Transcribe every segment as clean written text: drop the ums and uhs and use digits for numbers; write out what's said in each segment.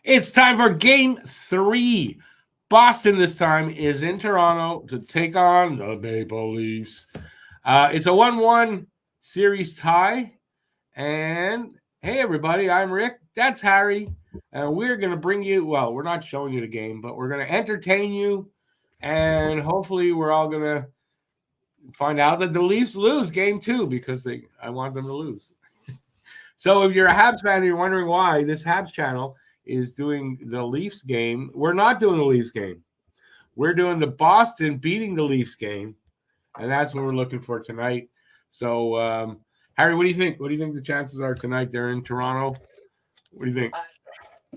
It's time for Game 3. Boston this time is in Toronto to take on the Maple Leafs. It's a 1-1 series tie. And hey, everybody, I'm Rick. That's Harry. And we're going to bring you, well, we're not showing you the game, but we're going to entertain you. And hopefully we're all going to find out that the Leafs lose Game 2 because I want them to lose. So if you're a Habs fan and you're wondering why, this Habs channel is doing the Leafs game. We're not doing the Leafs game. We're doing the Boston beating the Leafs game, and that's what we're looking for tonight. So, Harry, what do you think? What do you think the chances are tonight? They're in Toronto. What do you think?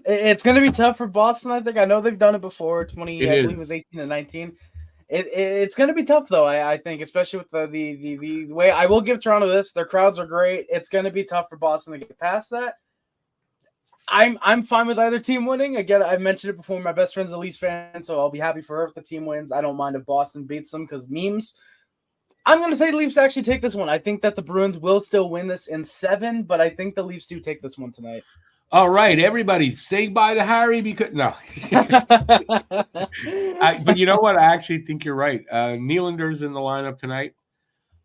It's going to be tough for Boston, I think. I know they've done it before. I believe it was 18 and 19. It's going to be tough, though, I think, especially with the way. I will give Toronto this. Their crowds are great. It's going to be tough for Boston to get past that. I'm fine with either team winning. Again, I've mentioned it before. My best friend's a Leafs fan, so I'll be happy for her if the team wins. I don't mind if Boston beats them because memes. I'm going to say the Leafs actually take this one. I think that the Bruins will still win this in 7, but I think the Leafs do take this one tonight. All right, everybody, say bye to Harry because no. But you know what? I actually think you're right. Nylander's in the lineup tonight.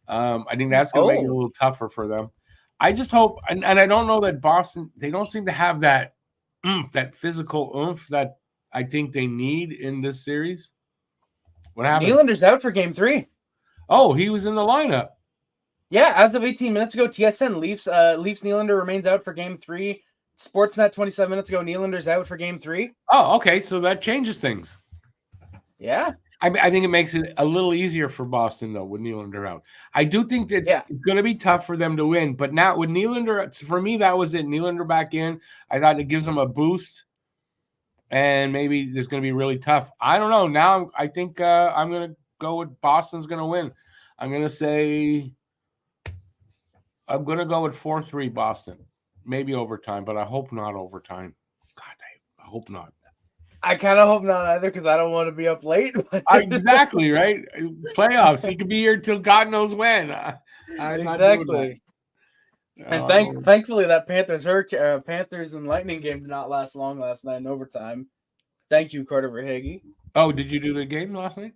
I think that's going to make it a little tougher for them. I just hope, and I don't know that Boston, they don't seem to have that that physical oomph that I think they need in this series. What happened? Nylander's out for Game 3. Oh, he was in the lineup. Yeah, as of 18 minutes ago, TSN Leafs Nylander remains out for Game 3. Sportsnet 27 minutes ago, Nylander's out for Game 3. Oh, okay, so that changes things. Yeah. I think it makes it a little easier for Boston, though, with Nylander out. I do think that it's going to be tough for them to win, but now with Nylander, for me, that was it. Nylander back in, I thought it gives them a boost, and maybe it's going to be really tough. I don't know. Now I think I'm going to go with Boston's going to win. I'm going to say I'm going to go with 4-3 Boston. Maybe overtime, but I hope not overtime. God, I hope not. I kind of hope not either because I don't want to be up late. Exactly, right? Playoffs. He could be here till God knows when. Exactly. And thankfully that Panthers and Lightning game did not last long last night in overtime. Thank you, Carter Verhaeghe. Oh, did you do the game last night?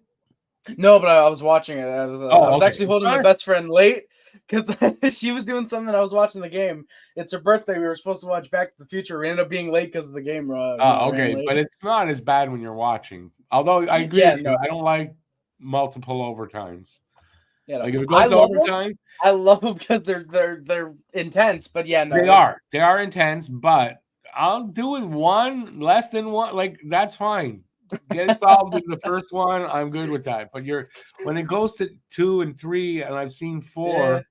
No, but I was watching it. I was actually holding my best friend late because she was doing something. I was watching the game. It's her birthday. We were supposed to watch Back to the Future. We ended up being late because of the game. Okay, but it's not as bad when you're watching. Although I agree with you. I don't like multiple overtimes. Yeah, like if it goes to overtime, I love them because they're intense. But yeah, no, they are intense. But I'll do it one less than one. Like that's fine. Get it solved in the first one. I'm good with that. But when it goes to 2 and 3, and I've seen 4.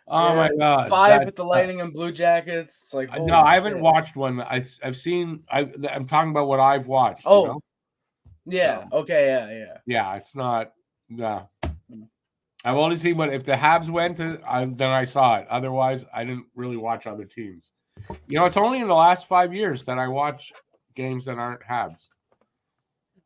Oh my God! 5 with the Lightning and Blue Jackets. It's like no, I haven't watched one. I've seen. I'm talking about what I've watched. Oh, you know? Yeah. So, okay. Yeah. It's not. No. I've only seen what if the Habs went to. Then I saw it. Otherwise, I didn't really watch other teams. You know, it's only in the last 5 years that I watch games that aren't Habs.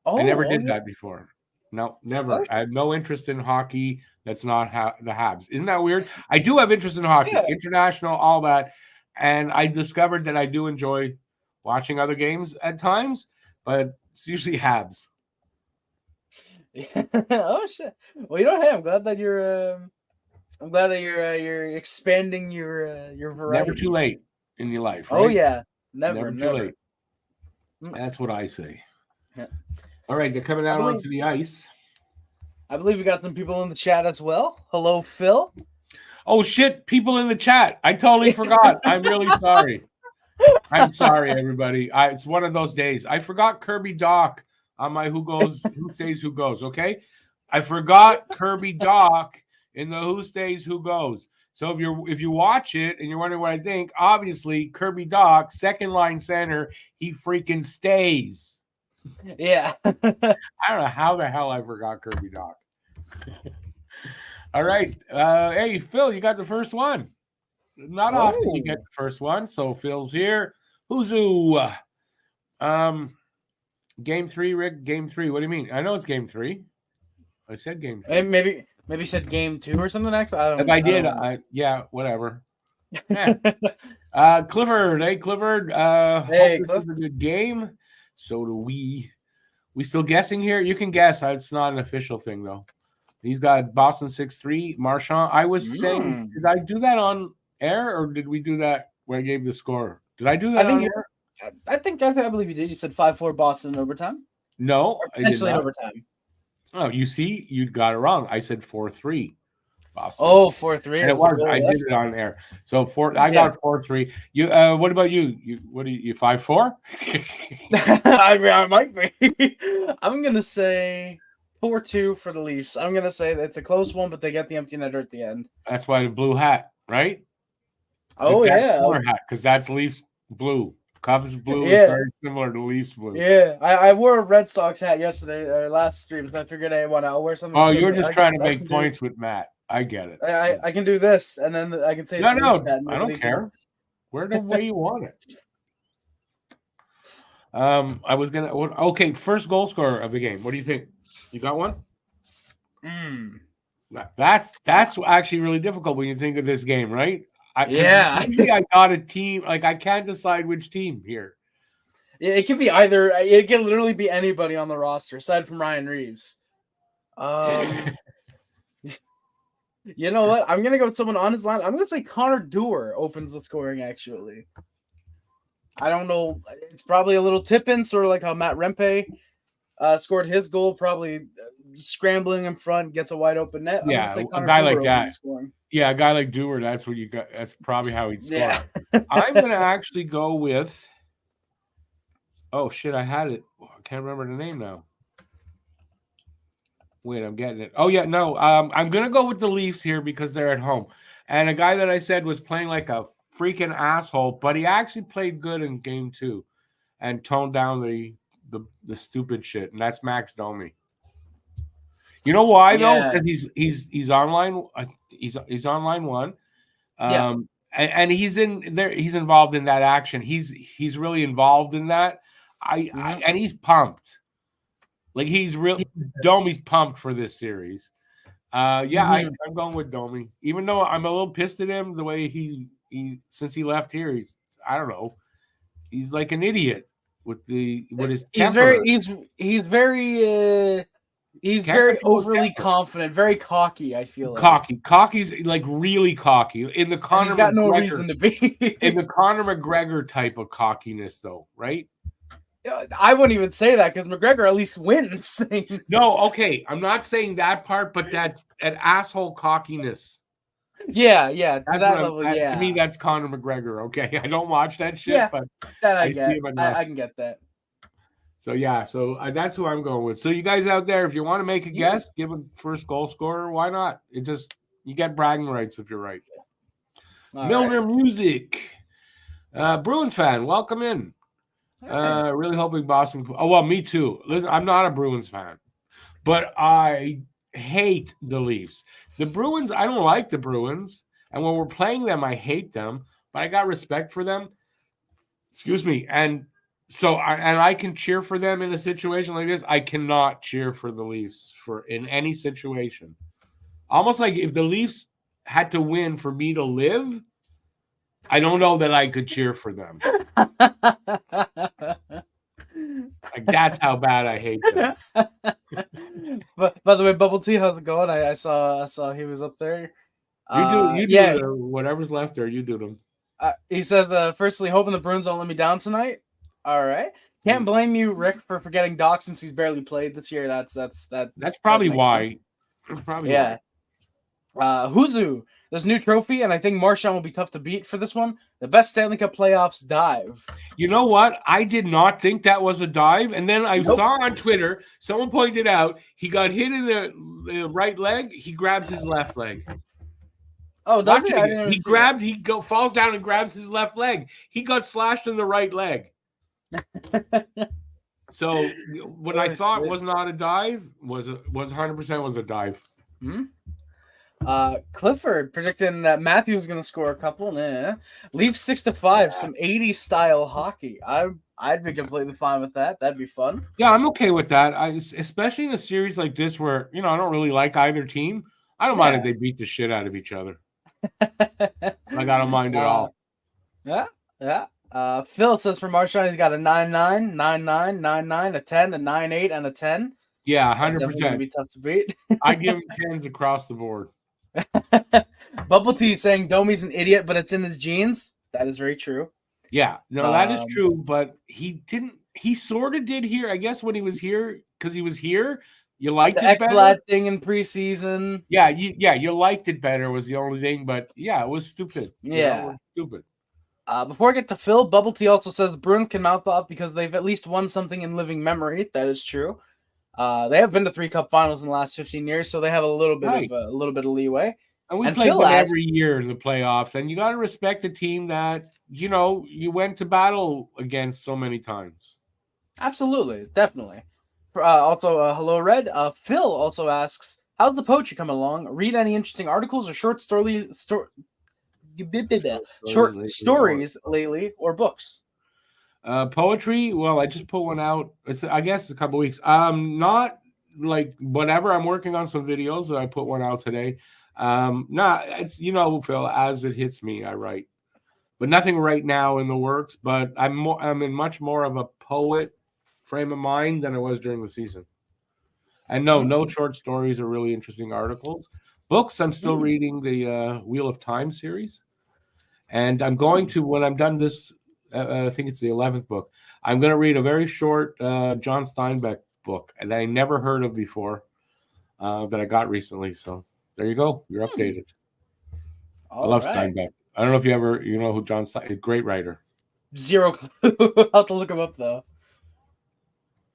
I never did that before. No, never. I have no interest in hockey that's not the Habs. Isn't that weird? I do have interest in hockey, international, all that. And I discovered that I do enjoy watching other games at times, but it's usually Habs. Oh shit! Well, you know, hey, I'm glad that you're expanding your variety. Never too late in your life. Right? Oh yeah, never too late. That's what I say. Yeah. All right, they're coming out onto the ice. I believe we got some people in the chat as well. Hello, Phil. Oh, shit. People in the chat. I totally forgot. I'm really sorry. I'm sorry, everybody. It's one of those days. I forgot Kirby Doc on my Who Stays, Who Goes, okay? I forgot Kirby Doc in the Who Stays, Who Goes. So if you watch it and you're wondering what I think, obviously, Kirby Doc, second line center, he freaking stays. Yeah. I don't know how the hell I forgot Kirby Doc. All right. Hey, Phil, you got the first one. Not often you get the first one, so Phil's here. Who's who? Game 3, Rick. Game 3. What do you mean? I know it's Game 3. I said Game 3. Maybe you said Game 2 or something next. I don't know. If I did, yeah, whatever. Yeah. Clifford, hey Clifford. Hey, Hope this Cliff. is a good game. So do we. We still guessing here? You can guess. It's not an official thing though. He's got Boston 6-3. Marchand. I was saying, did I do that on air or did we do that when I gave the score? Did I do that on air? I believe you did. You said 5-4 Boston in overtime. No, or potentially in overtime. Oh, you see, you got it wrong. I said 4-3. Boston. Oh, 4-3. And it was. I did it on air. So I got 4-3. You. What about you? What are you? 5-4? I might be. I'm gonna say 4-2 for the Leafs. I'm gonna say it's a close one, but they get the empty netter at the end. That's why the blue hat, right? Oh yeah, hat because that's Leafs blue. Cubs blue is very similar to Leafs blue. Yeah, I wore a Red Sox hat yesterday or last stream, so I figured I'll wear something. Oh, you're just trying to make points with Matt. I get it. I can do this, and then I can say no, I don't care. Wear the way you want it. I was gonna. Okay, first goal scorer of the game. What do you think? You got one? That's actually really difficult when you think of this game, right? Usually I got a team. Like I can't decide which team here. It could be either. It can literally be anybody on the roster aside from Ryan Reeves. You know what? I'm gonna go with someone on his line. I'm gonna say Connor Dewar opens the scoring. Actually, I don't know. It's probably a little tip-in, sort of like how Matt Rempe scored his goal, probably scrambling in front, gets a wide open net. Yeah, a guy like that. Yeah, a guy like Dewar, that's what you got. That's probably how he'd score. Yeah. I'm going to actually go with oh, shit, I had it. I can't remember the name now. Wait, I'm getting it. Oh, yeah, no. I'm going to go with the Leafs here because they're at home. And a guy that I said was playing like a freaking asshole, but he actually played good in game 2 and toned down the stupid shit, and that's Max Domi. You know why though? Because he's online. He's on line 1, and he's in there. He's involved in that action. He's really involved in that. And he's pumped. Like he's really Domi's pumped for this series. I'm going with Domi, even though I'm a little pissed at him the way he since he left here. I don't know. He's like an idiot with his temper. He's very overly confident, very cocky. I feel Cocky's like really cocky in the Conor. He's got no reason to be in the Conor McGregor type of cockiness, though, right? I wouldn't even say that because McGregor at least wins. No, okay, I'm not saying that part, but that's an asshole cockiness. Yeah, to that level. To me, that's Conor McGregor. Okay, I don't watch that shit, but that I get. I can get that. So that's who I'm going with. So you guys out there, if you want to make a guess, give a first goal scorer. Why not? You get bragging rights if you're right. Milner Music, Bruins fan, welcome in. Really hoping Boston. Oh well, me too. Listen, I'm not a Bruins fan, but I hate the Leafs. The Bruins, I don't like the Bruins, and when we're playing them, I hate them. But I got respect for them. Excuse me, and. So I can cheer for them in a situation like this. I cannot cheer for the Leafs in any situation. Almost like if the Leafs had to win for me to live, I don't know that I could cheer for them. Like that's how bad I hate them. But by the way, Bubble Tea, how's it going? I saw he was up there. You do whatever's left there. You do them. He says, firstly, hoping the Bruins don't let me down tonight. All right. Can't blame you, Rick, for forgetting Doc since he's barely played this year. That's probably why. That's probably why. Huzu, there's a new trophy, and I think Marchand will be tough to beat for this one. The best Stanley Cup playoffs dive. You know what? I did not think that was a dive, and then I saw on Twitter someone pointed out he got hit in the right leg. He grabs his left leg. Oh, does he falls down and grabs his left leg. He got slashed in the right leg. So what I thought was not a dive was 100% was a dive. Clifford predicting that Matthew's going to score a couple. Leave 6-5. Some 80s style hockey. I'd be completely fine with that. That'd be fun. Yeah, I'm okay with that. Especially in a series like this where I don't really like either team. I don't mind if they beat the shit out of each other. Like I don't mind at all. Yeah. Phil says for Marshawn, he's got a 9-9, 9-9, 9-9, a 10, a 9-8, and a 10. Yeah, 100%. Definitely gonna be tough to beat. I give him 10s across the board. Bubble Tea saying Domi's an idiot, but it's in his genes. That is very true. Yeah, no, that is true, but he sort of did here, I guess, when he was here, because he was here, you liked it better. Ekblad thing in preseason. Yeah, you liked it better was the only thing, but yeah, it was stupid. Yeah. It was stupid. Before I get to Phil, Bubble Tea also says Bruins can mouth off because they've at least won something in living memory. That is true. They have been to 3 Cup Finals in the last 15 years, so they have a little bit of leeway. And we play them every year in the playoffs, and you got to respect the team that you went to battle against so many times. Absolutely, definitely. Also, hello, Red. Phil also asks, "How's the poetry coming along? Read any interesting articles or short stories lately, or books?" Poetry. Well, I just put one out. I guess a couple weeks. Not like whatever. I'm working on some videos. I put one out today. It's Phil. As it hits me, I write, but nothing right now in the works. But I'm in much more of a poet frame of mind than I was during the season. And no short stories or really interesting articles. Books. I'm still reading the Wheel of Time series, and I'm going to when I'm done this. I think it's the 11th book. I'm going to read a very short John Steinbeck book that I never heard of before that I got recently. So there you go. You're updated. I love Steinbeck. I don't know if you know who John Steinbeck, great writer. Zero clue. I'll have to look him up, though.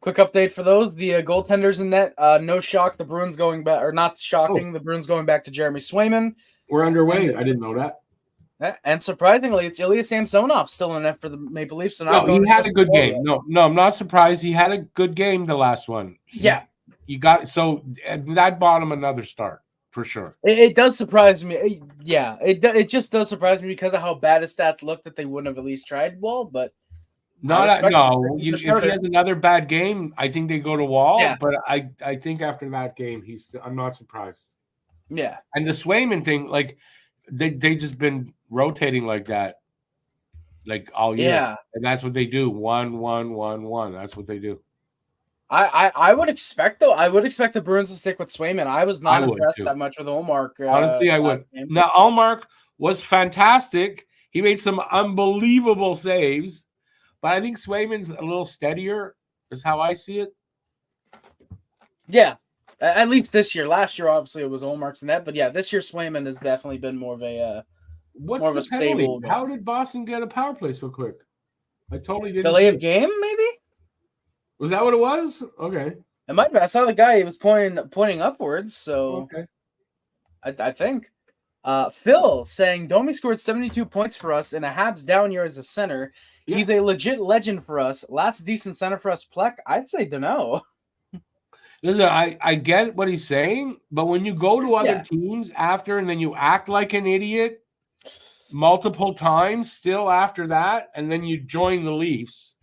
Quick update for those. The goaltenders in net. No shock. The Bruins going back, or not shocking. The Bruins going back to Jeremy Swayman. We're underway. I didn't know that. And surprisingly, it's Ilya Samsonov still in net for the Maple Leafs. So he had a good game. No, I'm not surprised. He had a good game the last one. You got so that bought him another start for sure. It does surprise me. Yeah, it just does surprise me because of how bad his stats look that they wouldn't have at least tried Wall. But if he has another bad game, I think they go to Wall. Yeah. But I think after that game, I'm not surprised. Yeah, and the Swayman thing, like they just been rotating like that, like all year. Yeah, and that's what they do. 1-1-1-1. That's what they do. I would expect the Bruins to stick with Swayman. I was not impressed that much with Ullmark. Honestly, I would. Now Ullmark was fantastic. He made some unbelievable saves, but I think Swayman's a little steadier. Is how I see it. Yeah, at least this year. Last year, obviously, it was Ullmark's net, but yeah, this year Swayman has definitely been more of a stable. How did Boston get a power play so quick? I totally didn't. Delay of game, maybe. Was that what it was? Okay. It might be. I saw the guy. He was pointing upwards. So okay. I think. Phil saying Domi scored 72 points for us in a Habs down year as a center. Yeah. He's a legit legend for us. Last decent center for us, Pleck. I'd say Dano. Listen, I get what he's saying, but when you go to other teams after and then you act like an idiot multiple times still after that, and then you join the Leafs.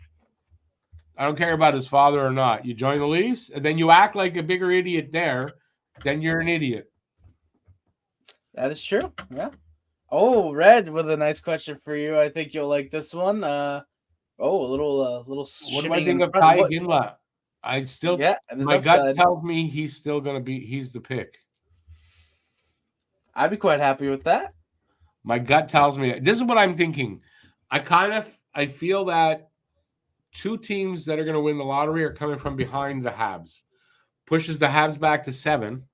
I don't care about his father or not. You join the Leafs, and then you act like a bigger idiot there, then you're an idiot. That is true. Yeah. Oh, Red with a nice question for you. I think you'll like this one. A little. What do I think of Ty Ginla? I still, my gut tells me he's still going to be. He's the pick. I'd be quite happy with that. My gut tells me this is what I'm thinking. I feel that 2 teams that are going to win the lottery are coming from behind the Habs. Pushes the Habs back to 7.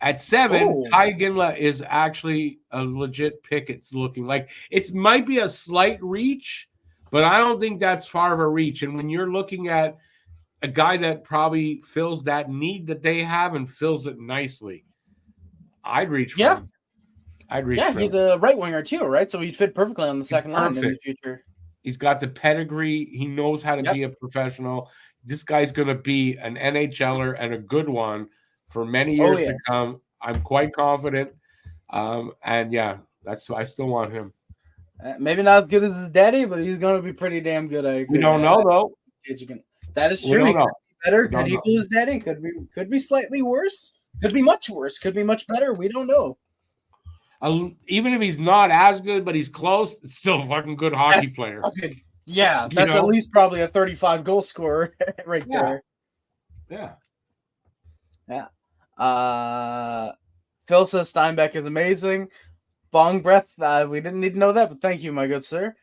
At 7, Ty Ginla is actually a legit pick. It's looking like it might be a slight reach, but I don't think that's far of a reach. And when you're looking at a guy that probably fills that need that they have and fills it nicely, I'd reach for him. He's a right winger too, right? So he'd fit perfectly on the second line in the future. He's got the pedigree. He knows how to be a professional. This guy's going to be an NHLer and a good one for many years to come. I'm quite confident. I still want him. Maybe not as good as his daddy, but he's going to be pretty damn good. I agree. We don't know though. That is true. He could be better. Could he equal his daddy? Could be slightly worse. Could be much worse. Could be much better. We don't know. Even if he's not as good, but he's close, it's still a fucking good hockey player. Okay. Yeah, that's at least probably a 35 goal scorer right there. Yeah. Phil says Steinbeck is amazing. Bong breath. We didn't need to know that, but thank you, my good sir.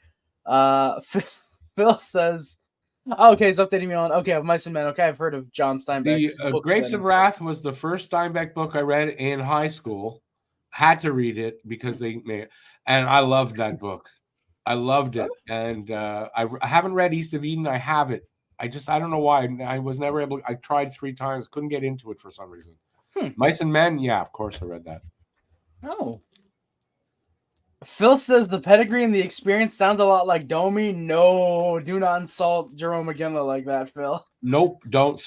Phil says, okay, he's updating me on, okay, Mice and Men. Okay, I've heard of John Steinbeck's The Grapes of Wrath was the first Steinbeck book I read in high school. Had to read it because they made it. And I loved that book. I loved it. And I haven't read East of Eden. I have it. I don't know why. I was never able. I tried 3 times. Couldn't get into it for some reason. Mice and Men. Yeah, of course I read that. Oh. Phil says the pedigree and the experience sounds a lot like Domi. No, do not insult Jerome McGinley like that, Phil. Nope, don't.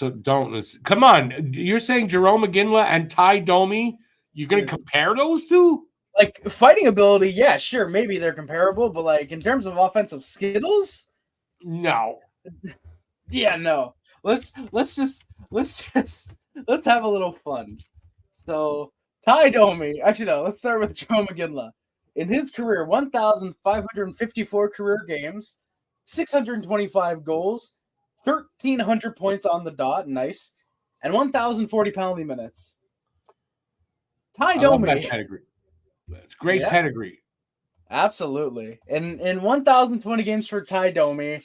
Come on. You're saying Jerome McGinley and Ty Domi? You're going to compare those two? Like, fighting ability, yeah, sure, maybe they're comparable, but like in terms of offensive skills, no. Yeah, no. Let's have a little fun. So, Ty Domi, actually no, let's start with Jerome McGinley. In his career, 1,554 career games, 625 goals, 1,300 points on the dot, nice, and 1,040 penalty minutes. Ty Domi. That's great pedigree. Absolutely. In 1,020 games for Ty Domi,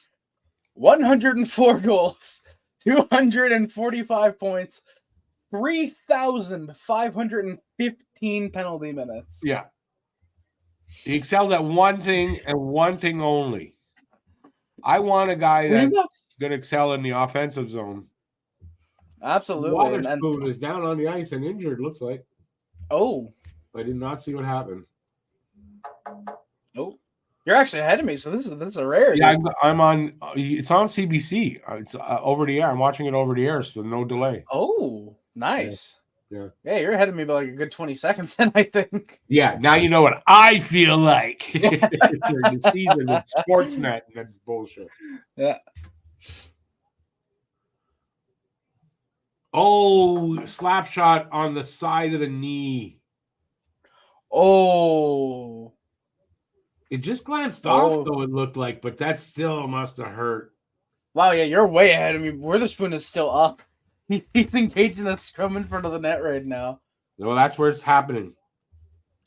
104 goals, 245 points, 3,515 penalty minutes. Yeah. He excelled at one thing and one thing only. I want a guy that's going to excel in the offensive zone. Absolutely. Waterspoon is down on the ice and injured, looks like. Oh. I did not see what happened. Oh. You're actually ahead of me, so this is a rare. Yeah, I'm on. It's on CBC. It's over the air. I'm watching it over the air, so no delay. Oh, nice. Yeah, you're ahead of me by like a good 20 seconds, then I think. Yeah, now you know what I feel like during the season with Sportsnet and that bullshit. Yeah. Oh, slap shot on the side of the knee. Oh. It just glanced off, though, it looked like, but that still must have hurt. Wow, yeah, you're way ahead of me. Witherspoon is still up. He's engaged in a scrum in front of the net right now. No, that's where it's happening.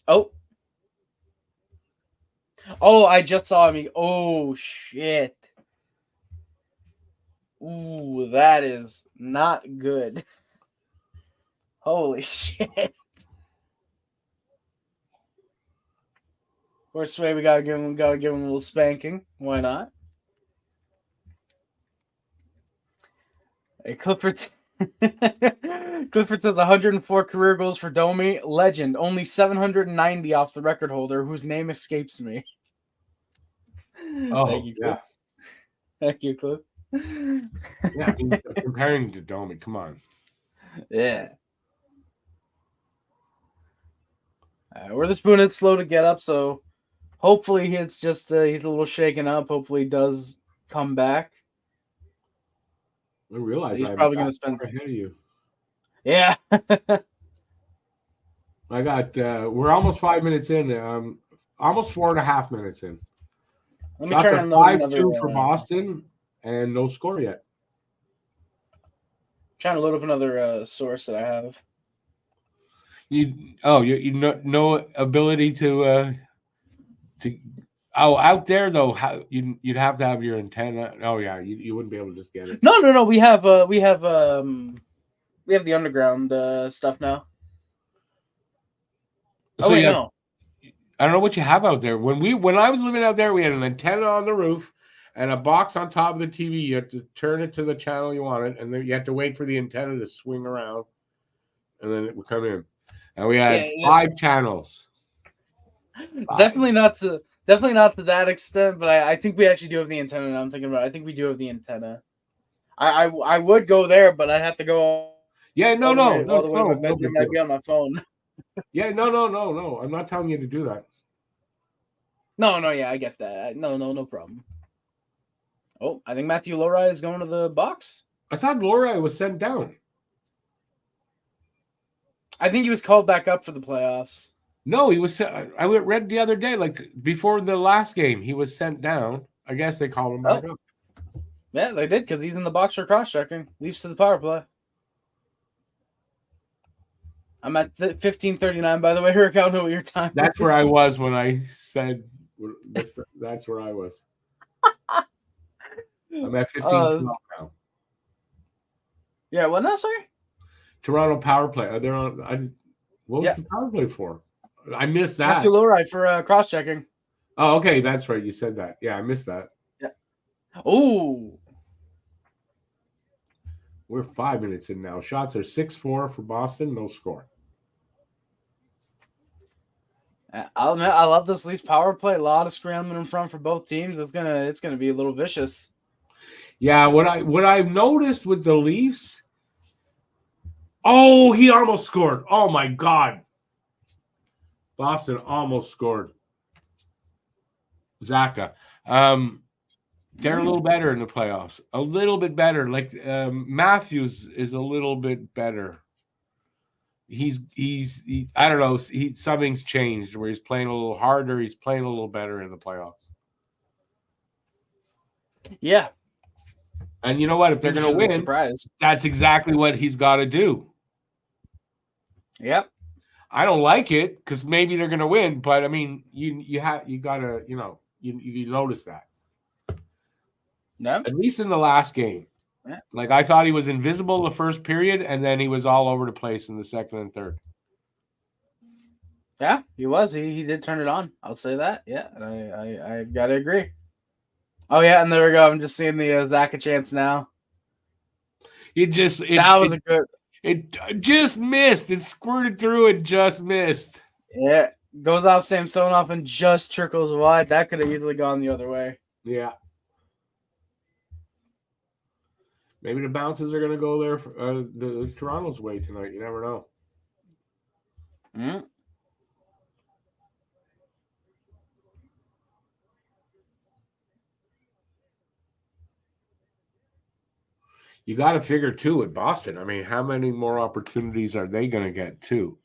Oh. Oh, I just saw him. Oh, shit. Ooh, that is not good. Holy shit. Worst way, we gotta give him a little spanking. Why not? Hey, Clifford says 104 career goals for Domi. Legend. Only 790 off the record holder, whose name escapes me. Oh, thank you, Cliff. Thank you, Cliff. Yeah, comparing to Domi, come on. Yeah. Witherspoon is slow to get up, so hopefully it's just he's a little shaken up. Hopefully he does come back. I realize he's probably going to spend ahead of you. Yeah. I got. We're almost 5 minutes in. Almost 4.5 minutes in. Let me try to 5-2 for Boston, and no score yet. Trying to load up another source that I have. You no ability to out there though, how you'd have to have your antenna. Oh yeah, you wouldn't be able to just get it. No. We have the underground stuff now. So no. I don't know what you have out there. When I was living out there, we had an antenna on the roof and a box on top of the TV. You had to turn it to the channel you wanted, and then you had to wait for the antenna to swing around, and then it would come in. And we had 5 channels. Definitely not to that extent, but I think we actually do have the antenna now. I'm thinking about it. I think we do have the antenna. I would go there, but I'd have to go. Yeah, no. I'd be on my phone. Yeah, no. I'm not telling you to do that. No, yeah, I get that. No problem. Oh, I think Matthew Lohrei is going to the box. I thought Lohrei was sent down. I think he was called back up for the playoffs. No, he was. I read the other day, like before the last game, he was sent down. I guess they called him back up. Yeah, they did because he's in the box for cross-checking. Leaves to the power play. I'm at 15:39. By the way, Rick, I don't know what your time. That's where I was when I said. That's where I was. I'm at 15:12 now. Yeah, what now, sorry? Toronto power play. They're on. What was the power play for? I missed that. Matthew Lowry for cross-checking. Oh, okay, that's right. You said that. Yeah, I missed that. Yeah. Oh. We're 5 minutes in now. Shots are 6-4 for Boston. No score. I love this Leafs power play. A lot of scrambling in front for both teams. It's gonna be a little vicious. Yeah, what I've noticed with the Leafs. Oh, he almost scored. Oh my God. Boston almost scored. Zaka. They're a little better in the playoffs. A little bit better. Like Matthews is a little bit better. He's I don't know. Something's changed where he's playing a little harder. He's playing a little better in the playoffs. Yeah. And you know what? If they're going to win, that's exactly what he's got to do. Yep. I don't like it because maybe they're going to win, but I mean, you got to, you notice that. No. At least in the last game. Yeah. Like I thought he was invisible the first period, and then he was all over the place in the second and third. Yeah, he was. He did turn it on. I'll say that. Yeah, I gotta agree. Oh yeah, and there we go. I'm just seeing the Zaka chance now. It just missed. It squirted through and just missed. Yeah, goes off Samsonov and just trickles wide. That could have easily gone the other way. Yeah. Maybe the bounces are going to go there for, the Toronto's way tonight. You never know. Mm. You got to figure, too, with Boston. I mean, how many more opportunities are they going to get, too,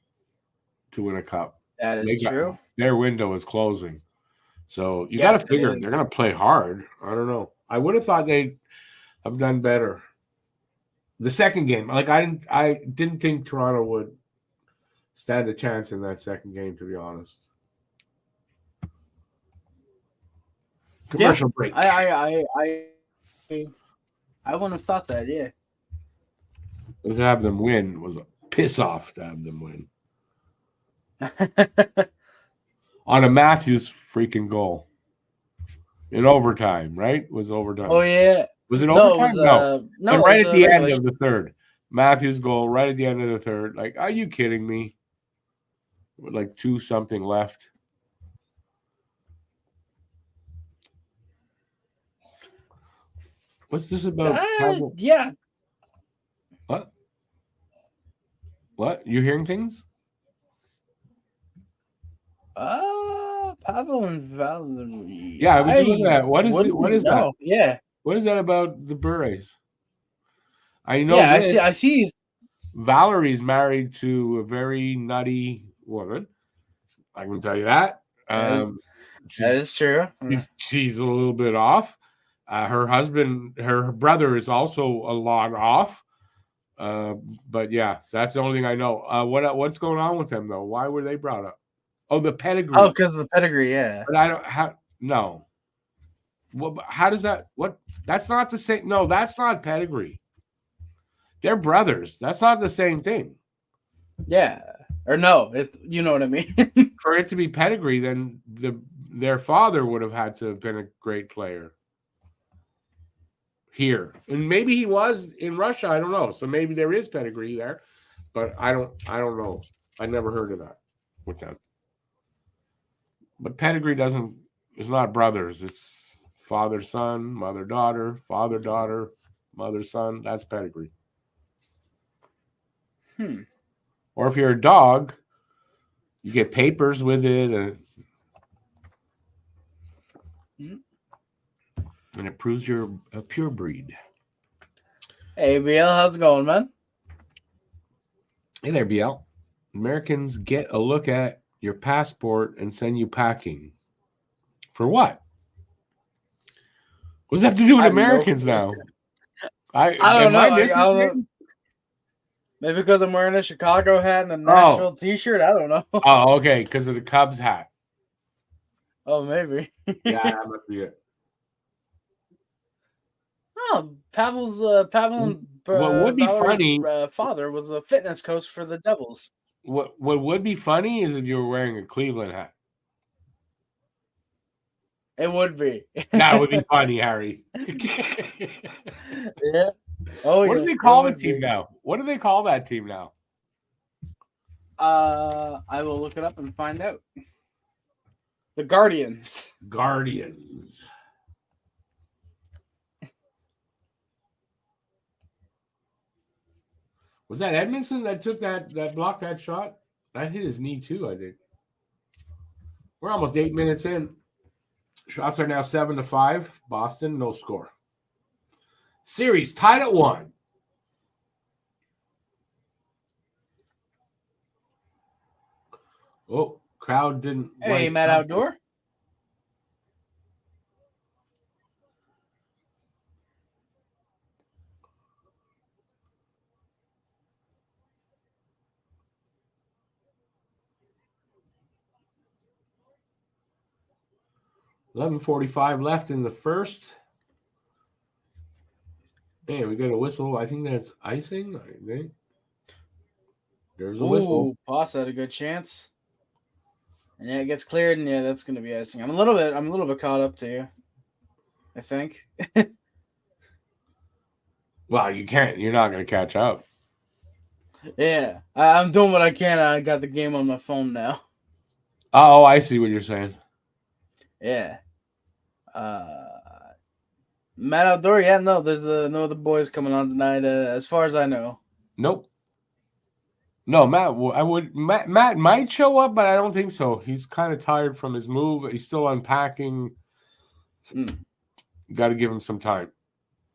to win a cup? That is true. Their window is closing. So you got to figure they're going to play hard. I don't know. I would have thought they'd have done better. The second game, like I didn't think Toronto would stand a chance in that second game, to be honest. Commercial break. I wouldn't have thought that. Yeah. To have them win was a piss off to have them win. On a Matthews freaking goal in overtime, right? Was overtime. Oh yeah. Was it overtime? No. Right at the end of the third. Matthews' goal right at the end of the third. Like, are you kidding me? With like 2-something left. What's this about? Yeah. What? What? You hearing things? Pavel and Valerie. Yeah, I was doing that. What is it? What is that? Yeah. What is that about the Bures? I know. Yeah, I see. Valerie's married to a very nutty woman. I can tell you that. That is true. She's a little bit off. Her brother is also a lot off. But yeah, so that's the only thing I know. What's going on with them though? Why were they brought up? Oh, the pedigree. Oh, because of the pedigree, yeah. But I don't no. Well, how does that? What? That's not the same. No, that's not pedigree. They're brothers. That's not the same thing. Yeah, or no, you know what I mean. For it to be pedigree, then their father would have had to have been a great player here, and maybe he was in Russia. I don't know. So maybe there is pedigree there, but I don't know. I never heard of that with them. But pedigree it's not brothers. It's father, son, mother, daughter, father, daughter, mother, son. That's pedigree. Or if you're a dog, you get papers with it, and it proves you're a pure breed. Hey, BL, how's it going, man? Hey there, BL. Americans get a look at your passport and send you packing. For what? What does that have to do with Americans now? I don't know. I don't know. Maybe because I'm wearing a Chicago hat and a Nashville T-shirt. I don't know. Oh, okay, because of the Cubs hat. Oh, maybe. Yeah, that must be it. Oh, Pavel and what would be funny? Father was a fitness coach for the Devils. What would be funny is if you were wearing a Cleveland hat. It would be. That would be funny, Harry. Yeah. Oh, what do they call the team now? What do they call that team now? I will look it up and find out. The Guardians. Guardians. Was that Edmondson that took that blocked that shot? That hit his knee too, I think. We're almost 8 minutes in. Shots are now 7-5. Boston, no score. Series tied at 1. Oh, crowd didn't. Hey, Matt Outdoor. $11:45 left in the first. Hey, we got a whistle. I think that's icing. I think there's a whistle. Boss had a good chance. And yeah, it gets cleared, and yeah, that's going to be icing. I'm a little bit caught up to you, I think. Well, you can't. You're not going to catch up. Yeah, I'm doing what I can. I got the game on my phone now. Oh, I see what you're saying. Yeah. Matt Outdoor, yeah, no, there's no other boys coming on tonight, as far as I know. Nope. No, Matt might show up, but I don't think so. He's kind of tired from his move. He's still unpacking. Got to give him some time.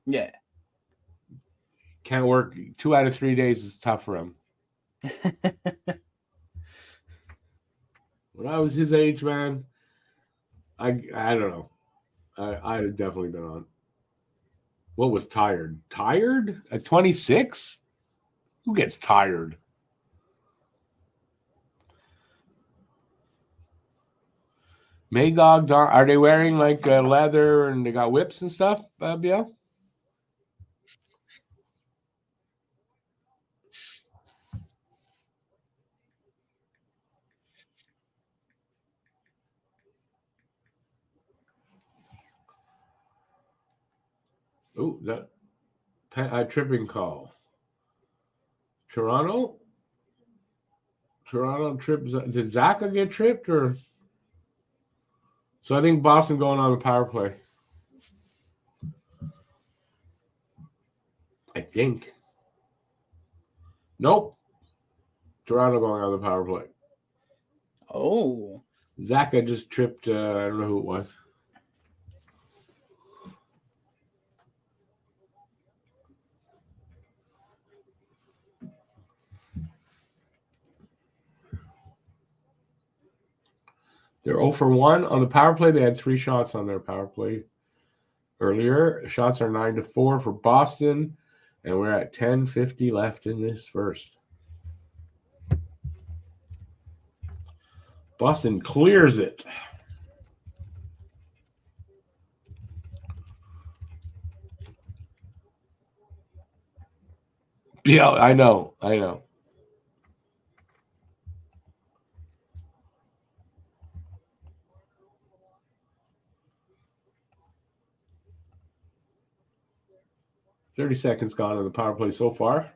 Yeah. Can't work 2 out of 3 days is tough for him. When I was his age, man, I don't know. I'd have definitely been on. What was tired? Tired at 26? Who gets tired? Magog, are they wearing like leather and they got whips and stuff, Biel? Oh, that tripping call. Toronto trips. Did Zaka get tripped or? So I think Boston going on the power play. I think. Nope. Toronto going on the power play. Oh. Zaka just tripped. I don't know who it was. They're 0 for 1 on the power play. They had 3 shots on their power play earlier. Shots are 9-4 for Boston, and we're at 10:50 left in this first. Boston clears it. Yeah, I know. 30 seconds gone on the power play so far.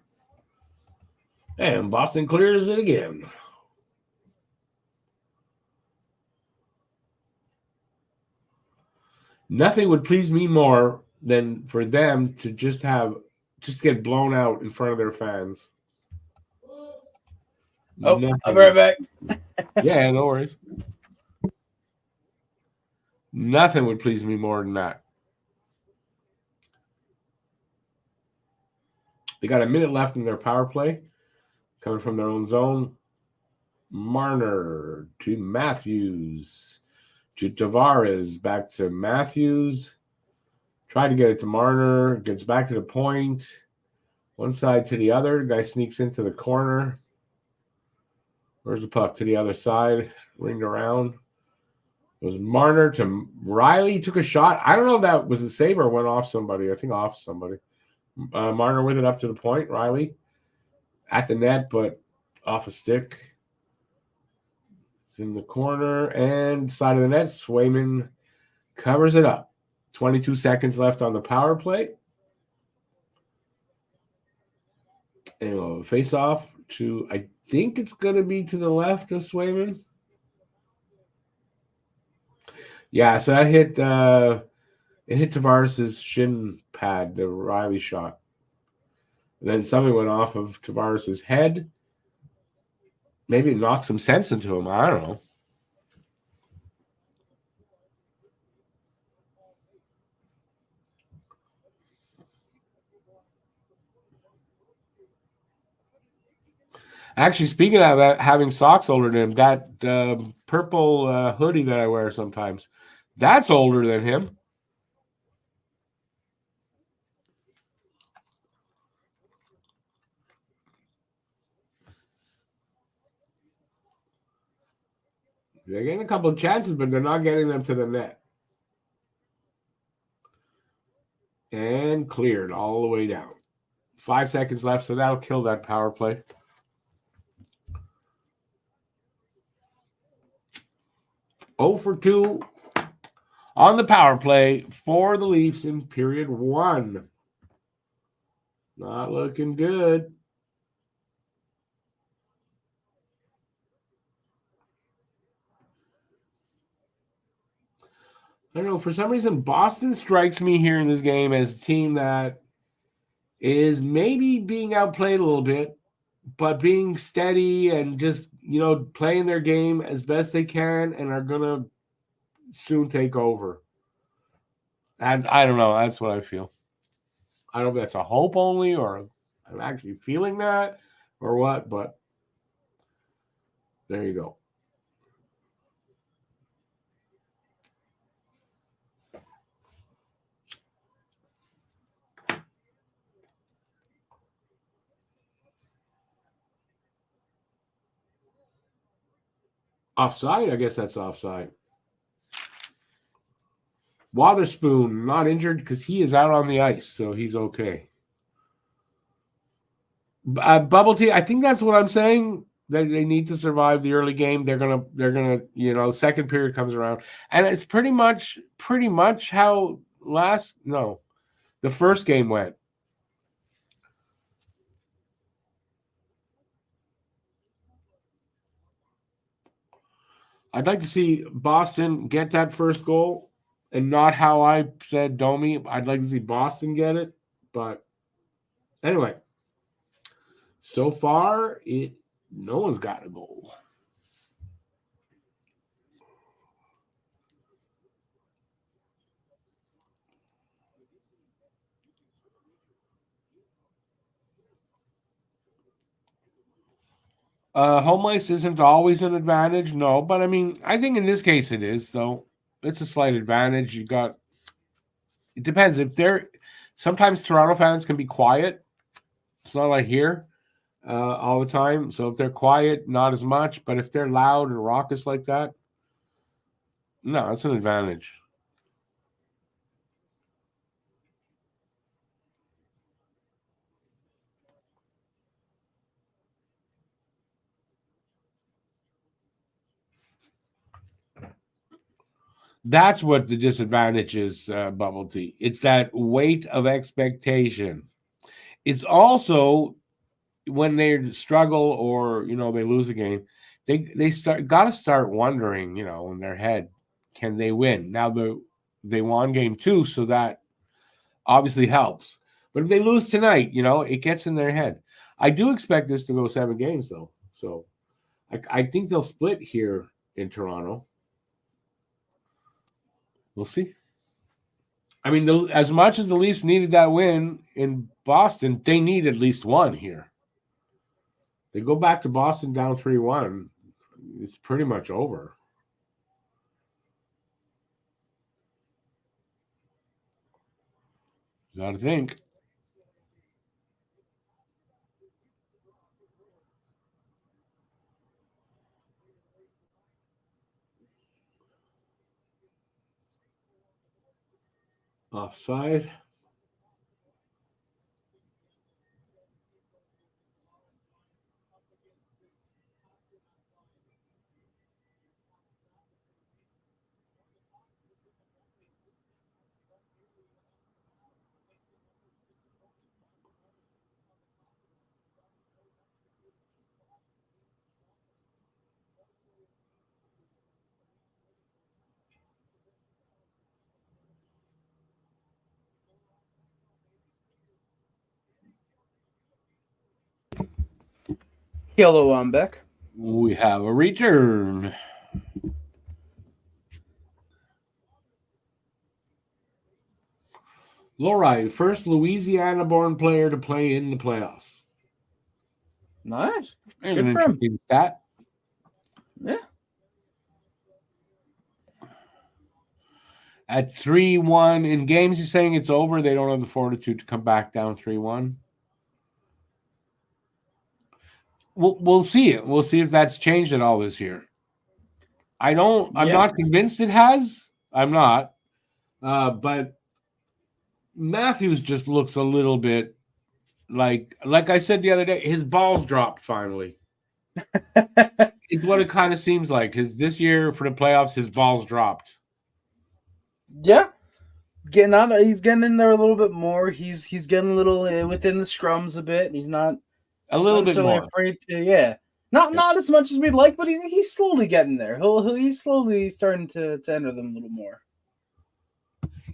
And Boston clears it again. Nothing would please me more than for them to just get blown out in front of their fans. Oh, Nothing. I'll be right back. Yeah, no worries. Nothing would please me more than that. They got a minute left in their power play, coming from their own zone. Marner to Matthews to Tavares, back to Matthews. Tried to get it to Marner, gets back to the point. One side to the other. Guy sneaks into the corner. Where's the puck? To the other side. Ringed around. It was Marner to Riley. Took a shot. I don't know if that was a save or went off somebody. I think off somebody. Marner with it up to the point. Riley at the net, but off a stick. It's in the corner and side of the net. Swayman covers it up. 22 seconds left on the power play. And we'll face off to, I think it's going to be to the left of Swayman. Yeah, so that hit it hit Tavares' shin pad, the Riley shot. And then something went off of Tavares' head. Maybe it knocked some sense into him. I don't know. Actually, speaking of having socks older than him, that purple hoodie that I wear sometimes, that's older than him. They're getting a couple of chances, but they're not getting them to the net. And cleared all the way down. 5 seconds left, so that'll kill that power play. Oh for 2 on the power play for the Leafs in period 1. Not looking good. I don't know. For some reason, Boston strikes me here in this game as a team that is maybe being outplayed a little bit, but being steady and just, playing their game as best they can and are going to soon take over. And I don't know. That's what I feel. I don't know if that's a hope only or I'm actually feeling that or what, but there you go. Offside? I guess that's offside. Wotherspoon not injured because he is out on the ice, so he's okay. Bubble tea, I think that's what I'm saying. That they need to survive the early game. They're gonna, second period comes around, and it's pretty much how the first game went. I'd like to see Boston get that first goal, and not how I said Domi. I'd like to see Boston get it, but anyway, so far no one's got a goal. Home ice isn't always an advantage, no, but I mean, I think in this case it is, though. It's a slight advantage. It depends. Sometimes Toronto fans can be quiet. It's not like here all the time. So if they're quiet, not as much. But if they're loud and raucous like that, no, it's an advantage. That's what the disadvantage is, Bubble Tea. It's that weight of expectation. It's also when they struggle or they lose a game, they got to start wondering, in their head, can they win? Now they won game 2, so that obviously helps. But if they lose tonight, it gets in their head. I do expect this to go 7 games though, so I think they'll split here in Toronto. We'll see. I mean, as much as the Leafs needed that win in Boston, they need at least one here. They go back to Boston down 3-1. it's pretty much over. Gotta think. Offside. Hello, I'm back. We have a return. Lowry, first Louisiana-born player to play in the playoffs. Nice. There's Good an for him. interesting stat. Yeah. At 3-1 in games, he's saying it's over. They don't have the fortitude to come back down 3-1. We'll see it. We'll see if that's changed at all this year. I'm not convinced it has. I'm not. But Matthews just looks a little bit like I said the other day, his balls dropped finally. It's what it kind of seems like. Because this year for the playoffs, his balls dropped. Yeah. He's getting in there a little bit more. He's getting a little within the scrums a bit. He's not a little bit more afraid to. Not as much as we'd like, but he's slowly getting there. He's slowly starting to enter them a little more.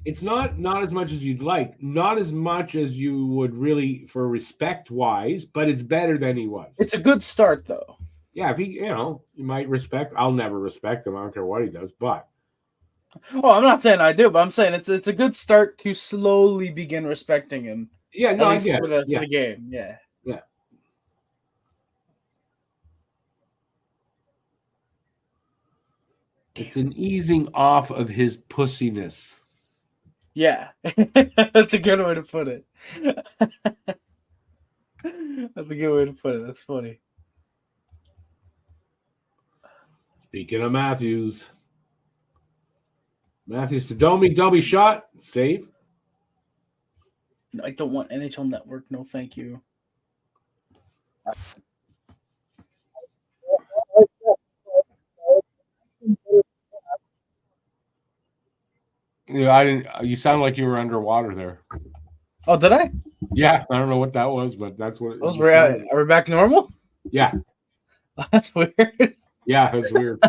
It's not as much as you'd like, not as much as you would really for respect wise, but it's better than he was. It's a good start though. Yeah, if he, you might respect. I'll never respect him. I don't care what he does, but. Well, I'm not saying I do, but I'm saying it's a good start to slowly begin respecting him. Yeah, no, I get for the game. Yeah. Yeah. It's an easing off of his pussiness. Yeah. That's a good way to put it. That's a good way to put it. That's funny. Speaking of Matthews. Matthews to Domi shot. Save. No, I don't want NHL Network. No, thank you. Yeah, I didn't. You sound like you were underwater there. Oh, did I? Yeah, I don't know what that was, but that's what. Are we back normal? Yeah. That's weird. Yeah, it's weird.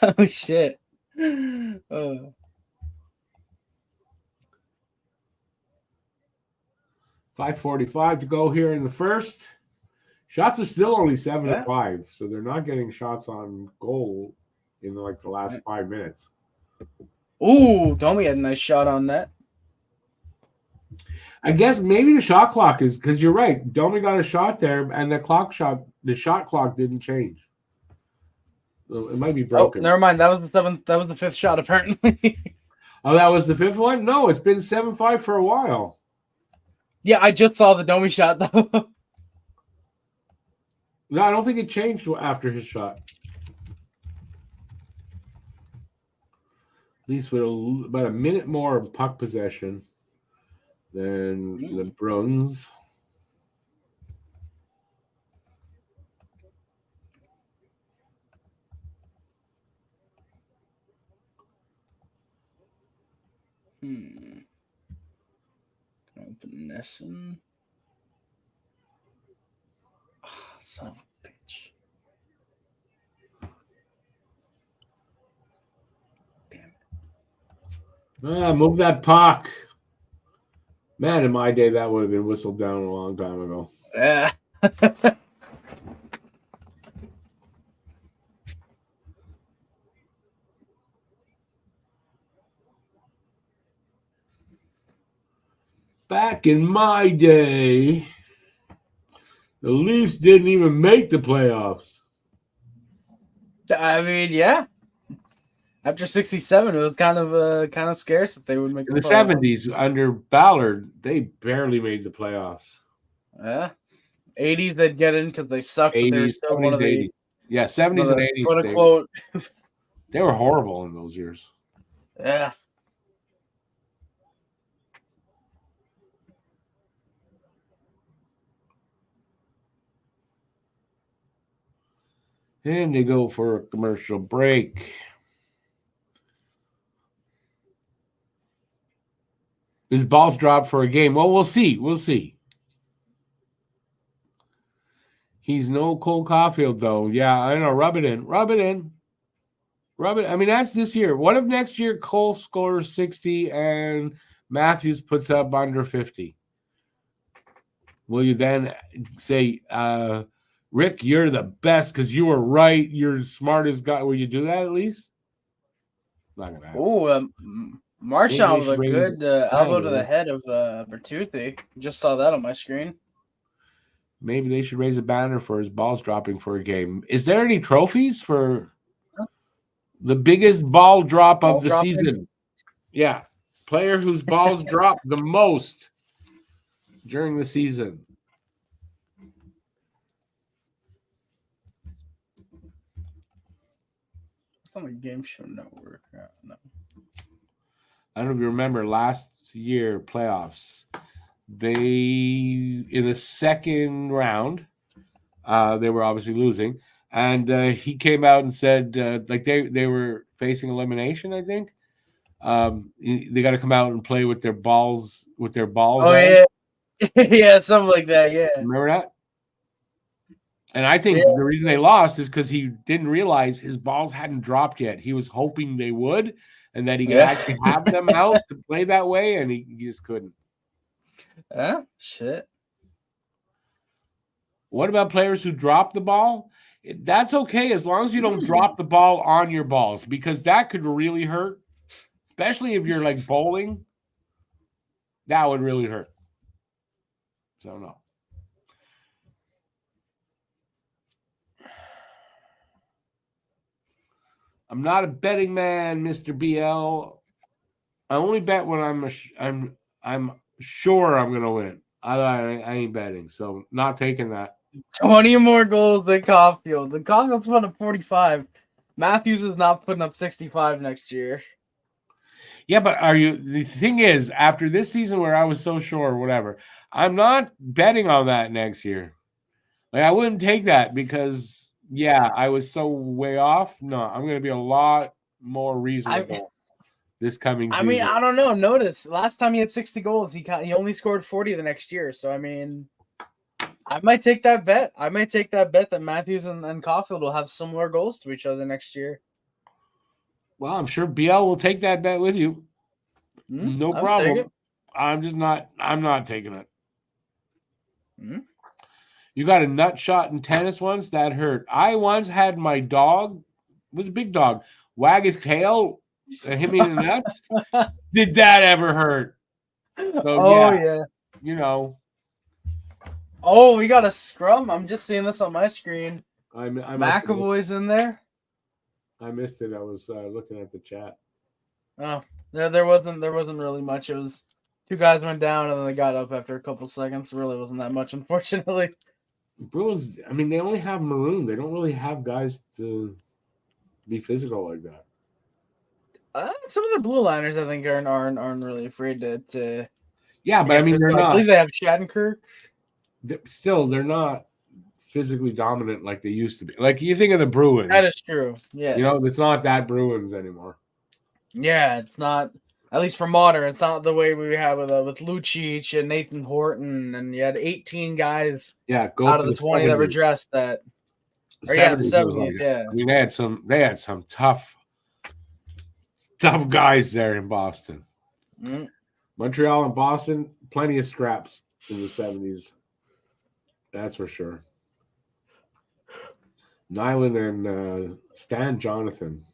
Oh shit. 5:45 to go here in the first. Shots are still only 7-5, so they're not getting shots on goal in the last 5 minutes. Ooh, Domi had a nice shot on that. I guess maybe the shot clock is because you're right. Domi got a shot there, and the shot clock didn't change. So it might be broken. Oh, never mind. That was the seventh. That was the fifth shot, apparently. Oh, that was the fifth one? No, it's been 7-5 for a while. Yeah, I just saw the Domi shot though. No, I don't think it changed after his shot. At least with about a minute more of puck possession than the Bruins. Open Nesson. Oh, son of a bitch. Damn it. Move that puck. Man, in my day, that would have been whistled down a long time ago. Yeah. Back in my day, the Leafs didn't even make the playoffs. I mean, yeah. After 67, it was kind of scarce that they would make in the 70s under Ballard. They barely made the playoffs. Yeah, 80s they'd get in because they sucked, but they were still one of the 80s. 70s and 80s. Quote unquote. They were horrible in those years. Yeah. And they go for a commercial break. His balls dropped for a game. Well, we'll see. We'll see. He's no Cole Caulfield, though. Yeah, I know. Rub it in. Rub it in. Rub it. I mean, that's this year. What if next year Cole scores 60 and Matthews puts up under 50? Will you then say, Rick, you're the best because you were right. You're the smartest guy. Will you do that at least? Not gonna happen. Oh, Marchand with a good elbow to the head of Bertuzzi. Just saw that on my screen. Maybe they should raise a banner for his balls dropping for a game. Is there any trophies for the biggest ball drop of the season? Yeah. Player whose balls dropped the most during the season. On the Game Show Network. No. I don't know if you remember last year playoffs. They in the second round, they were obviously losing, and he came out and said like they were facing elimination. I think they got to come out and play with their balls. Oh yeah, yeah, something like that. Yeah, remember that? And I think the reason they lost is because he didn't realize his balls hadn't dropped yet. He was hoping they would, and that he could actually have them out to play that way, and he just couldn't. Shit. What about players who drop the ball? That's okay as long as you don't drop the ball on your balls, because that could really hurt, especially if you're like bowling. That would really hurt. So no. I'm not a betting man, Mr. BL. I only bet when I'm sure I'm gonna win. I ain't betting, so not taking that. 20 more goals than Caulfield. The Caulfield's putting up 45. Matthews is not putting up 65 next year. Yeah, but the thing is, after this season where I was so sure, whatever, I'm not betting on that next year. Like, I wouldn't take that because I was so way off. No, I'm going to be a lot more reasonable this coming season. I mean, I don't know. Notice last time he had 60 goals, he only scored 40 the next year. So I mean, I might take that bet. I might take that bet that Matthews and Caulfield will have similar goals to each other next year. Well, I'm sure BL will take that bet with you. No problem. I'm not taking it. You got a nut shot in tennis once? That hurt. I once had my dog, it was a big dog, wag his tail, hit me in the nuts. Did that ever hurt? So, yeah. You know. Oh, we got a scrum. I'm just seeing this on my screen. McAvoy's in there. I missed it. I was looking at the chat. Oh, there wasn't really much. It was two guys went down and then they got up after a couple seconds. It really wasn't that much, unfortunately. Bruins, I mean, they only have Maroon. They don't really have guys to be physical like that. Some of the blue liners, I think, aren't really afraid to. Yeah, but I mean, they're not. I believe they have Shattenkirk. They're not physically dominant like they used to be. Like, you think of the Bruins. That is true. Yeah. You know, it's not that Bruins anymore. Yeah, it's not. At least for modern, it's not the way we have with Lucic and Nathan Horton, and you had 18 guys out of the 20 that were dressed that. The 70s, yeah. I mean, they had some tough guys there in Boston. Montreal and Boston, plenty of scraps in the 70s. That's for sure. Nyland and Stan Jonathan.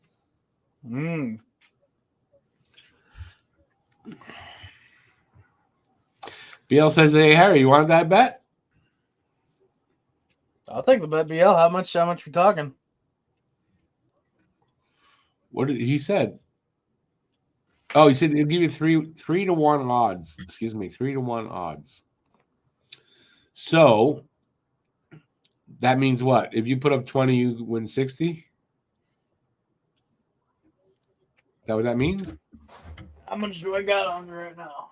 BL says, "Hey Harry, you want that bet?" I'll take the bet, BL. How much we talking? What did he said? Oh, he said he'll give you 3-1 odds. Excuse me, 3-1 odds. So that means what? If you put up 20, you win 60? Is that what that means? How much do I got on right now?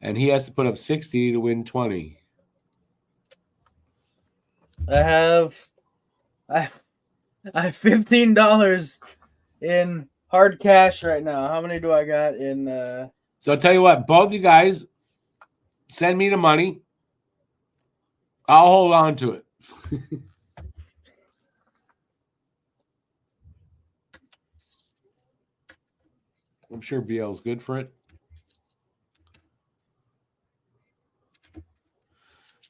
And he has to put up 60 to win 20. I have $15 in hard cash right now. How many do I got in So I'll tell you what, both you guys send me the money. I'll hold on to it. I'm sure BL's good for it.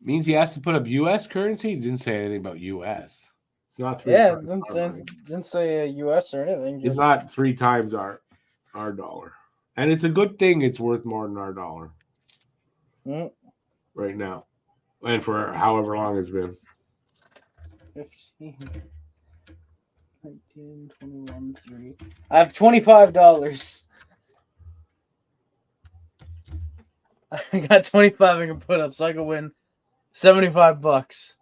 Means he has to put up U.S. currency? He didn't say anything about U.S. It's not three. Yeah, didn't say U.S. or anything. It's not 3 times our dollar. And it's a good thing it's worth more than our dollar right now. And for however long it's been. 15, 19, 21, 3. I have $25. I got 25 I can put up, so I can win $75,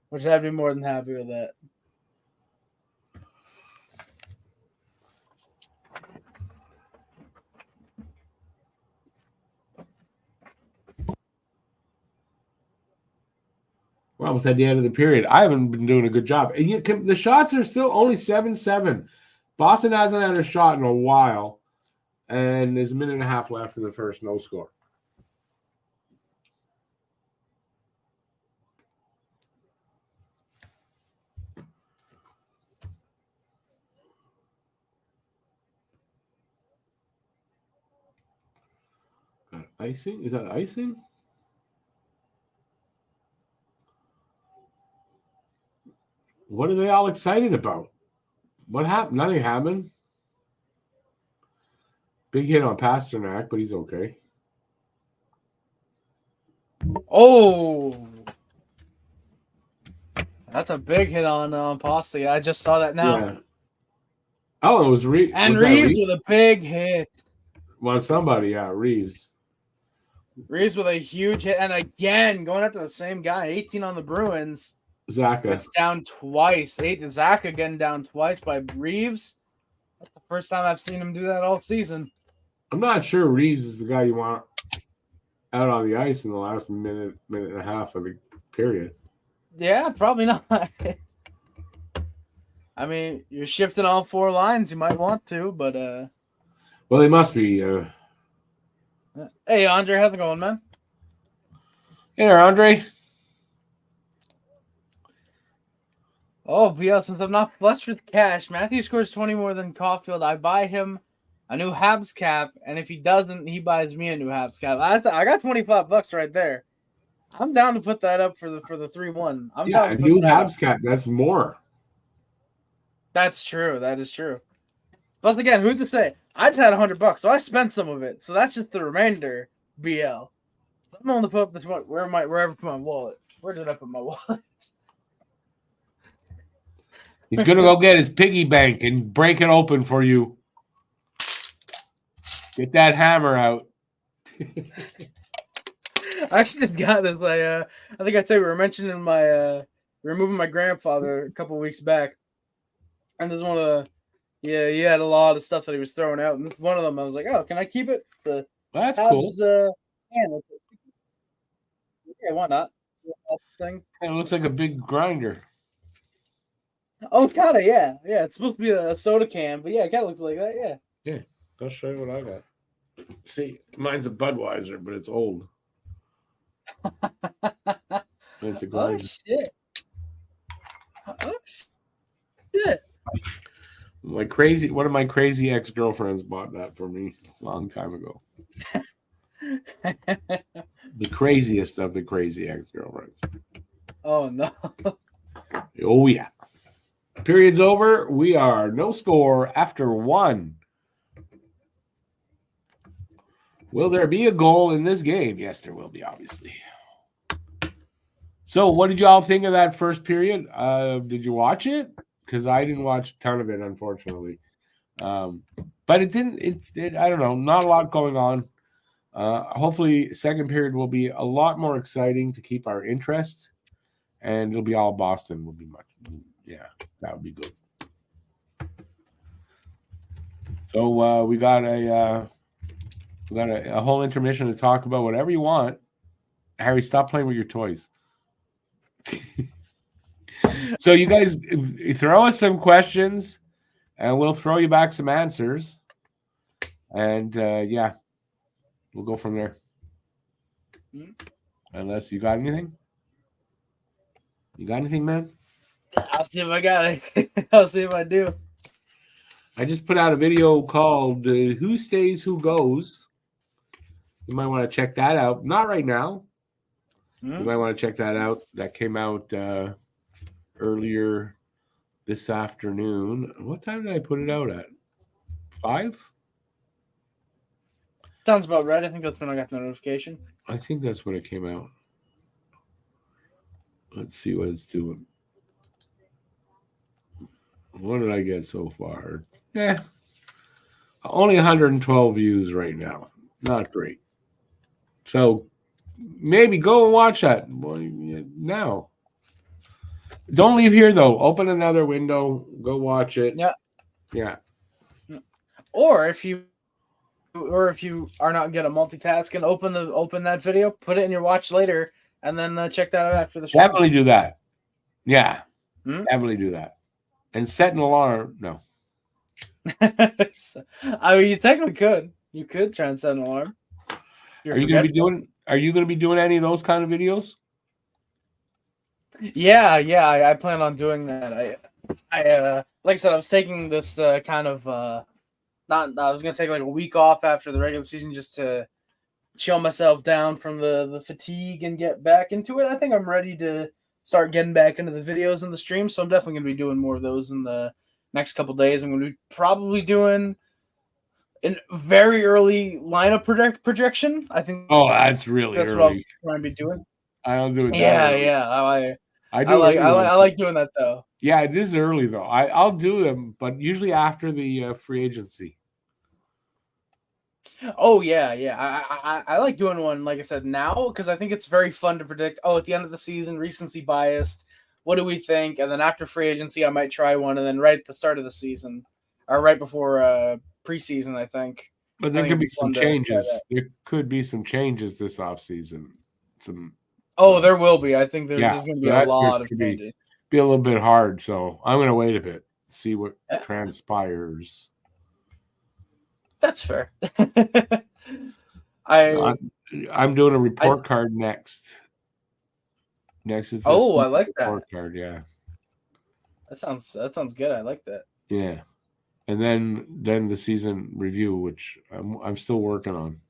which I'd be more than happy with that. We're almost at the end of the period. I haven't been doing a good job. And the shots are still only 7-7. Boston hasn't had a shot in a while. And there's a minute and a half left in the first, no score. Icing? Is that icing? What are they all excited about? What happened? Nothing happened. Big hit on Pasternak, but he's okay. Oh, that's a big hit on Pasta. I just saw that now. Yeah. Oh, it was Reeves. And Reeves with a big hit. Well, somebody, yeah, Reeves. Reeves with a huge hit. And again, going after the same guy. 18 on the Bruins. Zaka. It's down twice. Zaka again down twice by Reeves. That's the first time I've seen him do that all season. I'm not sure Reeves is the guy you want out on the ice in the last minute and a half of the period. Yeah, probably not. I mean, you're shifting all 4 lines. You might want to, but well, they must be. Hey, Andre, how's it going, man? Hey there, Andre. Oh, BL, since I'm not flush with cash, Matthew scores 20 more than Caulfield. I buy him a new Habs cap, and if he doesn't, he buys me a new Habs cap. I got $25 right there. I'm down to put that up for the 3-1. I'm down to a new Habs cap. That's more. That's true. That is true. Plus, again, who's to say? I just had $100, so I spent some of it. So that's just the remainder. BL. So I'm going to put up the 20. Wherever put my wallet. Where did I put my wallet? He's gonna go get his piggy bank and break it open for you. Get that hammer out. I actually just got this. I think I'd say we were mentioning my removing my grandfather a couple weeks back, and this is one of the he had a lot of stuff that he was throwing out, and one of them I was like, oh, can I keep it? That's cool. Yeah, why not? Thing. It looks like a big grinder. Oh, it's kind of, yeah. Yeah, it's supposed to be a soda can, but yeah, it kind of looks like that, yeah. Yeah, I'll show you what I got. See, mine's a Budweiser, but it's old. It's a grinder. Oh, shit. Oh, shit. One of my crazy ex-girlfriends bought that for me a long time ago. The craziest of the crazy ex-girlfriends. Oh, no. Oh, yeah. Period's over. We are no score after 1. Will there be a goal in this game? Yes, there will be, obviously. So what did you all think of that first period? Did you watch it? Because I didn't watch a ton of it, unfortunately. But it didn't. It I don't know. Not a lot going on. Hopefully, second period will be a lot more exciting to keep our interest, and it'll be all Boston. Will be much. Yeah, that would be good. So we got a whole intermission to talk about whatever you want. Harry, stop playing with your toys. So you guys throw us some questions, and we'll throw you back some answers, and yeah, we'll go from there. Unless you got anything. You got anything, man? I'll see if I got anything. I'll see if I do. I just put out a video called Who Stays, Who Goes. You might want to check that out. Not right now. You might want to check that out. That came out earlier this afternoon. What time did I put it out at? 5? Sounds about right. I think that's when I got the notification. I think that's when it came out. Let's see what it's doing. What did I get so far? Only 112 views right now. Not great. So maybe go and watch that now. Don't leave here though. Open another window. Go watch it. Yeah. Or if you are not good at multitasking, open that video, put it in your watch later, and then check that out after the show. Definitely do that. Yeah. Definitely do that. And set an alarm. No. I mean, you technically could. You could try and set an alarm. Are you going to be doing any of those kind of videos? Yeah. I plan on doing that. I like I said, I was taking this kind of I was gonna take like a week off after the regular season just to chill myself down from the fatigue and get back into it. I think I'm ready to start getting back into the videos and the stream, so I'm definitely gonna be doing more of those in the next couple days. I'm gonna be probably doing a very early lineup projection. I think. Oh, that's really that's early. what I'm trying to be doing. I don't do it. Yeah. I like doing that though. Yeah, it is early though. I'll do them, but usually after the free agency. Oh yeah. I like doing one, like I said, now because I think it's very fun to predict. Oh, at the end of the season, recency biased. What do we think? And then after free agency, I might try one, and then right at the start of the season, or right before preseason, I think. But there could be some changes. There could be some changes this offseason. There will be. I think there's going to be a lot of changes. Be a little bit hard, so I'm going to wait a bit, see what transpires. That's fair. I'm doing a report card next. Next is I like that report card. Yeah, that sounds good. I like that. Yeah, and then the season review, which I'm still working on.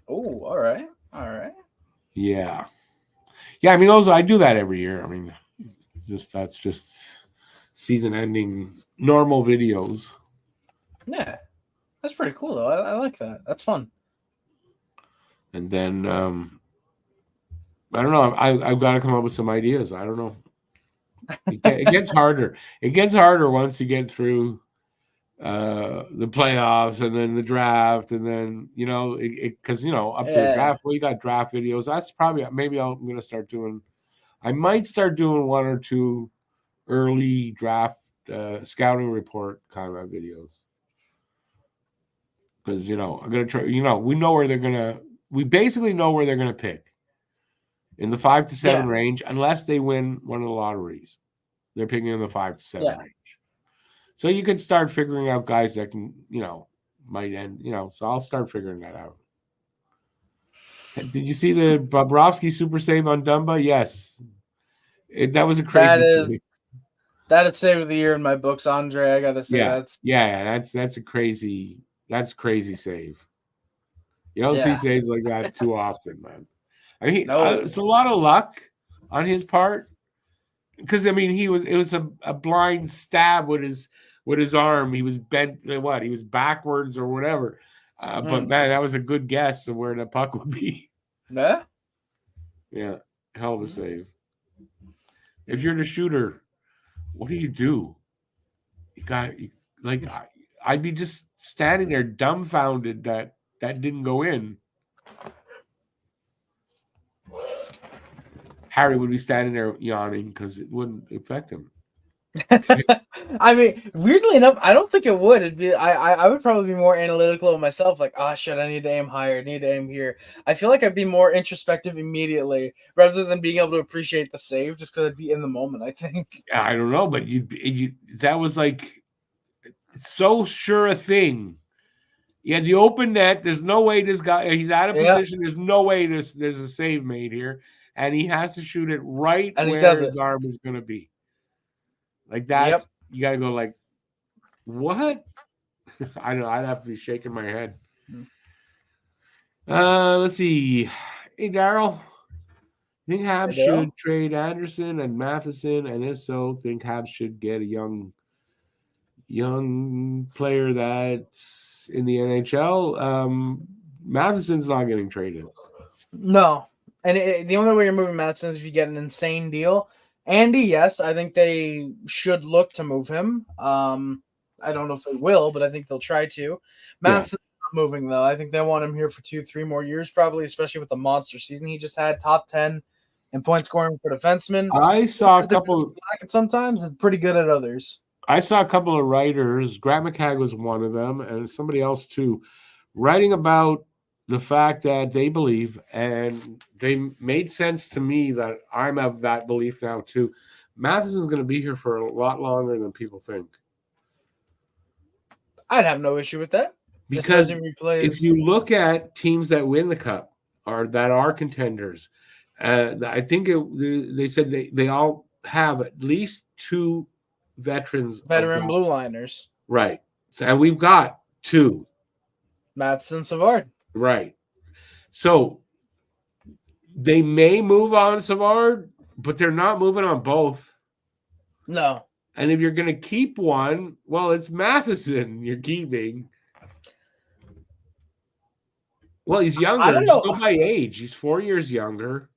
Oh, all right. Yeah. I mean, I do that every year. I mean, that's just season-ending normal videos. Yeah, that's pretty cool though. I like that. That's fun. And then I don't know. I've got to come up with some ideas. I don't know. It gets harder. It gets harder once you get through the playoffs and then the draft, and then because up to the draft, you got draft videos. That's probably maybe I'm going to start doing. I might start doing one or two early draft scouting report kind of videos because I'm going to try. We know where they're going to. We basically know where they're going to pick in the 5 to 7 range, unless they win one of the lotteries. They're picking in the 5 to 7 range. So you can start figuring out guys that can, might end, so I'll start figuring that out. Did you see the Bobrovsky super save on Dumba? Yes. That was a crazy save. That is save of the year in my books, Andre. I got to say that's a crazy save. You don't see saves like that too often, man. I mean, it's a lot of luck on his part. Because it was a blind stab with his arm. He was bent. He was backwards or whatever. But man, that was a good guess of where the puck would be. Yeah. Yeah, hell of a save. If you're the shooter, what do? You got I'd be just standing there dumbfounded that didn't go in. Harry would be standing there yawning because it wouldn't affect him. I mean, weirdly enough, I don't think it would. It'd be I would probably be more analytical of myself, like, oh shit, I need to aim higher, I need to aim here. I feel like I'd be more introspective immediately rather than being able to appreciate the save just because I'd be in the moment, I think. I don't know, but you that was like so sure a thing. Yeah, the open net. There's no way this guy. He's out of position. There's no way there's a save made here, and he has to shoot it right and where his arm is going to be. Like that, you got to go like, what? I don't know. I'd have to be shaking my head. Let's see. Hey, Daryl. Think Habs should trade Anderson and Matheson, and if so, think Habs should get a young player that's in the NHL. Matheson's not getting traded. No, and the only way you're moving Matheson is if you get an insane deal. Andy, yes, I think they should look to move him. I don't know if they will, but I think they'll try to. Matheson's not moving though. I think they want him here for 2-3 more years, probably, especially with the monster season he just had, top 10 in point scoring for defensemen. I saw a couple. Sometimes it's pretty good at others. I saw a couple of writers. Grant McCagg was one of them, and somebody else too, writing about the fact that they believe, and they made sense to me that I'm of that belief now too. Matheson's going to be here for a lot longer than people think. I'd have no issue with that. Because if you look at teams that win the cup or that are contenders, I think they said they all have at least 2 veteran blue liners. Right. So, and we've got 2. Matheson, Savard. Right. So they may move on Savard, but they're not moving on both. No. And if you're going to keep one, well, it's Matheson you're keeping. Well, he's younger. I don't know. Just go by age. He's 4 years younger.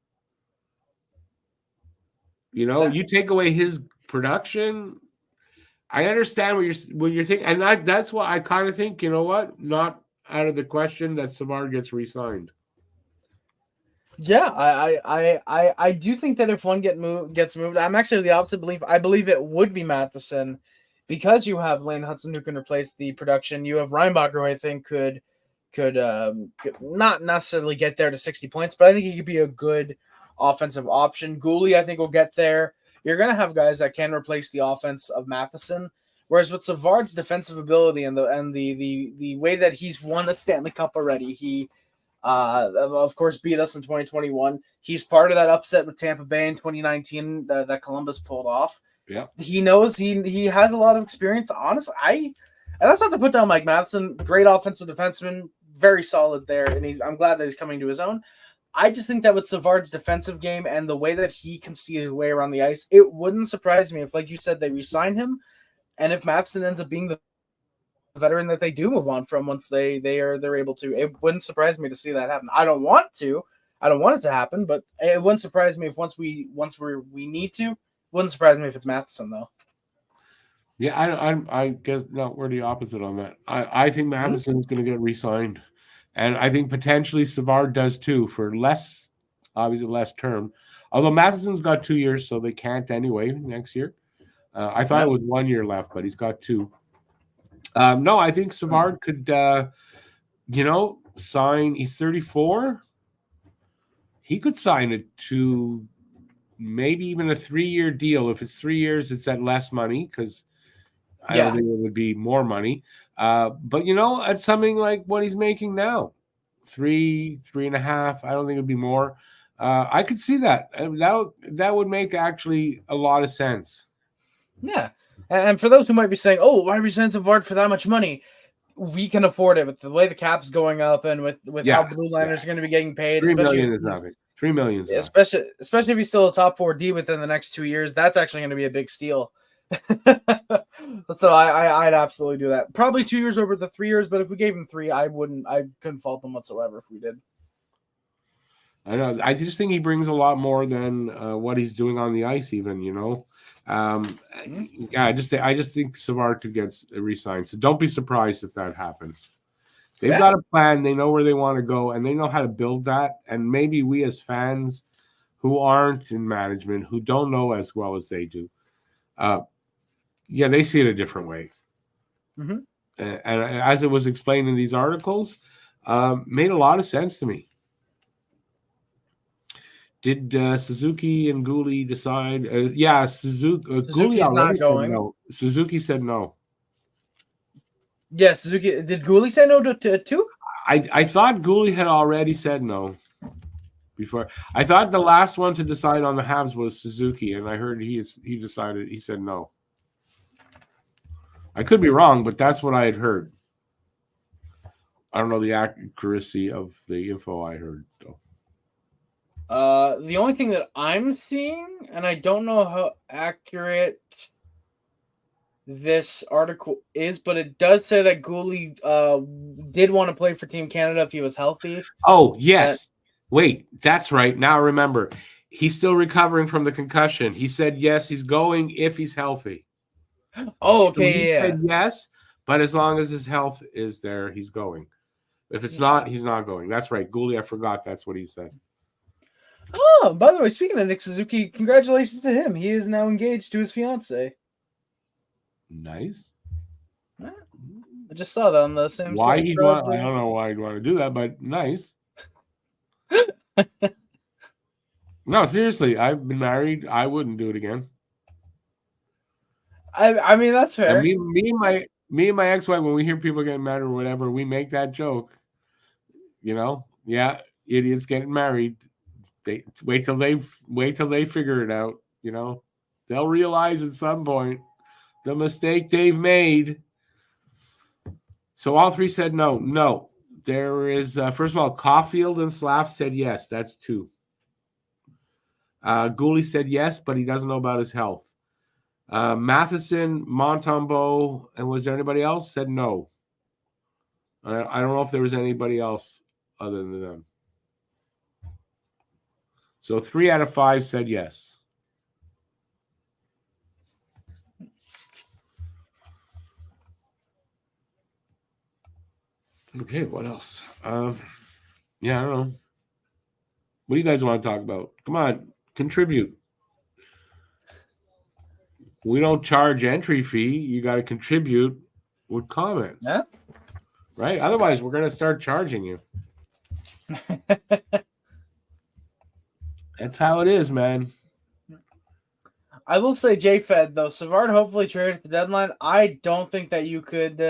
You know, you take away his production. I understand what you're thinking, and that's why I kind of think, you know what, not out of the question that Savard gets re-signed. Yeah, I do think that if one gets moved, I'm actually the opposite belief. I believe it would be Matheson because you have Lane Hudson who can replace the production. You have Reinbacher who I think could not necessarily get there to 60 points, but I think he could be a good offensive option. Gooley, I think, will get there. You're going to have guys that can replace the offense of Matheson. Whereas with Savard's defensive ability and the way that he's won a Stanley Cup already, he of course beat us in 2021. He's part of that upset with Tampa Bay in 2019 that Columbus pulled off. Yeah, he knows he has a lot of experience. Honestly, and that's not to put down Mike Matheson, great offensive defenseman, very solid there, and I'm glad that he's coming to his own. I just think that with Savard's defensive game and the way that he can see his way around the ice, it wouldn't surprise me if, like you said, they re-sign him, and if Matheson ends up being the veteran that they do move on from once they're able to. It wouldn't surprise me to see that happen. I don't want it to happen, but it wouldn't surprise me if once we need to. Wouldn't surprise me if it's Matheson though. Yeah, I guess no, we're the opposite on that. I think Matheson's going to get re-signed, and I think potentially Savard does too for less term. Although Matheson's got 2 years, so they can't anyway next year. I thought it was 1 year left, but he's got 2. No, I think Savard could, sign. He's 34. He could sign it to maybe even a 3-year deal. If it's 3 years, it's at less money because I don't think it would be more money. But at something like what he's making now, 3.5. I don't think it'd be more. I could see that. That would make actually a lot of sense. Yeah. And for those who might be saying, "Oh, why resent Savard for that much money?" We can afford it with the way the cap's going up and with how blue liners are going to be getting paid. $3 million is nothing. $3 million is especially if he's still a top 4D within the next 2 years. That's actually going to be a big steal. So I'd absolutely do that. Probably 2 years over the 3 years, but if we gave him 3, I couldn't fault them whatsoever if we did. I know. I just think he brings a lot more than what he's doing on the ice, even, Yeah, I just think Savard could get re-signed. So don't be surprised if that happens. They've got a plan. They know where they want to go, and they know how to build that. And maybe we as fans who aren't in management, who don't know as well as they do, they see it a different way. Mm-hmm. And as it was explained in these articles, made a lot of sense to me. Did Suzuki and Gouli decide? Gouli already said no. Suzuki said no. Yeah, Suzuki. Did Gouli say no to two? I thought Gouli had already said no before. I thought the last one to decide on the Habs was Suzuki, and I heard he said no. I could be wrong, but that's what I had heard. I don't know the accuracy of the info I heard, though. The only thing that I'm seeing, and I don't know how accurate this article is, but it does say that Gouli did want to play for Team Canada if he was healthy. Oh, yes. Wait, that's right. Now remember, he's still recovering from the concussion. He said yes, he's going if he's healthy. Oh, okay, so he said yes, but as long as his health is there, he's going. If it's not, he's not going. That's right. Gouli, I forgot that's what he said. Oh, by the way, speaking of Nick Suzuki, congratulations to him. He is now engaged to his fiance. Nice. I just saw that on the same. Why he'd want? I don't know why he'd want to do that, but nice. No, seriously, I've been married. I wouldn't do it again. I mean, that's fair. And me and my ex-wife, when we hear people getting married or whatever, we make that joke. Idiots getting married. They wait till they figure it out. They'll realize at some point the mistake they've made. So all three said no. No, there is first of all, Caulfield and Slav said yes. That's two. Gouli said yes, but he doesn't know about his health. Matheson, Montembeault, and was there anybody else? Said no. I don't know if there was anybody else other than them. So 3 out of 5 said yes. Okay, what else? I don't know. What do you guys want to talk about? Come on, contribute. We don't charge entry fee. You got to contribute with comments. Yeah. Right? Otherwise, we're going to start charging you. That's how it is, man. I will say, JFed, though, Savard hopefully traded at the deadline. I don't think that you could...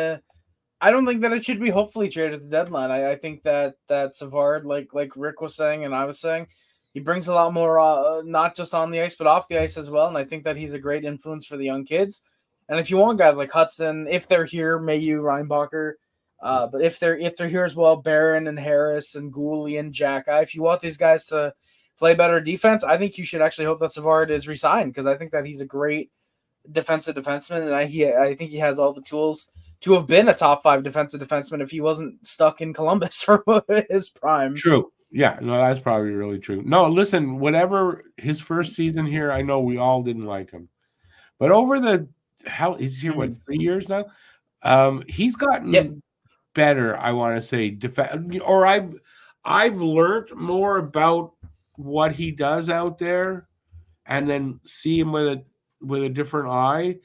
I don't think that it should be hopefully traded at the deadline. I think that Savard, like Rick was saying and I was saying, he brings a lot more, not just on the ice, but off the ice as well. And I think that he's a great influence for the young kids. And if you want guys like Hudson, if they're here, Mayu, Reinbacher, but if they're here as well, Barron and Harris and Gouli and Xhekaj, if you want these guys to play better defense, I think you should actually hope that Savard is re-signed because I think that he's a great defensive defenseman, and I think he has all the tools to have been a top 5 defensive defenseman if he wasn't stuck in Columbus for his prime. True. Yeah, no, that's probably really true. No, listen, whatever his first season here, I know we all didn't like him. But over he's here, 3 years now? He's gotten better, I want to say. Or I've learned more about what he does out there and then see him with a different eye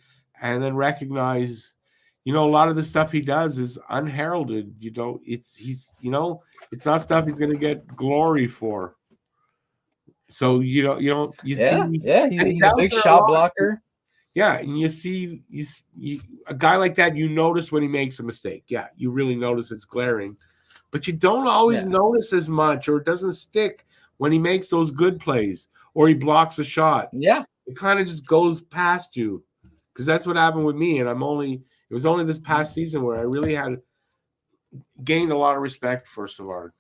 and then recognize a lot of the stuff he does is unheralded. It's not stuff he's going to get glory for. So he's a big shot blocker. Yeah, and you see a guy like that, you notice when he makes a mistake. Yeah, you really notice it's glaring, but you don't always notice as much, or it doesn't stick when he makes those good plays or he blocks a shot. Yeah, it kind of just goes past you because that's what happened with me, and it was only this past season where I really had gained a lot of respect for Savard.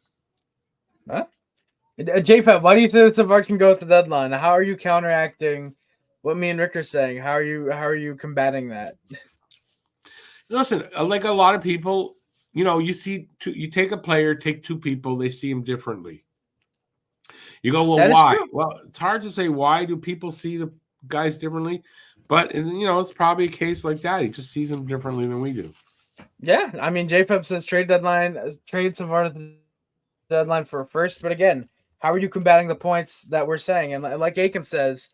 Huh? JPEP, why do you think that Savard can go at the deadline? How are you counteracting what me and Rick are saying? How are you combating that? Listen, like a lot of people, you take a player, take 2 people, they see him differently. You go, well, why? Well, it's hard to say why do people see the guys differently, But it's probably a case like that. He just sees them differently than we do. Yeah, I mean, JPEP says trade Savard at the deadline for a first. But again, how are you combating the points that we're saying? And like Aiken says,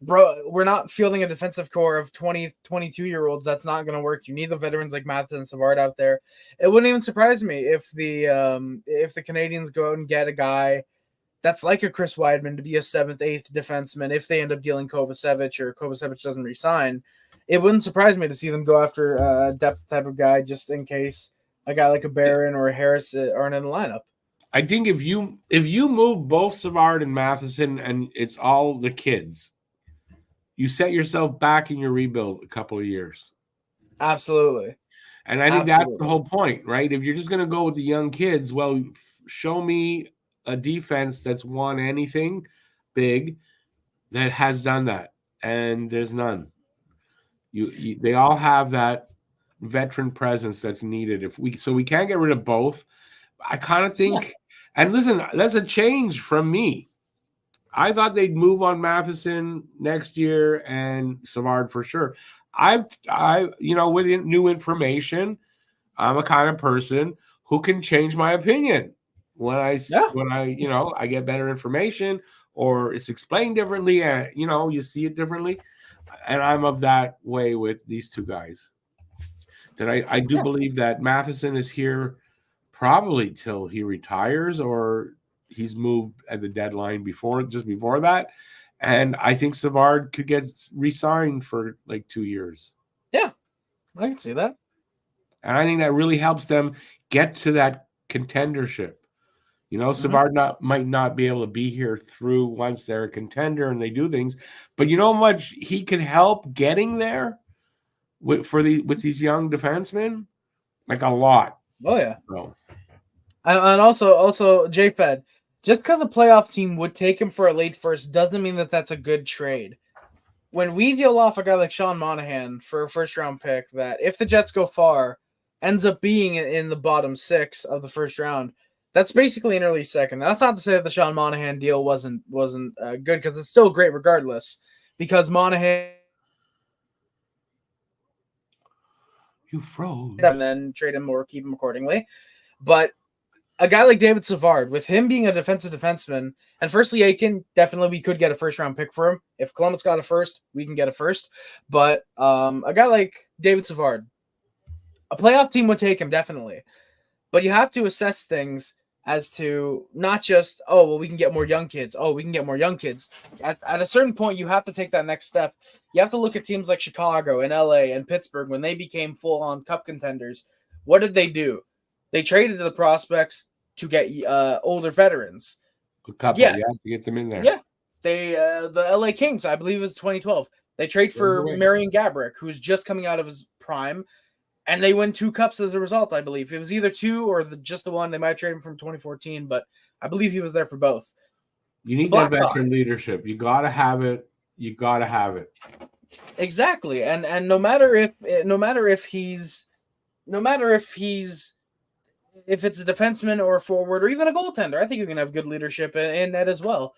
bro, we're not fielding a defensive core of 20, 22-year-olds. That's not going to work. You need the veterans like Matheson and Savard out there. It wouldn't even surprise me if the Canadians go out and get a guy that's like a Chris Weidman to be a 7th, 8th defenseman if they end up dealing Kovacevic or Kovacevic doesn't resign. It wouldn't surprise me to see them go after a depth type of guy just in case a guy like a Barron or a Harris aren't in the lineup. I think if you move both Savard and Matheson and it's all the kids, you set yourself back in your rebuild a couple of years. Absolutely. And I think that's the whole point, right? If you're just going to go with the young kids, well, show me a defense that's won anything big that has done that. And there's none. They all have that veteran presence that's needed. So we can't get rid of both. I kind of think, and listen, that's a change from me. I thought they'd move on Matheson next year and Savard for sure. I with new information, I'm a kind of person who can change my opinion when I get better information or it's explained differently and you see it differently. And I'm of that way with these two guys. That I do believe that Matheson is here probably till he retires or he's moved at the deadline before that. And I think Savard could get re-signed for like 2 years. Yeah, I can see that. And I think that really helps them get to that contendership. Savard might not be able to be here through once they're a contender and they do things. But you know how much he could help getting there with these young defensemen? Like a lot. Oh, yeah. So. And also JFed, just because a playoff team would take him for a late first doesn't mean that that's a good trade. When we deal off a guy like Sean Monahan for a first-round pick that, if the Jets go far, ends up being in the bottom 6 of the first round, that's basically an early second. That's not to say that the Sean Monahan deal wasn't good, because it's still great regardless, because Monahan... You froze. And then trade him or keep him accordingly. But a guy like David Savard, with him being a defensive defenseman, and firstly, Aiken, definitely we could get a first-round pick for him. If Columbus got a first, we can get a first. But a guy like David Savard, a playoff team would take him, definitely. But you have to assess things as to not just, we can get more young kids. We can get more young kids. At a certain point, you have to take that next step. You have to look at teams like Chicago and LA and Pittsburgh when they became full-on cup contenders. What did they do? They traded the prospects to get older veterans. A couple, yes. You have to get them in there. Yeah. They the LA Kings, I believe it was 2012. They trade for Marian Gaborik, who's just coming out of his prime. And they win 2 cups as a result, I believe. It was either 2 or just the one. They might trade him from 2014, but I believe he was there for both. You need that veteran leadership. You got to have it. You got to have it. Exactly. And no matter if it's a defenseman or a forward or even a goaltender, I think you can have good leadership in that as well.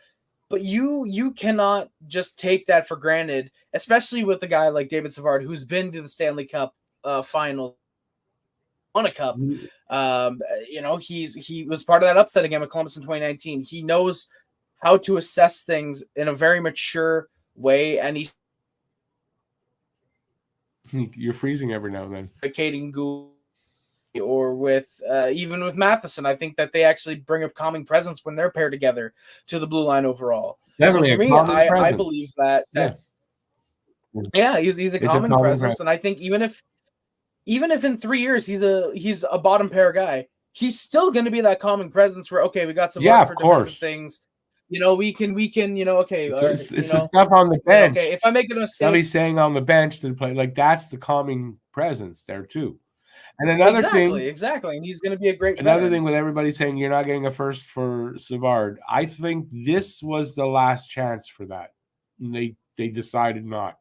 But you cannot just take that for granted, especially with a guy like David Savard, who's been to the Stanley Cup final, won a cup. He was part of that upset again with Columbus in 2019. He knows how to assess things in a very mature way, and he's you're freezing every now and then. Caden Gould or with even with Matheson, I think that they actually bring a calming presence when they're paired together to the blue line overall. Definitely, so for me, I believe that. He's a calming presence, and I think even if in 3 years he's a bottom pair guy, he's still going to be that calming presence where, we got some for defensive things. We can it's the stuff on the bench. If I make a mistake, somebody's saying on the bench to play, like that's the calming presence there too. And another thing, and he's going to be a great. Another thing with everybody saying you're not getting a first for Savard, I think this was the last chance for that. And they decided not.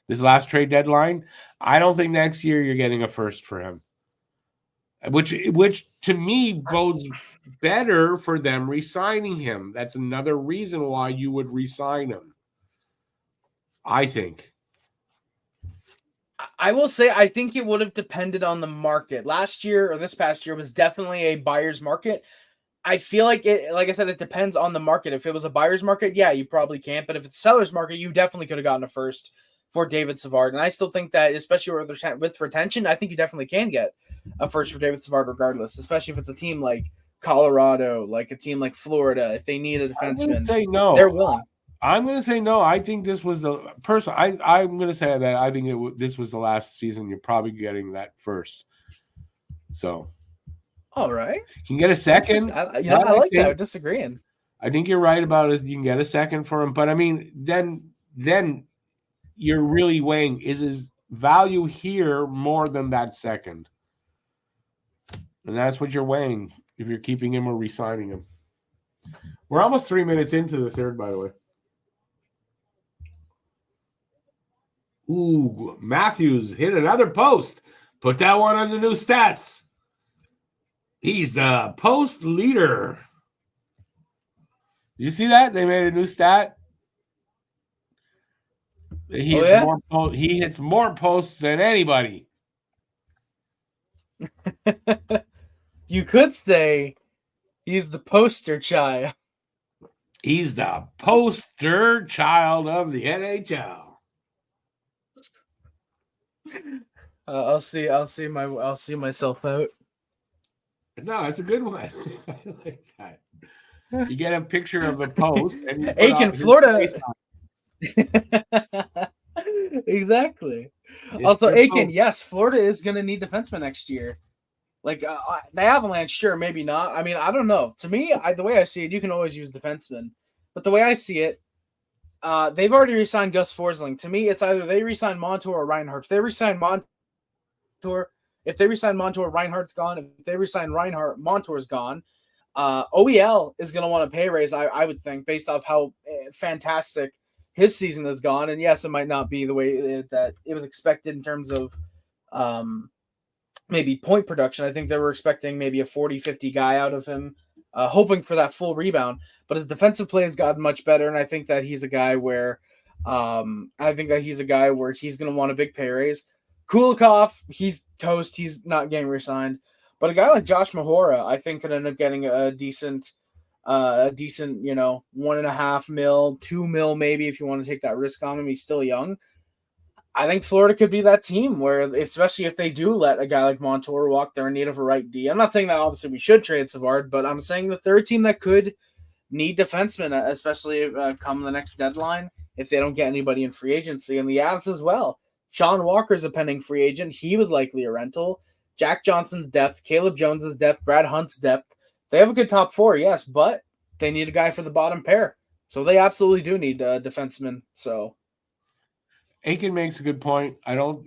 This last trade deadline, I don't think next year you're getting a first for him. Which to me bodes better for them re-signing him. That's another reason why you would re-sign him, I think. I will say I think it would have depended on the market. Last year or this past year was definitely a buyer's market. I feel like I said, it depends on the market. If it was a buyer's market, yeah, you probably can't. But if it's a seller's market, you definitely could have gotten a first for David Savard. And I still think that, especially with retention, I think you definitely can get a first for David Savard regardless, especially if it's a team like Colorado, like a team like Florida. If they need a defenseman, say no. They're willing. I'm going to say no. I think this was the person. I'm going to say that I think this was the last season. You're probably getting that first. So, all right, you can get a second. I like that. I'm disagreeing. I think you're right about it. You can get a second for him, but I mean, then you're really weighing, is his value here more than that second, and that's what you're weighing if you're keeping him or re-signing him. We're almost 3 minutes into the third, by the way. Ooh, Matthews hit another post. Put that one on the new stats. He's the post leader. Did you see that? They made a new stat. He hits more posts than anybody. You could say he's the poster child. He's the poster child of the NHL. I'll see myself out. No, that's a good one. I like that. You get a picture of the post and Aiken, Florida. Exactly. Also, Aiken, yes, Florida is going to need defensemen next year. Like the Avalanche, sure, maybe not. I mean, I don't know. To me, the way I see it, you can always use defensemen. But the way I see it, they've already re-signed Gus Forsling. To me, it's either they re-sign Montour or Reinhart. If they re-sign Montour, Reinhart's gone. If they re-sign Reinhart, Montour's gone. OEL is going to want a pay raise, I would think, based off how fantastic his season has gone. And yes, it might not be the way that it was expected in terms of maybe point production. I think they were expecting maybe a 40-50 guy out of him, hoping for that full rebound. But his defensive play has gotten much better, and I think that he's a guy where he's going to want a big pay raise. Kulikov, he's toast. He's not getting re-signed. But a guy like Josh Mahora, I think, could end up getting a decent, $1.5 million, $2 million maybe if you want to take that risk on him. He's still young. I think Florida could be that team where, especially if they do let a guy like Montour walk, they're in need of a right D. I'm not saying that obviously we should trade Savard, but I'm saying the third team that could need defensemen, especially come the next deadline, if they don't get anybody in free agency. And the Avs as well. Sean Walker's a pending free agent. He was likely a rental. Jack Johnson's depth, Caleb Jones's depth, Brad Hunt's depth. They have a good top four, yes, but they need a guy for the bottom pair. So they absolutely do need defensemen. So Aiken makes a good point.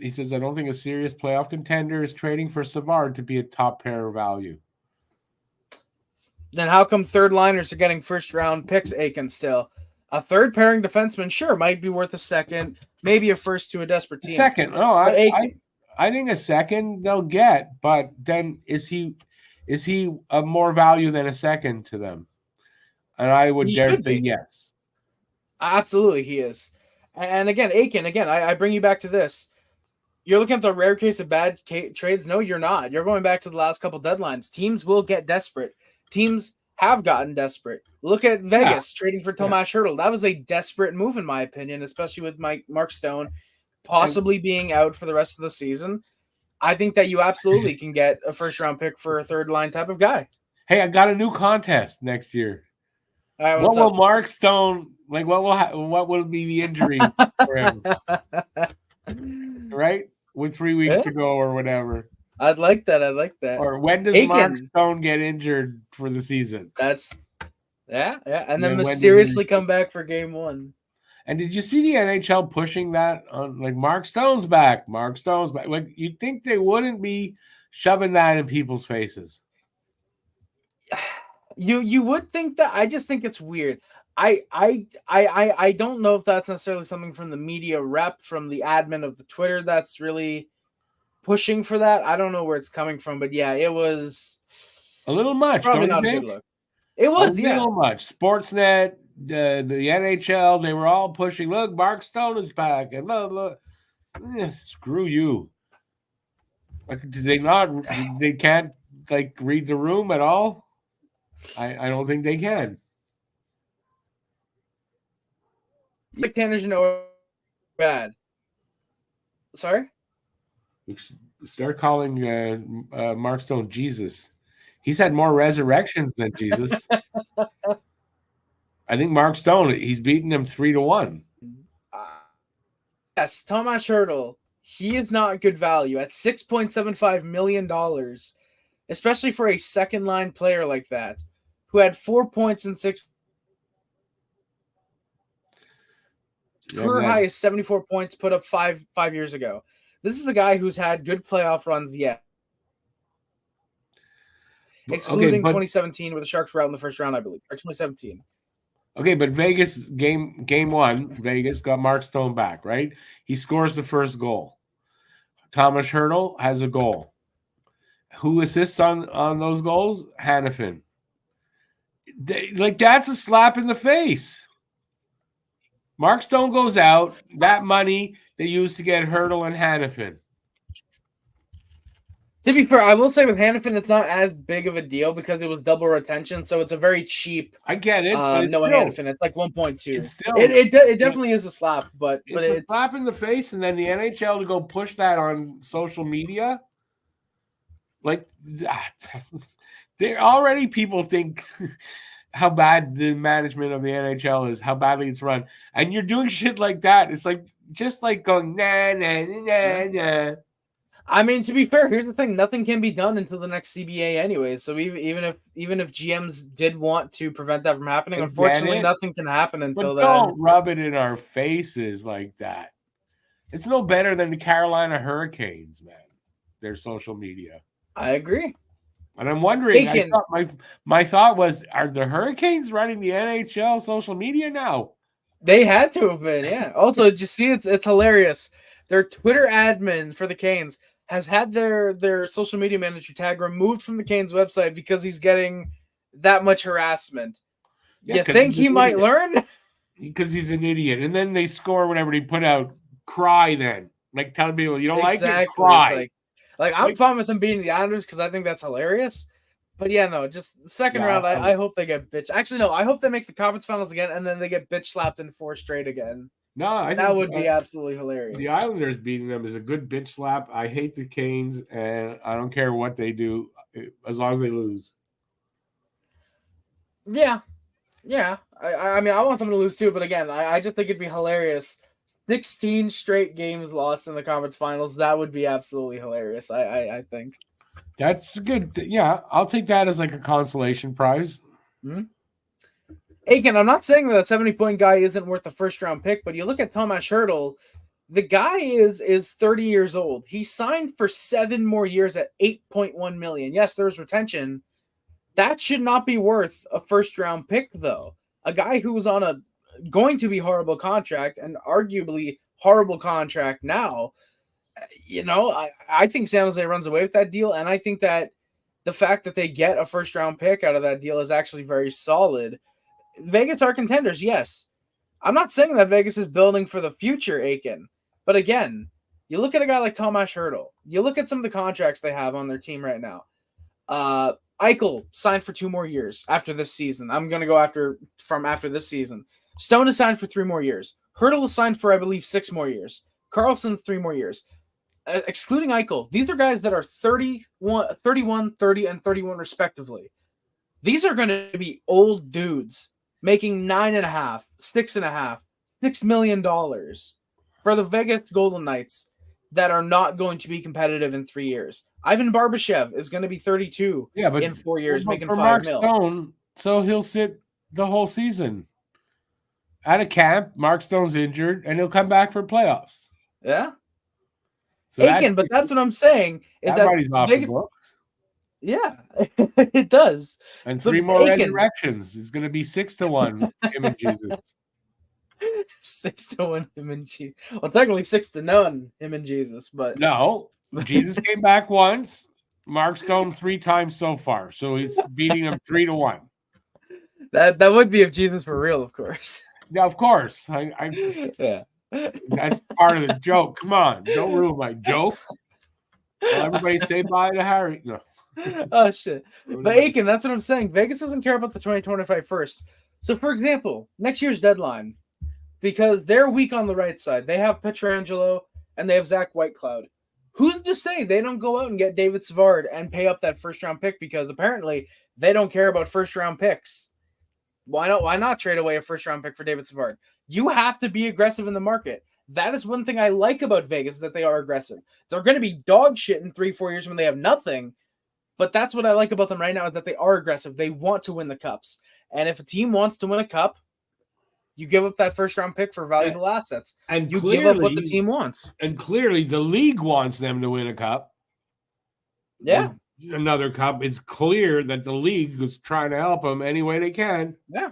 He says, I don't think a serious playoff contender is trading for Savard to be a top pair value. Then how come third liners are getting first round picks, Aiken, still? A third pairing defenseman, sure, might be worth a second, maybe a first to a desperate team. Second. No, I think a second they'll get, but then is he of more value than a second to them? And I would dare say yes. Absolutely, he is. And again, Aiken, I bring you back to this. You're looking at the rare case of bad trades. No, you're not. You're going back to the last couple deadlines. Teams will get desperate. Teams have gotten desperate. Look at Vegas trading for Tomas Hertl. That was a desperate move, in my opinion, especially with Mark Stone possibly being out for the rest of the season. I think that you absolutely can get a first-round pick for a third-line type of guy. Hey, I got a new contest next year. All right, what will Mark Stone like? What will be the injury for him? Right, with 3 weeks to go or whatever. I'd like that. Or when does Mark Stone get injured for the season? That's and then mysteriously come back for game 1. And did you see the NHL pushing that on, like, Mark Stone's back? Like, you'd think they wouldn't be shoving that in people's faces. You would think that. I just think it's weird. I don't know if that's necessarily something from the media rep, from the admin of the Twitter that's really pushing for that. I don't know where it's coming from, but yeah, it was a little much. Probably not a good look. It was a little much. Sportsnet, the NHL, they were all pushing. Look, Mark Stone is back, and look. Screw you. Like, do they not? They can't like read the room at all. I don't think they can. Like Tanner's bad. Sorry? We should start calling Mark Stone Jesus. He's had more resurrections than Jesus. I think Mark Stone, he's beaten him 3-1. Yes, Tomas Hertl. He is not good value at $6.75 million, especially for a second line player like that, who had 4 points in 6. Career high is 74 points put up five years ago. This is the guy who's had good playoff runs yet. Excluding 2017, where the Sharks were out in the first round, I believe. Or 2017. Okay, but Vegas, game one, Vegas got Mark Stone back, right? He scores the first goal. Tomas Hertl has a goal. Who assists on those goals? Hanifin. That's a slap in the face. Mark Stone goes out. That money they used to get Hertl and Hanifin. To be fair, I will say with Hanifin, it's not as big of a deal because it was double retention, so it's a very cheap. I get it. Hanifin, it's like 1.2. It definitely is a slap, but it's a slap in the face, and then the NHL to go push that on social media. Like, there already people think how bad the management of the NHL is, how badly it's run, and you're doing shit like that. It's like just like going nah nah nah nah. I mean, to be fair, here's the thing: nothing can be done until the next CBA, anyway. So even if GMs did want to prevent that from happening, unfortunately, nothing can happen until then. Don't rub it in our faces like that. It's no better than the Carolina Hurricanes, man. Their social media. I agree. And I'm wondering. My thought was: are the Hurricanes running the NHL social media now? They had to have been, yeah. Also, did you see? It's hilarious. Their Twitter admin for the Canes has had their social media manager tag removed from the Canes website because he's getting that much harassment. Yeah, you think he might learn? Because he's an idiot. And then they score whenever they put out cry then. Like telling people you don't like it, cry. Like I'm fine with them beating the Islanders because I think that's hilarious. But yeah, no, just second round, I hope they get bitch. Actually, no, I hope they make the conference finals again and then they get bitch slapped in 4 straight again. No, that would be absolutely hilarious. The Islanders beating them is a good bitch slap. I hate the Canes, and I don't care what they do as long as they lose. Yeah. I mean, I want them to lose too, but again, I just think it'd be hilarious. 16 straight games lost in the conference finals. That would be absolutely hilarious. I think. That's good. Yeah, I'll take that as like a consolation prize. Mm-hmm. Aiken, I'm not saying that a 70-point guy isn't worth a first-round pick, but you look at Tomas Hertl, the guy is 30 years old. He signed for 7 more years at $8.1 million. Yes, there's retention. That should not be worth a first-round pick, though. A guy who was on a going to be horrible contract and arguably horrible contract now, I think San Jose runs away with that deal, and I think that the fact that they get a first-round pick out of that deal is actually very solid. Vegas are contenders, yes. I'm not saying that Vegas is building for the future, Aiken. But again, you look at a guy like Tomas Hertl. You look at some of the contracts they have on their team right now. Eichel signed for 2 more years after this season. I'm going to go after this season. Stone is signed for 3 more years. Hertl is signed for, I believe, 6 more years. Carlson's 3 more years. Excluding Eichel, these are guys that are 31, 30, and 31 respectively. These are going to be old dudes making $9.5, $6.5, $6 million for the Vegas Golden Knights that are not going to be competitive in 3 years. Ivan Barbashev is going to be 32 in 4 years, making $5 million. So he'll sit the whole season out of camp. Mark Stone's injured, and he'll come back for playoffs. Yeah. So but that's what I'm saying. Is that Everybody's off the books. Yeah, it does. And 3 more resurrections. It's going to be 6-1. Him and Jesus. 6-1. Him and Jesus. Well, technically 6-0. Him and Jesus, but no. Jesus came back once. Mark Stone 3 times so far, so he's beating him 3-1. That would be if Jesus were real, of course. Yeah, of course. Yeah. That's part of the joke. Come on, don't ruin my joke. Well, everybody say bye to Harry. No. Oh shit. But Aiken, that's what I'm saying. Vegas doesn't care about the 2025 first. So for example, next year's deadline, because they're weak on the right side. They have Pietrangelo and they have Zach Whitecloud. Who's to say they don't go out and get David Savard and pay up that first round pick? Because apparently they don't care about first round picks. Why not trade away a first round pick for David Savard? You have to be aggressive in the market. That is one thing I like about Vegas, that they are aggressive. They're going to be dog shit in 3-4 years when they have nothing. But that's what I like about them right now, is that they are aggressive. They want to win the cups. And if a team wants to win a cup, you give up that first round pick for valuable assets. And you give up what the team wants. And clearly the league wants them to win a cup. Yeah. Another cup. It's clear that the league is trying to help them any way they can. Yeah.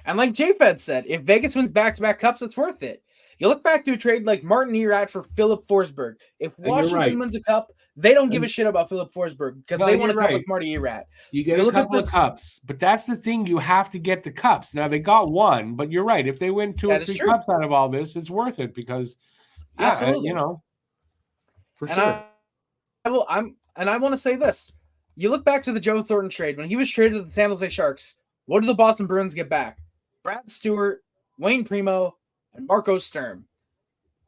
And like J-Fed said, if Vegas wins back-to-back cups, it's worth it. You look back to a trade like Martin Erat for Philip Forsberg. If Washington wins a cup, they don't give a shit about Philip Forsberg because they want a cup with Marty Erat. You get a couple of cups, but that's the thing. You have to get the cups. Now, they got one, but you're right. If they win 2 or 3 cups out of all this, it's worth it because, absolutely, for sure. I want to say this. You look back to the Joe Thornton trade. When he was traded to the San Jose Sharks, what did the Boston Bruins get back? Brad Stewart, Wayne Primo, and Marco Sturm.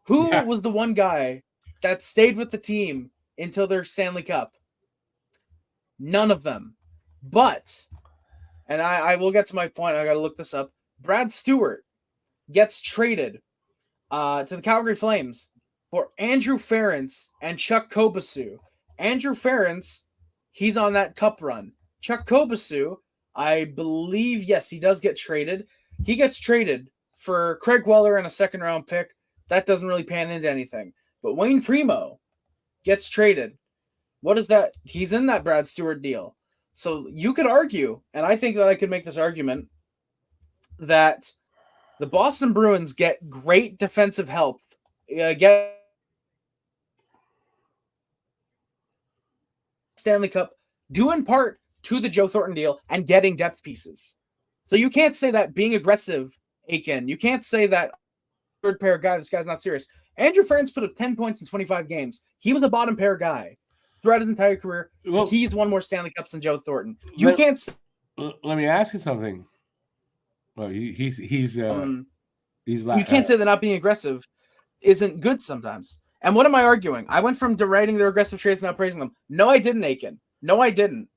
Who was the one guy that stayed with the team until their Stanley Cup? None of them. But, and I will get to my point. I got to look this up. Brad Stewart gets traded to the Calgary Flames for Andrew Ference and Chuck Kobasu. Andrew Ference, he's on that cup run. Chuck Kobasu, I believe, yes, he does get traded. He gets traded for Craig Weller and a second-round pick. That doesn't really pan into anything. But Wayne Primo gets traded. What is that? He's in that Brad Stewart deal. So you could argue, and I think that I could make this argument, that the Boston Bruins get great defensive help. Get Stanley Cup, due in part to the Joe Thornton deal and getting depth pieces. So you can't say that being aggressive, Aiken. You can't say that third pair guy, this guy's not serious. Andrew Ference put up 10 points in 25 games. He was a bottom pair guy throughout his entire career. Well, he's won more Stanley Cups than Joe Thornton. You can't say, let me ask you something. Well, he's you can't say that not being aggressive isn't good sometimes. And what am I arguing? I went from deriding their aggressive trades and not praising them. No, I didn't, Aiken. No, I didn't.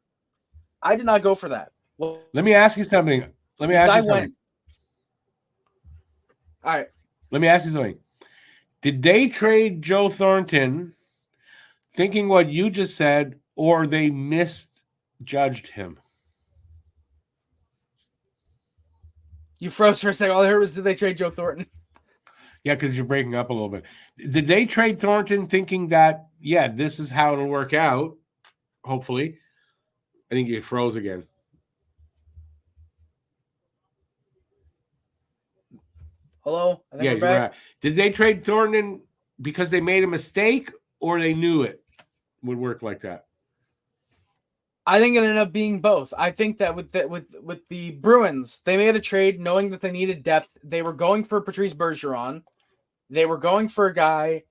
I did not go for that. Well, let me ask you something. All right. Let me ask you something. Did they trade Joe Thornton thinking what you just said, or they misjudged him? You froze for a second. All I heard was, did they trade Joe Thornton? Yeah, because you're breaking up a little bit. Did they trade Thornton thinking that, this is how it'll work out? Hopefully. I think you froze again. Hello? I think we're back. Right. Did they trade Thornton because they made a mistake, or they knew it would work like that? I think it ended up being both. I think that with the Bruins, they made a trade knowing that they needed depth. They were going for Patrice Bergeron. They were going for a guy,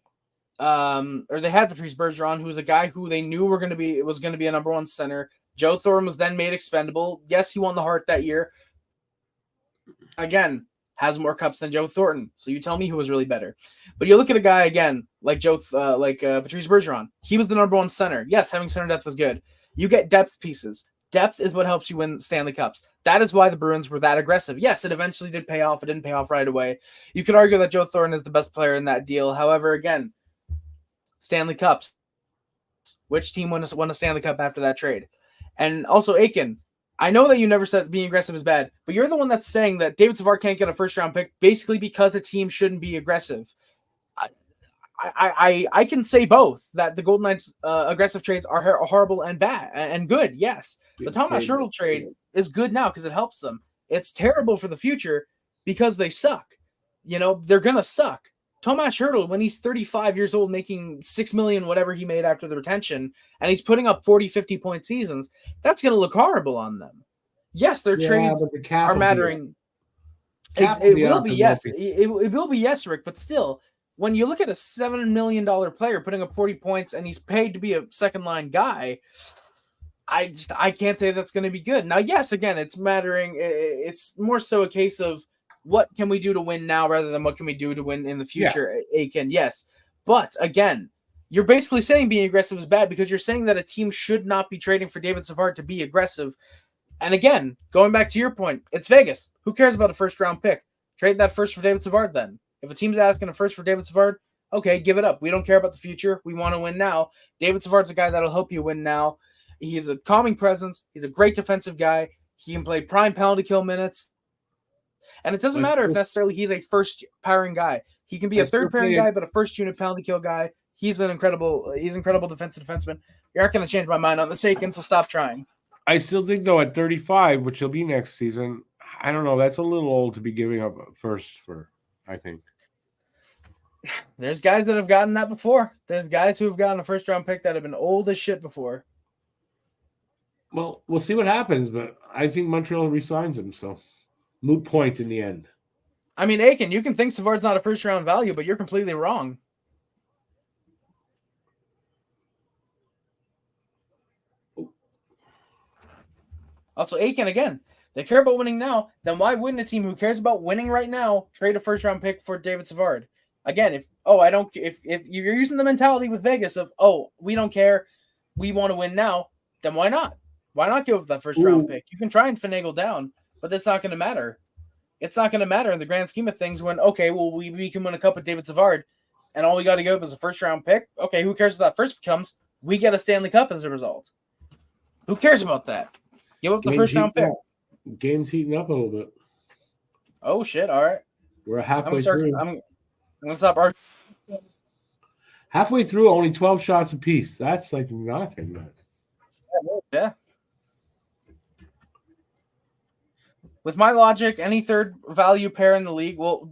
or they had Patrice Bergeron, who was a guy who they knew was going to be a number one center. Joe Thornton was then made expendable. Yes, he won the Hart that year. Again, has more cups than Joe Thornton. So you tell me who was really better. But you look at a guy again like Patrice Bergeron. He was the number one center. Yes, having center depth was good. You get depth pieces. Depth is what helps you win Stanley Cups. That is why the Bruins were that aggressive. Yes, it eventually did pay off. It didn't pay off right away. You could argue that Joe Thornton is the best player in that deal. However, again, Stanley Cups. Which team won a Stanley Cup after that trade? And also, Aiken, I know that you never said being aggressive is bad, but you're the one that's saying that David Savard can't get a first-round pick basically because a team shouldn't be aggressive. I can say both, that the Golden Knights' aggressive trades are horrible and bad and good, yes. The Thomas Hertl trade is good now because it helps them. It's terrible for the future because they suck. They're going to suck. Thomas Hertl, when he's 35 years old, making $6 million, whatever he made after the retention, and he's putting up 40, 50-point seasons, that's going to look horrible on them. Yes, their trades are mattering. It will be, yes. It will be, yes, Rick. But still, when you look at a $7 million player putting up 40 points and he's paid to be a second line guy, I can't say that's going to be good. Now, yes, again, it's mattering. It's more so a case of what can we do to win now rather than what can we do to win in the future. Yeah. Aiken, yes. But again, you're basically saying being aggressive is bad because you're saying that a team should not be trading for David Savard to be aggressive. And again, going back to your point, it's Vegas. Who cares about a first-round pick? Trade that first for David Savard then. If a team's asking a first for David Savard, okay, give it up. We don't care about the future. We want to win now. David Savard's a guy that'll help you win now. He's a calming presence. He's a great defensive guy. He can play prime penalty kill minutes. And it doesn't matter if necessarily he's a first-pairing guy. He can be a third-pairing guy, but a first-unit penalty kill guy. He's incredible defensive defenseman. You aren't going to change my mind on this, Aiken, so stop trying. I still think, though, at 35, which he'll be next season, I don't know. That's a little old to be giving up first for, I think. There's guys that have gotten that before. There's guys who have gotten a first-round pick that have been old as shit before. Well, we'll see what happens, but I think Montreal re-signs him, so moot point in the end. I mean, Aiken, you can think Savard's not a first-round value, but you're completely wrong. Also, Aiken, again, they care about winning now. Then why wouldn't a team who cares about winning right now trade a first-round pick for David Savard? Again, if you're using the mentality with Vegas of, we don't care, we want to win now, then why not? Why not give up that first-round pick? You can try and finagle down, but that's not going to matter. It's not going to matter in the grand scheme of things when, we can win a cup with David Savard, and all we got to give up is a first-round pick. Okay, who cares if that first becomes? We get a Stanley Cup as a result. Who cares about that? Give up the first-round pick. Game's heating up a little bit. Oh, shit. All right. We're halfway through. I'm going to stop arguing. Halfway through, only 12 shots apiece. That's like nothing, man. Yeah. With my logic, any third value pair in the league, well,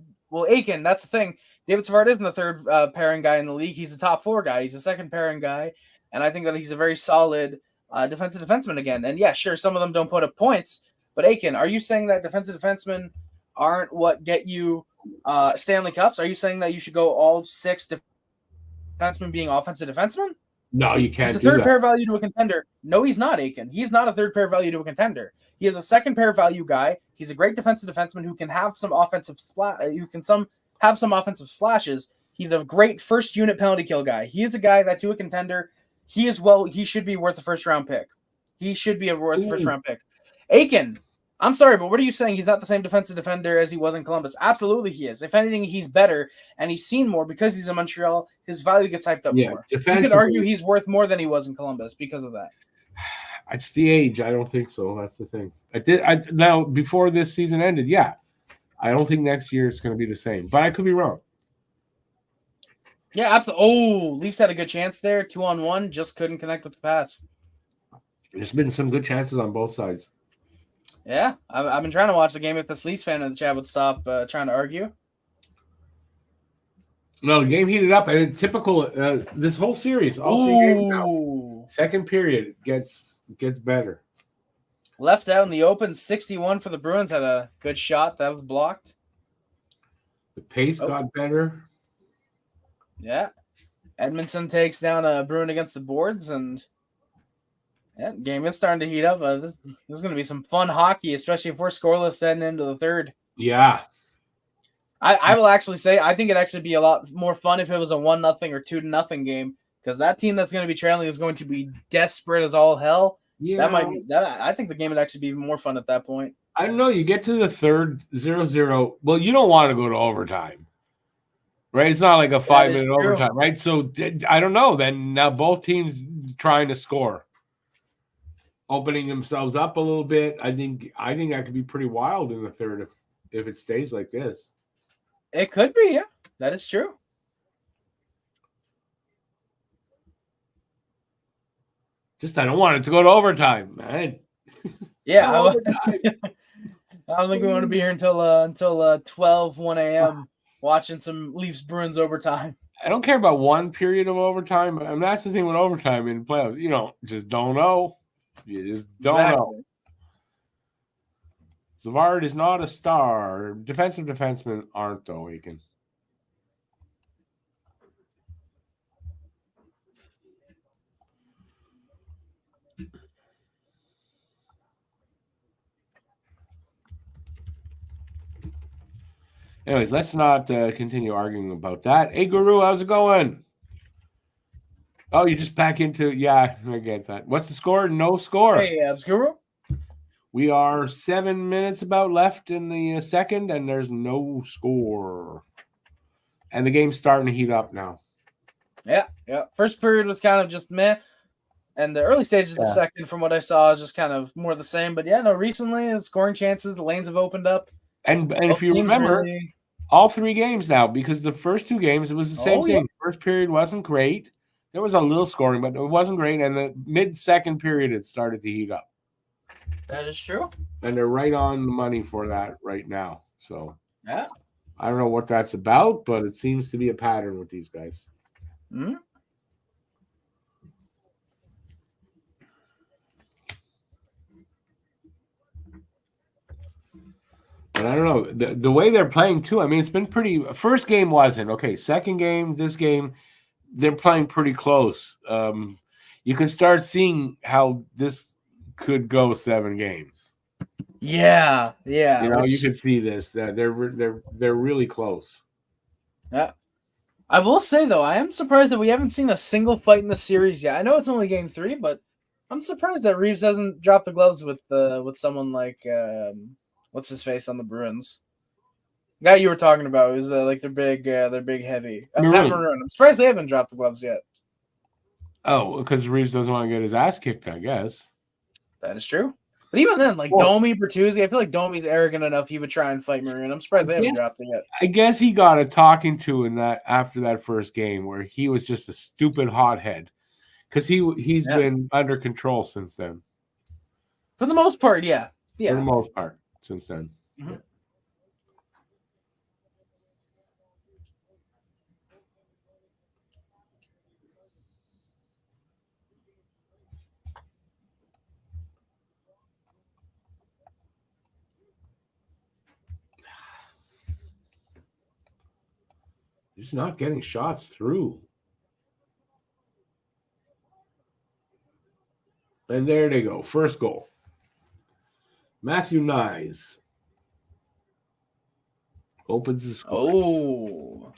Aiken, that's the thing. David Savard isn't the third pairing guy in the league. He's the top four guy. He's a second pairing guy. And I think that he's a very solid defensive defenseman again. And yeah, sure, some of them don't put up points. But Aiken, are you saying that defensive defensemen aren't what get you Stanley Cups? Are you saying that you should go all six defensemen being offensive defensemen? No, you can't. He's a third pair value to a contender. No, he's not, Aiken. He's not a third pair value to a contender. He is a second pair value guy. He's a great defensive defenseman who can have some offensive have some offensive splashes. He's a great first unit penalty kill guy. He is a guy that to a contender, he should be worth a first round pick. He should be worth a first round pick. Aiken, I'm sorry, but what are you saying? He's not the same defensive defender as he was in Columbus. Absolutely he is. If anything, he's better, and he's seen more because he's in Montreal. His value gets hyped up more. You could argue he's worth more than he was in Columbus because of that. It's the age. I don't think so. That's the thing. Now, before this season ended, yeah. I don't think next year it's going to be the same, but I could be wrong. Yeah, absolutely. Oh, Leafs had a good chance there. 2-on-1, just couldn't connect with the pass. There's been some good chances on both sides. Yeah, I've been trying to watch the game if this Leafs fan in the chat would stop trying to argue. No, the game heated up, and it's typical. This whole series, all 3 games now. Second period gets better. Left out in the open, 61 for the Bruins. Had a good shot that was blocked. The pace got better. Yeah, Edmondson takes down a Bruin against the boards, and game is starting to heat up. This is going to be some fun hockey, especially if we're scoreless heading into the third. Yeah. I will actually say I think it'd actually be a lot more fun if it was a 1-0 or 2-0 game, because that team that's going to be trailing is going to be desperate as all hell. Yeah. I think the game would actually be even more fun at that point. I don't know. You get to the third 0-0. Well, you don't want to go to overtime, right? It's not like a 5-minute overtime, right? So I don't know. Then now both teams trying to score, opening themselves up a little bit. I think that could be pretty wild in the third if it stays like this. It could be, yeah. That is true. Just I don't want it to go to overtime, man. Yeah, I don't think we want to be here until 12, 1 a.m. watching some Leafs Bruins overtime. I don't care about one period of overtime. I mean, that's the thing with overtime in playoffs. You just don't know. You just don't know. Savard is not a star. Defensive defensemen aren't, though, Aiken. Anyways, let's not continue arguing about that. Hey, Guru, how's it going? Oh, you just back into... Yeah, I get that. What's the score? No score. Hey, Habs Guru. We are 7 minutes about left in the second, and there's no score. And the game's starting to heat up now. Yeah. First period was kind of just meh. And the early stages of the second, from what I saw, is just kind of more the same. But yeah, no, recently the scoring chances, the lanes have opened up. And if you remember, all 3 games now, because the first 2 games, it was the same thing. First period wasn't great. There was a little scoring, but it wasn't great. And the mid-second period, it started to heat up. That is true. And they're right on the money for that right now. So yeah, I don't know what that's about, but it seems to be a pattern with these guys. Mm-hmm. But I don't know. The way they're playing, too, I mean, it's been pretty... First game wasn't. Okay, second game, this game, they're playing pretty close. You can start seeing how this could go 7 games. Yeah. You know, you can see this. They're really close. Yeah. I will say, though, I am surprised that we haven't seen a single fight in the series yet. I know it's only game 3, but I'm surprised that Reeves hasn't dropped the gloves with someone like... what's his face on the Bruins? The guy you were talking about is like their big heavy. Maroon. I'm surprised they haven't dropped the gloves yet. Oh, because Reeves doesn't want to get his ass kicked, I guess. That is true. But even then, like Domi, Bertuzzi, I feel like Domi's arrogant enough he would try and fight Maroon. I'm surprised they haven't dropped it yet. I guess he got a talking to in that after that first game where he was just a stupid hothead because he's been under control since then. For the most part, yeah. For the most part. Since then. Mm-hmm. He's not getting shots through. And there they go. First goal. Matthew Nyes opens the score. Oh.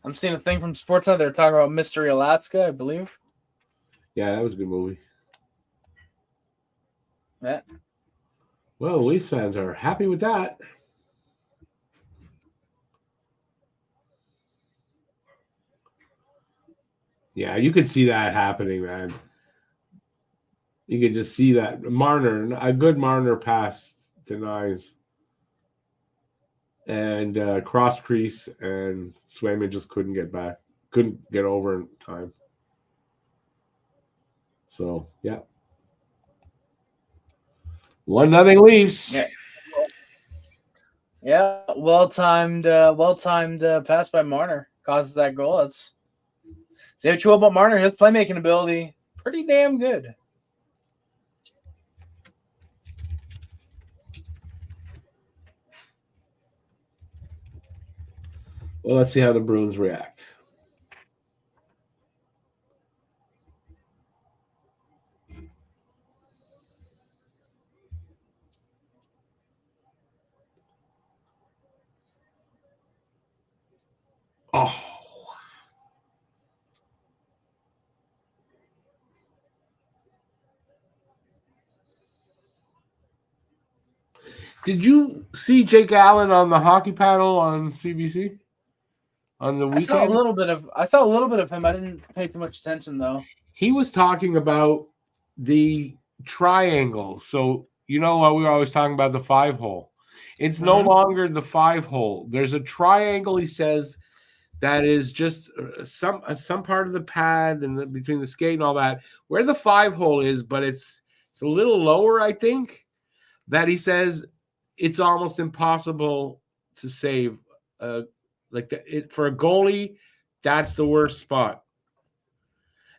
I'm seeing a thing from Sportsnet. They're talking about Mystery Alaska, I believe. Yeah, that was a good movie. Yeah. Well, Leafs fans are happy with that. Yeah, you could see that happening, man. You could just see that. Marner, a good Marner pass to Nyes. And cross crease, and Swayman just couldn't get back. Couldn't get over in time. So, yeah. 1-0 Leafs. Yeah, well-timed pass by Marner causes that goal. That's say what you will about Marner. His playmaking ability, pretty damn good. Well, let's see how the Bruins react. Oh. Did you see Jake Allen on the hockey paddle on CBC on the weekend? I saw a little bit of him. I didn't pay too much attention though. He was talking about the triangle. So you know what we were always talking about, the 5-hole. It's no longer the 5-hole. There's a triangle, he says, that is just some part of the pad and between the skate and all that, where the 5-hole is, but it's a little lower, I think. That he says it's almost impossible to save. For a goalie, that's the worst spot.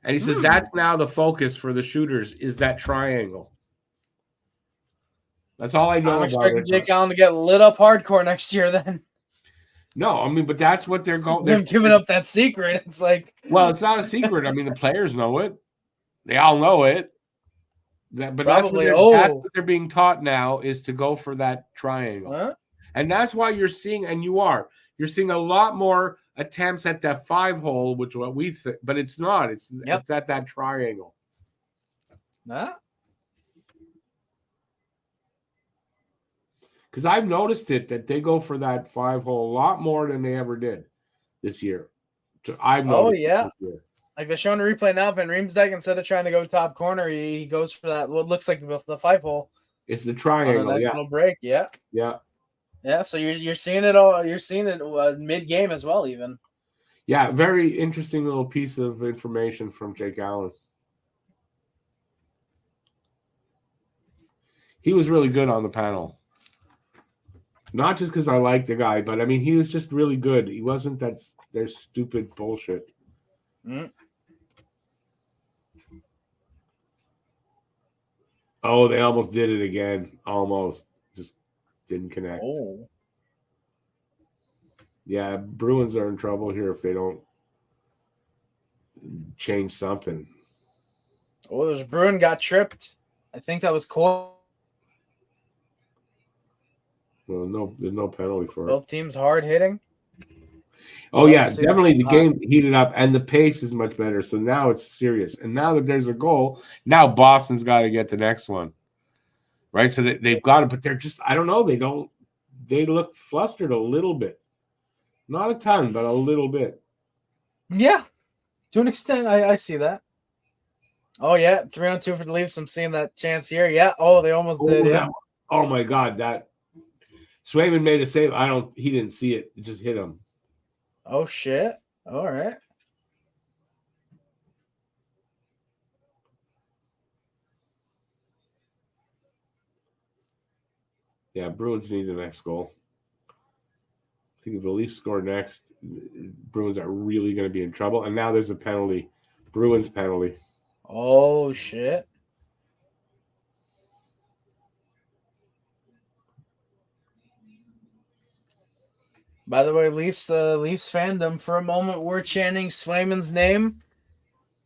And he says that's now the focus for the shooters is that triangle. That's all I know I'm expecting about it. Jake Allen to get lit up hardcore next year then. No, I mean, but that's what they're going. They're giving up that secret. It's like, well, it's not a secret. I mean, the players know it. They all know it. But that's what they're being taught now is to go for that triangle. Huh? And that's why you're seeing, and you're seeing a lot more attempts at that 5-hole, which what we think, but it's not. It's at that triangle. Huh? Because I've noticed that they go for that 5-hole a lot more than they ever did this year. So I've noticed. This year. Like they're showing a replay now, Van Riemsdyk, instead of trying to go top corner, he goes for that what looks like the 5-hole. It's the triangle. Nice little break, yeah. Yeah, so you're seeing it all. You're seeing it mid game as well, even. Yeah, very interesting little piece of information from Jake Allen. He was really good on the panel. Not just because I like the guy, but I mean, he was just really good. He wasn't their stupid bullshit. Oh, they almost did it again. Almost. Just didn't connect. Oh. Yeah, Bruins are in trouble here if they don't change something. Oh, there's a Bruin got tripped. I think that was cool. Well, there's no penalty for it. Both teams hard hitting. Oh, yeah, definitely the game heated up, and the pace is much better. So now it's serious. And now that there's a goal, now Boston's got to get the next one. Right? So they've got to, but they're just, I don't know, they look flustered a little bit. Not a ton, but a little bit. Yeah. To an extent, I see that. Oh, yeah, 3-on-2 for the Leafs. I'm seeing that chance here. Yeah. Oh, they almost did, yeah. Oh, my God, that Swayman made a save. He didn't see it. It just hit him. Oh, shit. All right. Yeah, Bruins need the next goal. I think if the Leafs score next, Bruins are really going to be in trouble. And now there's a penalty. Bruins penalty. Oh, shit. By the way, Leafs fandom, for a moment, we're chanting Swayman's name,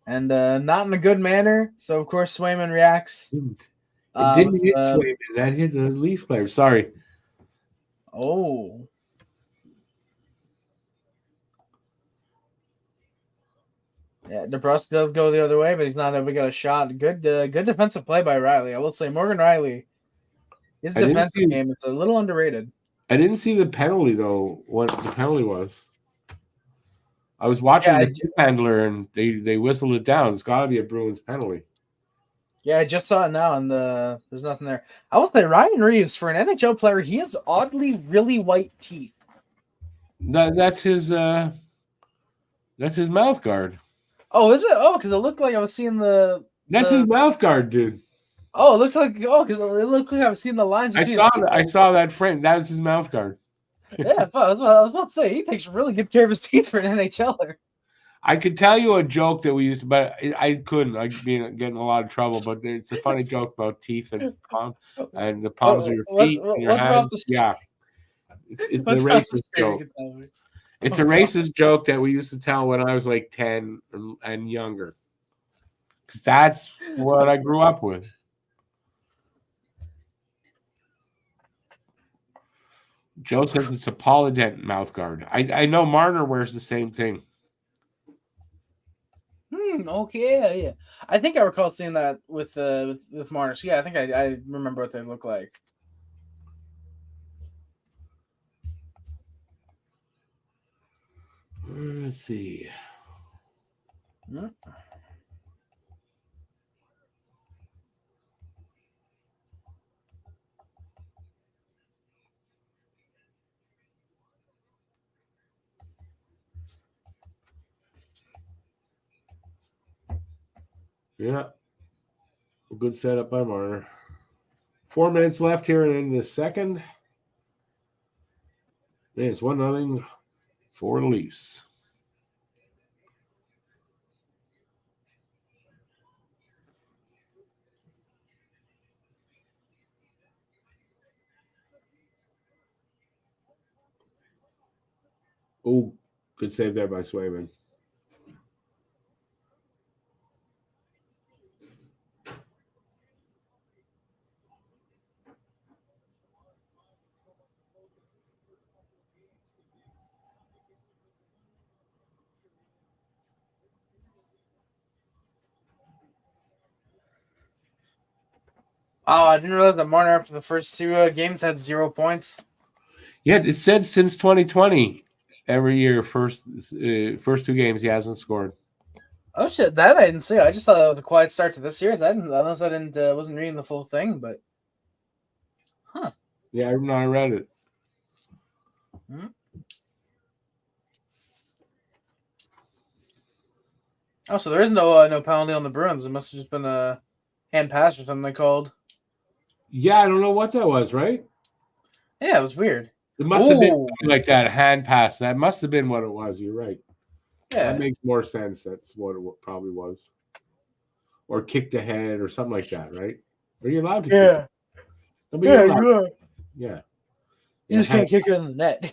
and not in a good manner. So, of course, Swayman reacts. It didn't hit Swayman. That hit the Leaf player. Sorry. Oh. Yeah, DeBrusque does go the other way, but he's not able to get a shot. Good defensive play by Riley. I will say, Morgan Riley, his defensive game is a little underrated. I didn't see the penalty, though, what the penalty was. I was watching the tip handler, and they whistled it down. It's got to be a Bruins penalty. Yeah, I just saw it now, and there's nothing there. I will say, Ryan Reeves, for an NHL player, he has oddly really white teeth. That's his mouth guard. Oh, is it? Oh, because it looked like I was seeing the... That's his mouth guard, dude. Oh, it looks like... Oh, because it looked like I was seeing the lines. I saw that frame. That was his mouth guard. Yeah, I was about to say, he takes really good care of his teeth for an NHLer. I could tell you a joke that we used to, but I couldn't. I'd be getting a lot of trouble, but it's a funny joke about teeth and the palms of your feet and your hands. Yeah. It's the racist joke. It's a racist joke that we used to tell when I was like 10 and younger. Because that's what I grew up with. Joe says it's a Polydent mouth guard. I know Marner wears the same thing. Okay, yeah. I think I recall seeing that with Marner. So yeah, I think I remember what they look like. Let's see. Yeah. A good setup by Marner. 4 minutes left here in the second. It's 1-0 for the Leafs. Oh, good save there by Swayman. Oh, I didn't realize that Marner after the first two games had 0 points. Yeah, it said since 2020, every year, first 2 games he hasn't scored. Oh shit, that I didn't see. I just thought that was a quiet start to this year. Unless I wasn't reading the full thing, but Yeah, I read it. Hmm? Oh, so there is no penalty on the Bruins. It must have just been a hand pass or something they called. Yeah, I don't know what that was, right? Yeah, it was weird. It must have been like that, a hand pass. That must have been what it was. You're right. Yeah. That makes more sense. That's what it probably was. Or kicked ahead or something like that, right? Are you allowed to kick it? Yeah, you are. Yeah. You just can't kick it in the net.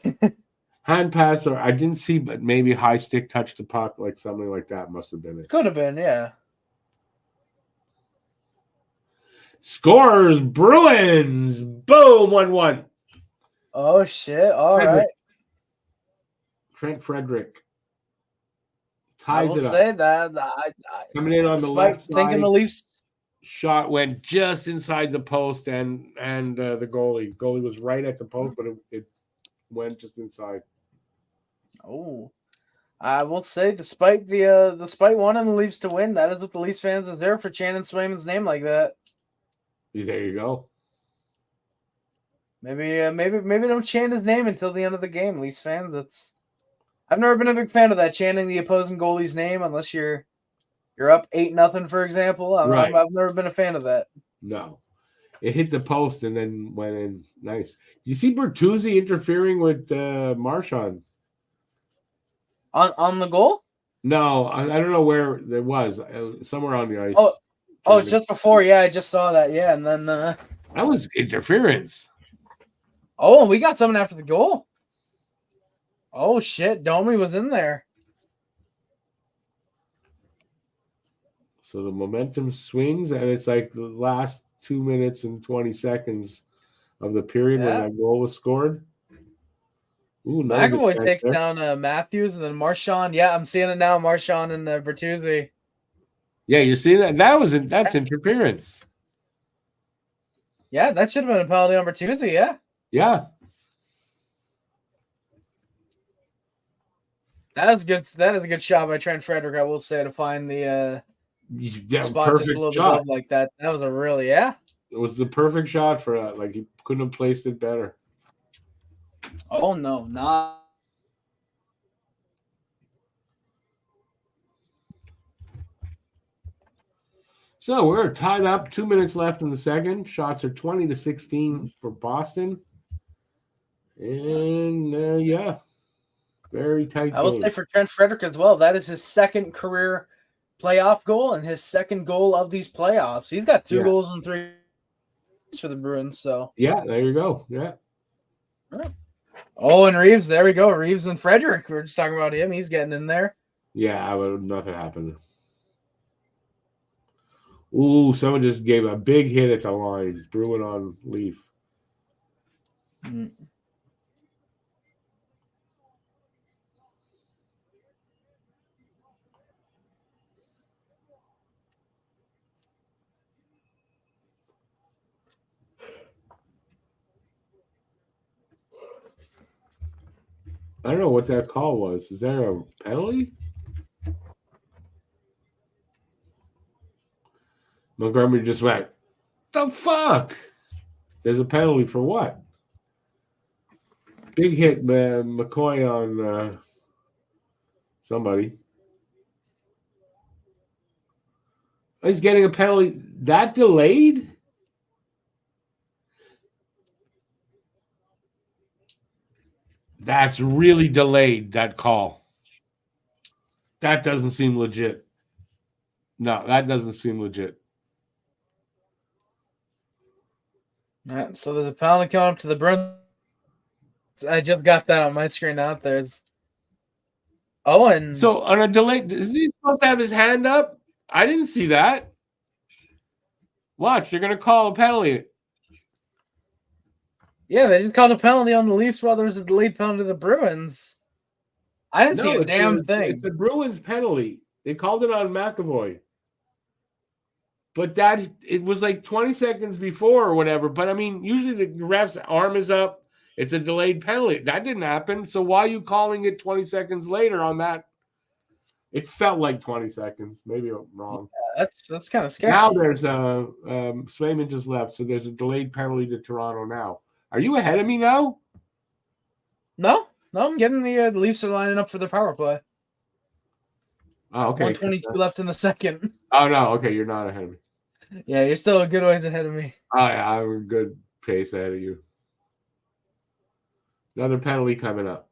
Hand pass, or I didn't see, but maybe high stick touch the puck, like something like that must have been it. Could have been, yeah. Scores Bruins. Boom, 1-1. Oh shit! All Frederick. right. Trent Frederick I ties will it up. say that Coming in on the left side. Thinking the Leafs Shot went just inside the post and the goalie. Goalie was right at the post, but it went just inside. Oh, I will say, despite wanting the Leafs to win, that is what the Leafs fans deserve for chanting Swayman's name like that. There you go. Maybe don't chant his name until the end of the game, Leafs fans. I've never been a big fan of that, chanting the opposing goalie's name unless you're up 8-0, for example. Right. I've never been a fan of that. No, it hit the post and then went in. Nice. Do you see Bertuzzi interfering with Marchand? On the goal? No, I don't know where it was. Somewhere on the ice. Oh, just before. Yeah, I just saw that. Yeah, and then that was interference. Oh, and we got someone after the goal. Oh shit, Domi was in there. So the momentum swings, and it's like the last 2 minutes and 20 seconds of the period when that goal was scored. Ooh, McAvoy takes down Matthews, and then Marchand. Yeah, I'm seeing it now. Marchand and Bertuzzi. Yeah, you see that? That's interference. Yeah, that should have been a penalty on Bertuzzi. Yeah. Yeah. That is good. That is a good shot by Trent Frederick, I will say, to find the spot just below the glove like that. That was a really It was the perfect shot for that. Like, he couldn't have placed it better. Oh no, not. So we're tied up. 2 minutes left in the second. Shots are 20-16 for Boston. And very tight. I will say for Trent Frederick as well, that is his second career playoff goal and his second goal of these playoffs. He's got 2 goals and 3 for the Bruins. So yeah, there you go. Yeah. Oh, and Reeves, there we go. Reeves and Frederick. We're just talking about him. He's getting in there. Yeah, nothing happened. Ooh, someone just gave a big hit at the line. Bruin on Leaf. Mm. I don't know what that call was. Is there a penalty? Montgomery just went, the fuck? There's a penalty for what? Big hit, McCoy on somebody. He's getting a penalty. That delayed? That's really delayed, that call. That doesn't seem legit. No, that doesn't seem legit. Yeah, so there's a penalty coming up to the Bruins. I just got that on my screen out. There's Oh, and so on a delay, is he supposed to have his hand up? I didn't see that. Watch, they're gonna call a penalty. Yeah, they just called a penalty on the Leafs while there was a delayed penalty to the Bruins. I didn't see a damn thing. It's a Bruins penalty. They called it on McAvoy. But that it was like 20 seconds before or whatever. But I mean, usually the ref's arm is up. It's a delayed penalty. That didn't happen. So why are you calling it 20 seconds later on that? It felt like 20 seconds. Maybe I'm wrong. Yeah, that's kind of sketchy. Now there's Swayman just left, so there's a delayed penalty to Toronto now. Are you ahead of me now? No, I'm getting the Leafs are lining up for their power play. Oh, okay. 122 left in the second. Oh no, okay, you're not ahead of me. Yeah, you're still a good ways ahead of me. Oh yeah, I'm a good pace ahead of you. Another penalty coming up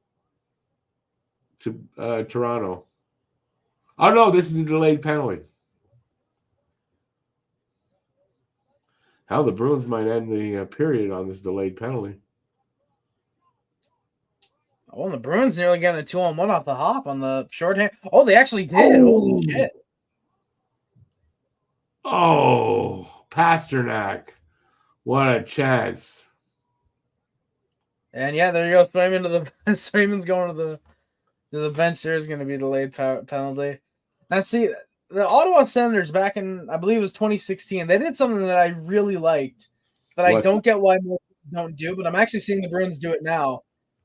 to Toronto. Oh no, this is a delayed penalty. How the Bruins might end the period on this delayed penalty. Oh, and the Bruins nearly getting a 2-on-1 off the hop on the shorthand. Oh, they actually did. Holy shit. Oh, Pasternak. What a chance. And yeah, there you go. Swayman's going to the bench. There's going to be a delayed penalty. Now, see, the Ottawa Senators back in, I believe it was 2016, they did something that I really liked that I don't get why more people don't do, but I'm actually seeing the Bruins do it now.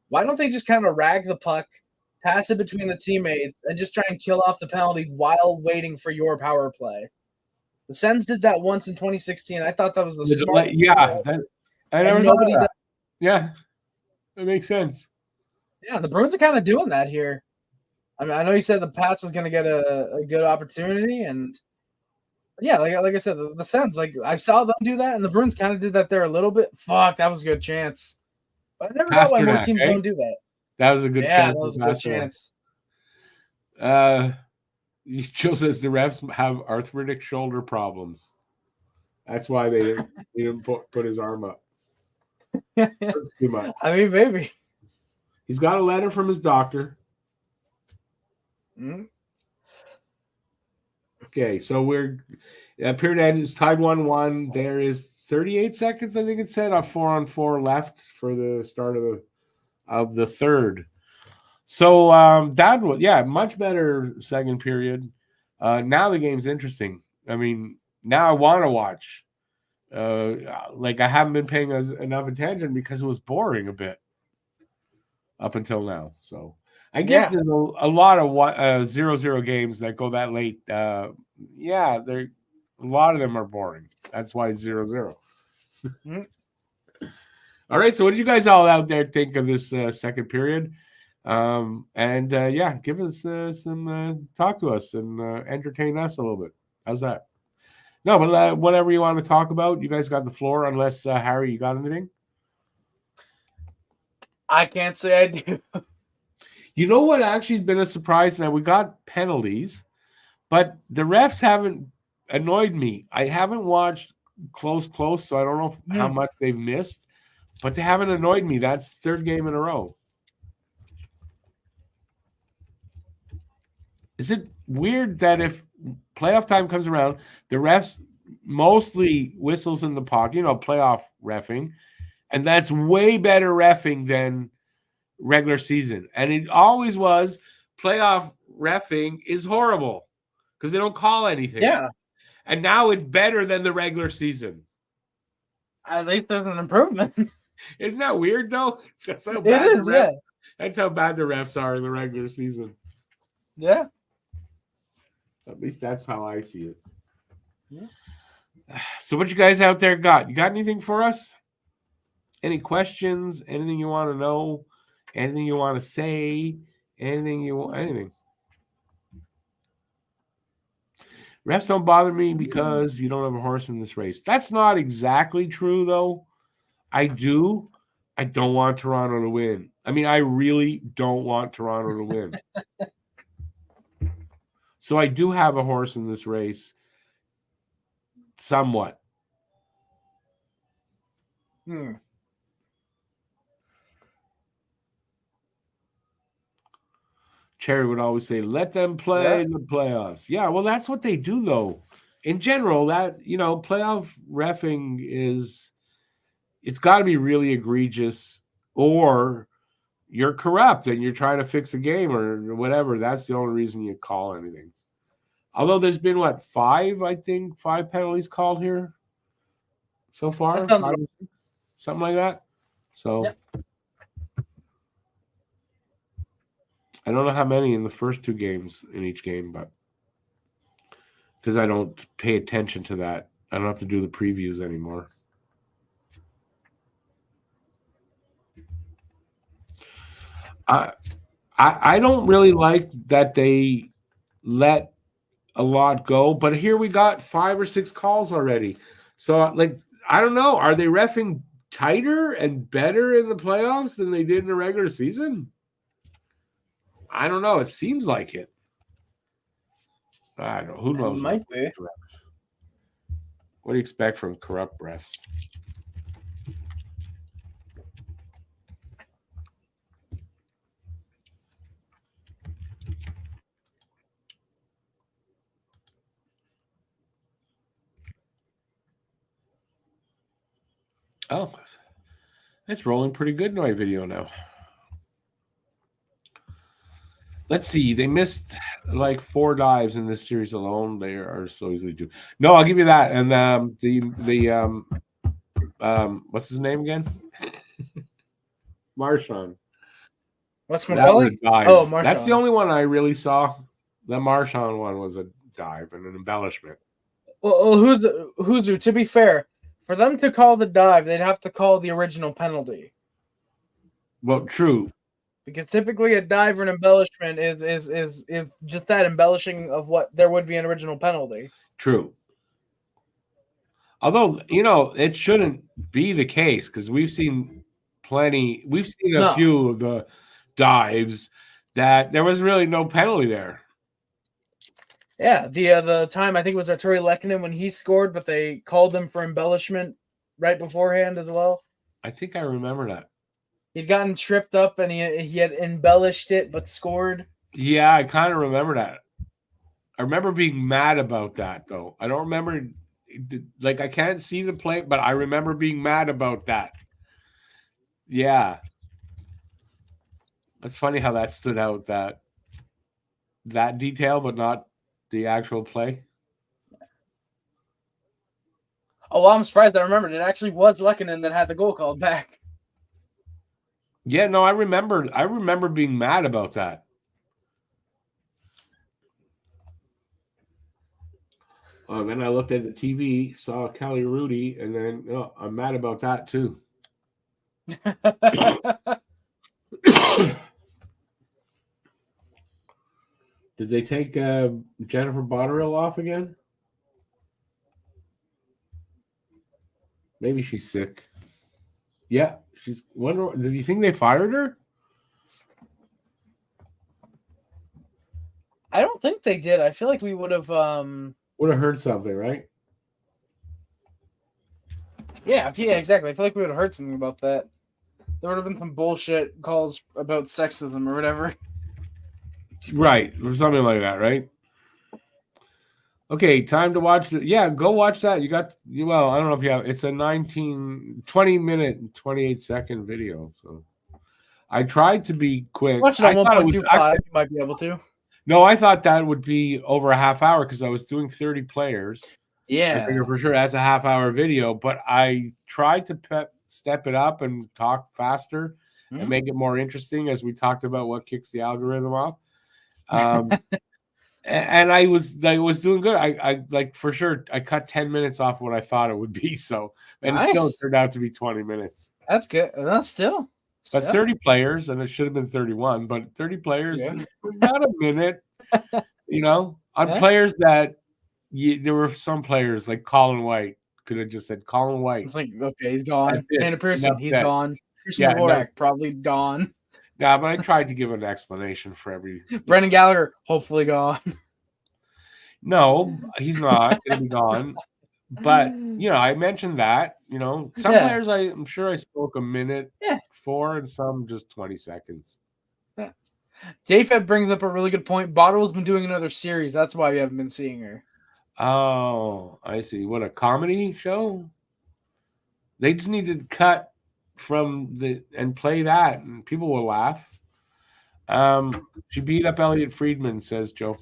Why don't they just kind of rag the puck, pass it between the teammates, and just try and kill off the penalty while waiting for your power play? The Sens did that once in 2016. I thought that was the smart. Yeah, I never thought of that. Yeah, it makes sense. Yeah, the Bruins are kind of doing that here. I mean, I know you said the Pats is going to get a good opportunity, and yeah, like I said, the Sens, like I saw them do that, and the Bruins kind of did that there a little bit. Fuck, that was a good chance. But I never got why more teams don't do that. That was a good chance. Yeah, that was a good chance. Joe says the refs have arthritic shoulder problems. That's why they didn't put his arm up. Too much. I mean, maybe. He's got a letter from his doctor. Mm-hmm. Okay, so period end is tied 1-1. There is 38 seconds, I think it said, on 4-on-4 left for the start of the third. So that was much better second period. Now the game's interesting. I mean, now I want to watch. Like I haven't been paying enough attention because it was boring a bit up until now. So I guess there's a lot of 0-0 games that go that late. A lot of them are boring. That's why it's 0-0. Mm-hmm. All right. So what did you guys all out there think of this second period? Give us some talk to us and entertain us a little bit. How's that? No, but whatever you want to talk about, you guys got the floor. Unless Harry, you got anything? I can't say I do. You know what? Actually, has been a surprise. Now we got penalties, but the refs haven't annoyed me. I haven't watched close, so I don't know how much they've missed, but they haven't annoyed me. That's third game in a row. Is it weird that if playoff time comes around, the refs mostly whistles in the puck, playoff reffing, and that's way better reffing than regular season. And it always was. Playoff reffing is horrible because they don't call anything. Yeah. And now it's better than the regular season. At least there's an improvement. Isn't that weird, though? That's how bad That's how bad the refs are in the regular season. Yeah. At least that's how I see it. Yeah. So what you guys out there got? You got anything for us? Any questions? Anything you want to know? Anything you want to say? Anything? Refs don't bother me because you don't have a horse in this race. That's not exactly true, though. I don't want Toronto to win. I mean, I really don't want Toronto to win. So I do have a horse in this race, somewhat. Cherry would always say, "Let them play in the playoffs." Yeah, well, that's what they do, though. In general, that playoff reffing it's got to be really egregious, or you're corrupt and you're trying to fix a game or whatever. That's the only reason you call anything. Although there's been five penalties called here so far, something like that. So yep. I don't know how many in the first two games in each game, but because I don't pay attention to that, I don't have to do the previews anymore. I don't really like that they let a lot go, but here we got 5 or 6 calls already. So I don't know, are they reffing tighter and better in the playoffs than they did in the regular season? I don't know. It seems like it. I don't know. Who knows? It might be. What do you expect from corrupt refs? Oh, it's rolling pretty good in my video now. Let's see. They missed 4 dives in this series alone. They are so easily due. No, I'll give you that. And what's his name again? Marchand. What's McCauley? Oh, Marchand. That's the only one I really saw. The Marchand one was a dive and an embellishment. Well, to be fair, for them to call the dive, they'd have to call the original penalty. Well, true. Because typically a dive or an embellishment is just that embellishing of what there would be an original penalty. True. Although, it shouldn't be the case because we've seen a few of the dives that there was really no penalty there. Yeah, the time I think it was Arturi Lehkonen when he scored, but they called him for embellishment right beforehand as well. I think I remember that. He'd gotten tripped up and he had embellished it but scored. Yeah, I kind of remember that. I remember being mad about that, though. I don't remember, I can't see the play, but I remember being mad about that. Yeah. It's funny how that stood out, that detail, but not the actual play. Oh, well, I'm surprised I remembered. It actually was Lehkonen that had the goal called back. Yeah, no, I remember being mad about that. Then I looked at the TV, saw Kelly Rudy, and then I'm mad about that too. Did they take Jennifer Botterill off again? Maybe she's sick. Yeah, she's. Do you think they fired her? I don't think they did. I feel like we would have heard something, right? Yeah, exactly. I feel like we would have heard something about that. There would have been some bullshit calls about sexism or whatever. Right, or something like that, right? Okay, time to watch it. Yeah, go watch that. I don't know if you have. It's a 20-minute and 28-second video. So I tried to be quick. Watch it on 1.25. You might be able to. No, I thought that would be over a half hour because I was doing 30 players. Yeah. I figured for sure that's a half-hour video, but I tried to step it up and talk faster and make it more interesting as we talked about what kicks the algorithm off. And I was doing good. I for sure I cut 10 minutes off what I thought it would be. So and It still turned out to be 20 minutes. That's good. That's still. But 30 players, and it should have been 31, but 30 players is about a minute. On players that there were some players like Colin White could have just said Colin White. It's like, okay, he's gone. Tanner Pearson, he's gone. Christian Dvorak, probably gone. Yeah, but I tried to give an explanation for every. Brendan Gallagher, hopefully gone. No, he's not going to be gone. But, I mentioned that, some players I'm sure I spoke a minute for and some just 20 seconds. Yeah. JFed brings up a really good point. Bottle's been doing another series. That's why we haven't been seeing her. Oh, I see. What, a comedy show? They just need to cut from and play that, and people will laugh. She beat up Elliot Friedman, says Joe.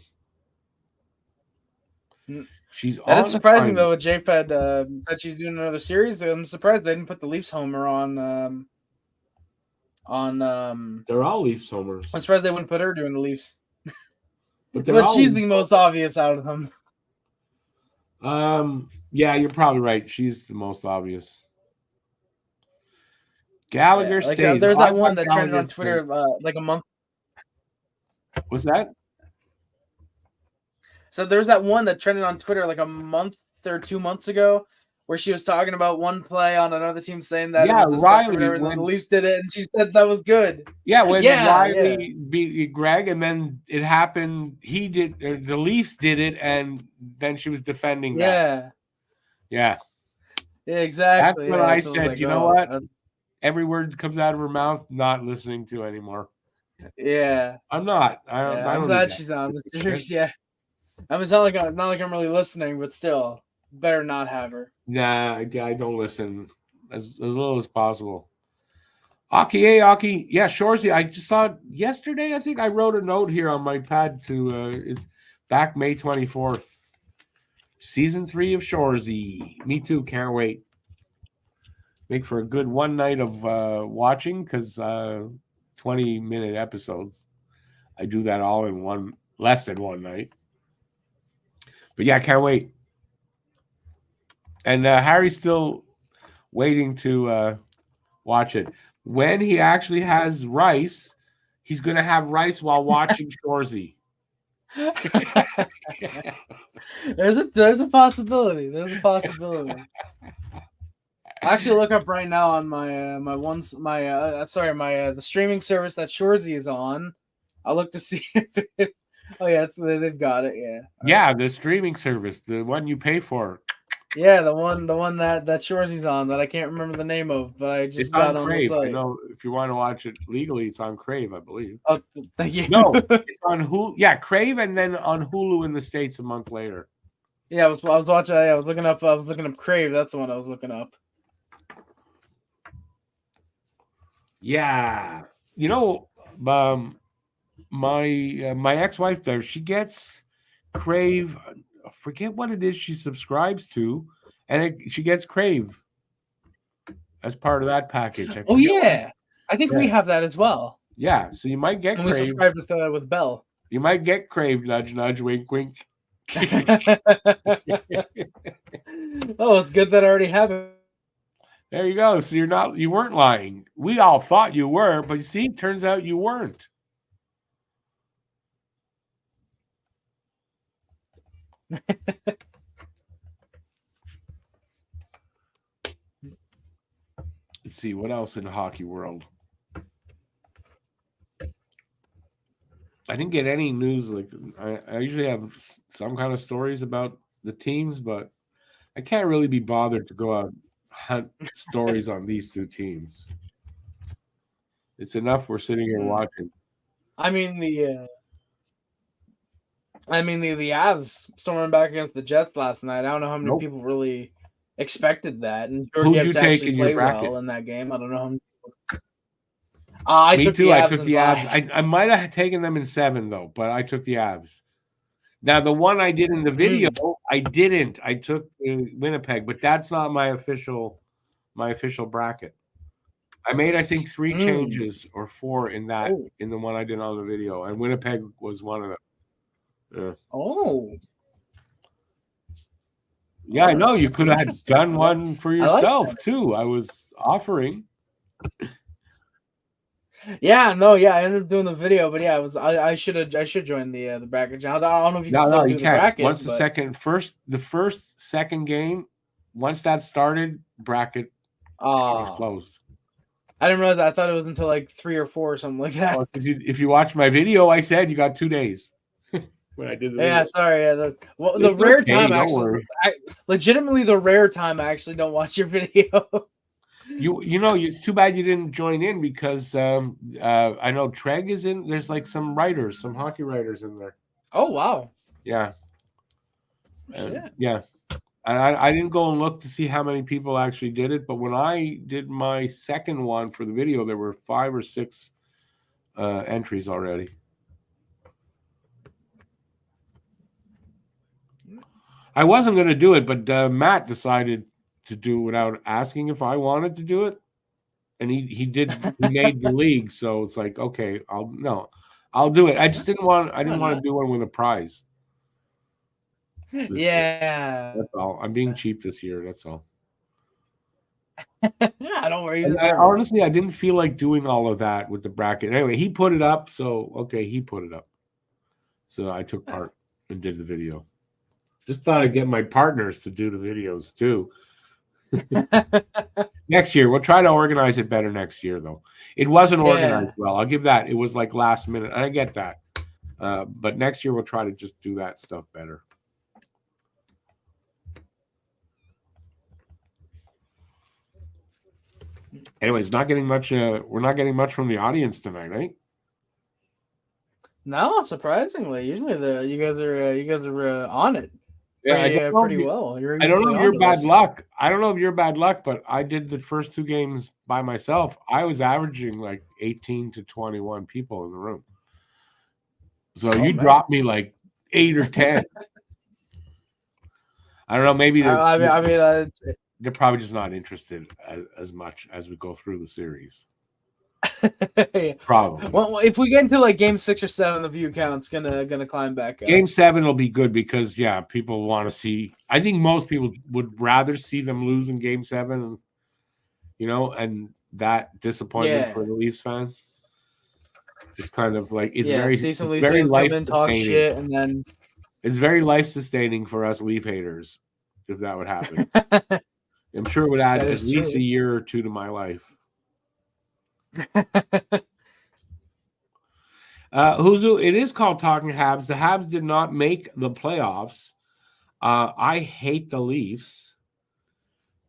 She's that is surprising though. With JFed that she's doing another series. I'm surprised they didn't put the Leafs homer on. They're all Leafs homers. I'm surprised they wouldn't put her doing the Leafs. But she's the most obvious out of them. Yeah, you're probably right. She's the most obvious. Gallagher stays. There's that one that trended on Twitter like a month. What's that? So there's that one that trended on Twitter like a month or 2 months ago, where she was talking about one play on another team, saying that it was Riley, and then the Leafs did it, and she said that was good. Yeah, when Riley beat Greg, and then it happened. He did. The Leafs did it, and then she was defending that. Yeah, exactly. That's what I said. Like, you know what? Every word that comes out of her mouth, not listening to anymore. Yeah, I'm not. I'm glad she's not on the series. Yeah, I mean, it's not like I'm really listening, but still, better not have her. Nah, I don't listen as little as possible. Aki. Yeah, Shorzy. I just saw it yesterday. I think I wrote a note here on my pad to it's back May 24th. Season 3 of Shorzy. Me too. Can't wait. Make for a good one night of watching, because 20-minute episodes. I do that all in less than one night. But yeah, can't wait. And Harry's still waiting to watch it. When he actually has rice, he's going to have rice while watching Shorzy. There's a possibility. There's a possibility. I actually look up right now on the streaming service that Shorzy is on. I'll look to see if it, they've got it. Yeah. Yeah, the streaming service, the one you pay for. Yeah, the one that Shorzy's on that I can't remember the name of, but I just got on Crave. the site. I know if you want to watch it legally, it's on Crave, I believe. Oh, thank you. No, it's on Hulu. Yeah, Crave, and then on Hulu in the States a month later. Yeah, I was watching. I was looking up Crave. That's the one I was looking up. Yeah, you know, my ex-wife there, she gets Crave. I forget what it is she subscribes to, and she gets Crave as part of that package. I think we have that as well. Yeah, so you might get Crave. We subscribe with Bell. You might get Crave. Nudge, nudge, wink, wink. Oh, it's good that I already have it. There you go. So you weren't lying. We all thought you were, but you see, turns out you weren't. Let's see what else in the hockey world. I didn't get any news. Like I usually have some kind of stories about the teams, but I can't really be bothered to go out and hunt stories on these two teams. It's enough we're sitting here watching. I mean the Avs storming back against the Jets last night. I don't know how many people really expected that. And who'd you take in your bracket in that game? I don't know how many people. Me too. I took the Avs. I might have taken them in 7 though, but I took the Avs. Now the one I did in the video, I didn't. I took Winnipeg, but that's not my official bracket. I made, I think, 3 changes or 4 in that in the one I did on the video, and Winnipeg was one of them. Yeah. Oh. Yeah, I know. You could have done one for yourself too. I was offering. Yeah, I ended up doing the video, but yeah, I should join the bracket. I don't know if you can still do the bracket. Once the second game, once that started, bracket was closed. I didn't realize that. I thought it was until like 3 or 4 or something like that. Well, if you watch my video, I said you got 2 days. When I did the video. Sorry. Yeah, the rare time actually, legitimately the rare time I actually don't watch your video. You know, it's too bad you didn't join in because I know Treg is in. There's like some writers, some hockey writers in there. Oh wow. Yeah. Shit. Yeah. And I didn't go and look to see how many people actually did it, but when I did my second one for the video, there were 5 or 6 entries already. I wasn't going to do it, but Matt decided to do it without asking if I wanted to do it, and he did. He made the league, so it's like, okay, I'll do it. I just didn't want. I didn't want to do one with a prize. Yeah, that's all. I'm being cheap this year. That's all. Yeah, don't worry. Honestly, I didn't feel like doing all of that with the bracket. Anyway, he put it up, so okay, he put it up. So I took part and did the video. Just thought I'd get my partners to do the videos too. Next year, we'll try to organize it better next year, though. It wasn't organized well. I'll give that. It was like last minute. I get that. But next year, we'll try to just do that stuff better. Anyways, not getting much. We're not getting much from the audience tonight, right? No, surprisingly, usually you guys are on it. Yeah, pretty well. I don't know if you're bad luck. I don't know if you're bad luck, but I did the first 2 games by myself. I was averaging like 18 to 21 people in the room. So you dropped me like 8 or 10. I don't know. Maybe they're probably just not interested as much as we go through the series. Probably. Well, if we get into like game 6 or 7, the view count's gonna climb back up. Game 7 will be good because people want to see. I think most people would rather see them lose in game 7, and that disappointment for the Leafs fans. It's kind of like it's very life sustaining. Shit, and then it's very life sustaining for us Leaf haters if that would happen. I'm sure it would add at least a year or 2 to my life. Huzu, it is called Talking Habs. The Habs did not make the playoffs. I hate the Leafs.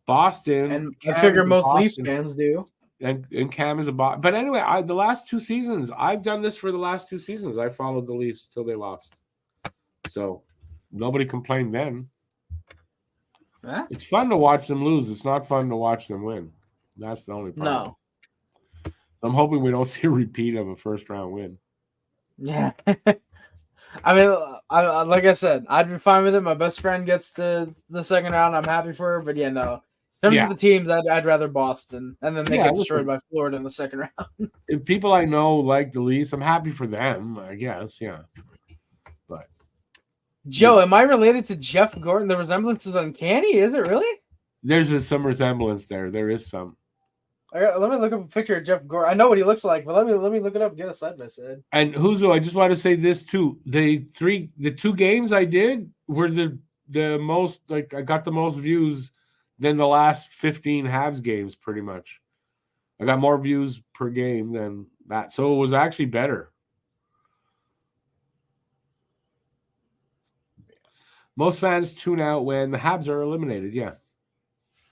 Boston, and I figure most Leafs fans do. And Cam is a bot. But anyway, the last 2 seasons, I've done this for the last 2 seasons. I followed the Leafs till they lost. So nobody complained then. Huh? It's fun to watch them lose. It's not fun to watch them win. That's the only problem. No. I'm hoping we don't see a repeat of a first-round win. Yeah. I mean, like I said, I'd be fine with it. My best friend gets to the second round. I'm happy for her. But no. In terms of the teams, I'd rather Boston. And then they get destroyed by Florida in the second round. If people I know like the Leafs, I'm happy for them, I guess. Yeah. But Joe, am I related to Jeff Gordon? The resemblance is uncanny. Is it really? There's some resemblance there. There is some. Let me look up a picture of Jeff Gordon. I know what he looks like, but let me look it up and get a side by side. And Huzo, I just want to say this too. The 2 games I did were the most, like, I got the most views than the last 15 Habs games, pretty much. I got more views per game than that. So it was actually better. Most fans tune out when the Habs are eliminated. Yeah.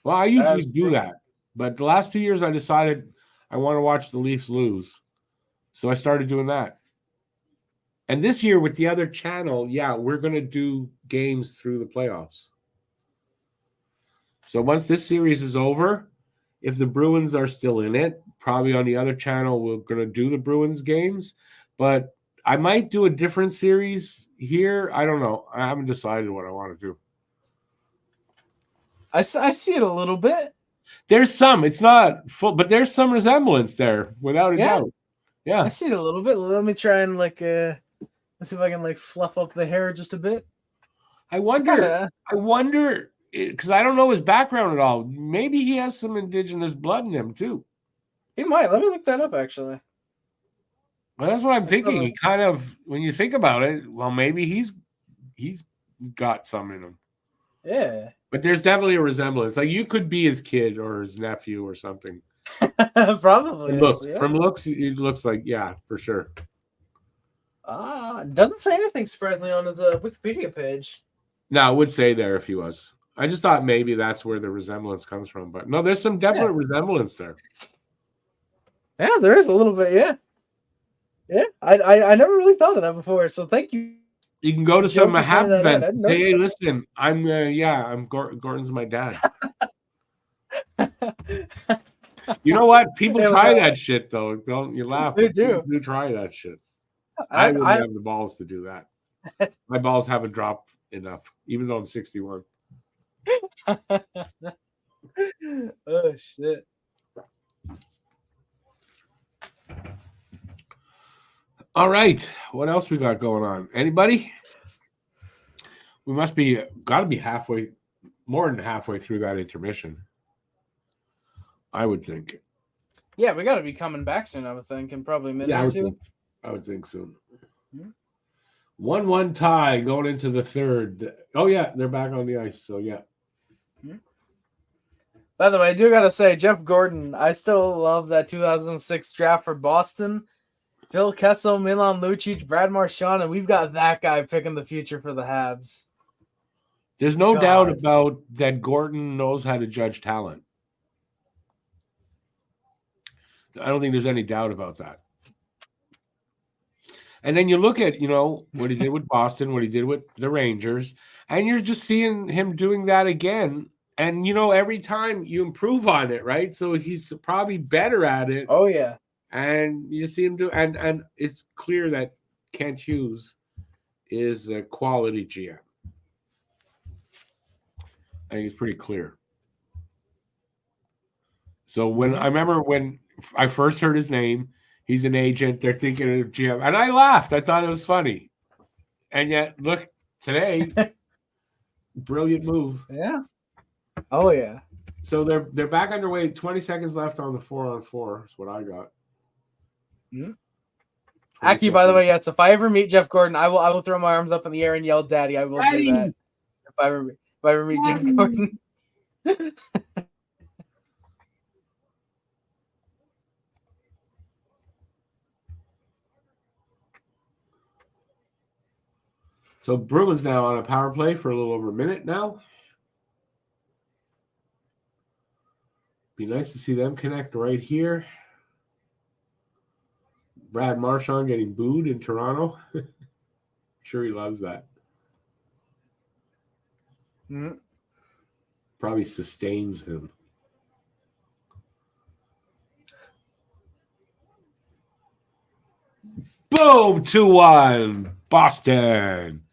Well, I usually do that. But the last 2 years, I decided I want to watch the Leafs lose. So I started doing that. And this year with the other channel, we're going to do games through the playoffs. So once this series is over, if the Bruins are still in it, probably on the other channel, we're going to do the Bruins games. But I might do a different series here. I don't know. I haven't decided what I want to do. I see it a little bit. There's some. It's not full, but there's some resemblance there, without a doubt. Yeah, I see it a little bit. Let me try and let's see if I can fluff up the hair just a bit. I wonder because I don't know his background at all. Maybe he has some indigenous blood in him too. He might. Let me look that up. Actually, well, that's what I'm thinking. He kind of, when you think about it, well, maybe he's got some in him. Yeah. But there's definitely a resemblance. Like, you could be his kid or his nephew or something. Probably. From looks, it looks like, for sure. Doesn't say anything surprisingly on his Wikipedia page. No, it would say there if he was. I just thought maybe that's where the resemblance comes from, but no, there's some definite resemblance there. Yeah, there is a little bit. Yeah. I never really thought of that before. So thank you. You can go to some Habs events. Hey, listen, I'm Gordon's my dad. You know what? People try that shit though. Don't you laugh? They do. You try that shit. I wouldn't have the balls to do that. My balls haven't dropped enough, even though I'm 61. Oh shit. All right. What else we got going on? Anybody? We must be got to be more than halfway through that intermission. I would think. Yeah, we got to be coming back soon, I would think, in probably a minute or two. I would think soon. 1-1 tie going into the third. Oh, yeah, they're back on the ice, so yeah. By the way, I do got to say, Jeff Gordon, I still love that 2006 draft for Boston. Phil Kessel, Milan Lucic, Brad Marchand, and we've got that guy picking the future for the Habs. There's no doubt about that Gordon knows how to judge talent. I don't think there's any doubt about that. And then you look at, what he did with Boston, what he did with the Rangers, and you're just seeing him doing that again. And, every time you improve on it, right? So he's probably better at it. Oh, yeah. And you see him do, and it's clear that Kent Hughes is a quality GM. I think it's pretty clear. So I remember when I first heard his name, he's an agent, they're thinking of GM, and I laughed. I thought it was funny. And yet, look, today, brilliant move. Yeah. Oh, yeah. So they're back underway. 20 seconds left on the 4-on-4 is what I got. Aki, by the way, yes. If I ever meet Jeff Gordon, I will throw my arms up in the air and yell, "Daddy!" I will do that. If I ever meet Jeff Gordon. So Bruins now on a power play for a little over a minute now. Be nice to see them connect right here. Brad Marchand getting booed in Toronto. Sure he loves that. Probably sustains him. Boom! 2-1. Boston.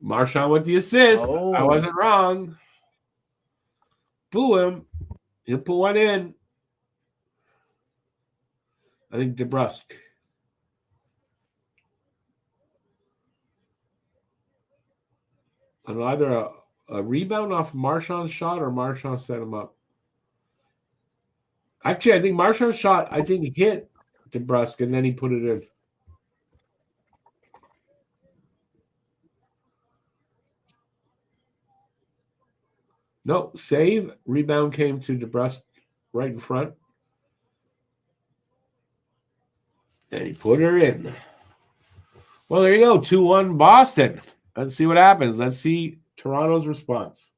Marchand with the assist. Oh. I wasn't wrong. Boo him. He'll put one in. I think DeBrusk. And either a rebound off Marchand's shot or Marchand set him up. Actually, I think Marchand's shot, hit DeBrusk and then he put it in. No, save. Rebound came to DeBrusk right in front. And he put her in. Well, there you go. 2-1 Boston. Let's see what happens. Let's see Toronto's response.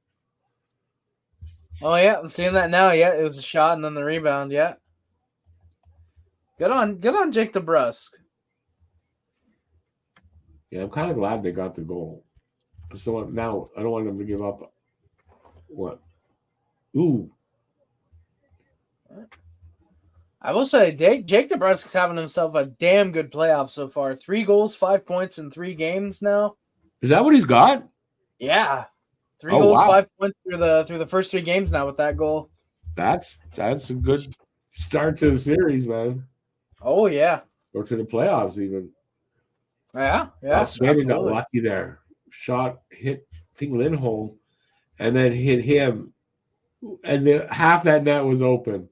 Oh, yeah. I'm seeing that now. Yeah, it was a shot and then the rebound. Yeah. Good on Jake DeBrusk. Yeah, I'm kind of glad they got the goal. So now I don't want them to give up. What? Ooh. I will say, Jake DeBrusk's having himself a damn good playoff so far. 3 goals, 5 points in 3 games now. Is that what he's got? Yeah. 3 goals, 5 points through the first 3 games now with that goal. That's a good start to the series, man. Oh, yeah. Or to the playoffs, even. Yeah. Sweden got lucky there. Shot, hit, I think, Lindholm, and then hit him. And then half that net was open.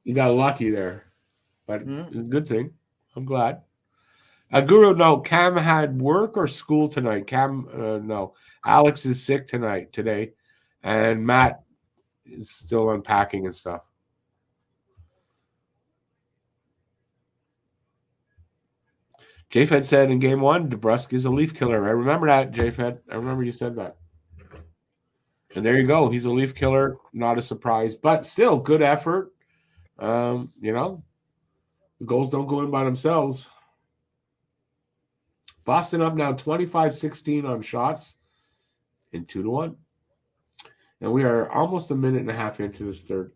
You got lucky there. But it's a good thing. I'm glad. Guru, no. Cam had work or school tonight. Cam, no. Alex is sick today. And Matt is still unpacking and stuff. JFed said in game 1, DeBrusk is a Leaf killer. I remember that, JFed. I remember you said that. And there you go. He's a Leaf killer. Not a surprise, but still good effort. The goals don't go in by themselves. Boston up now 25-16 on shots and 2-1. And we are almost a minute and a half into this third.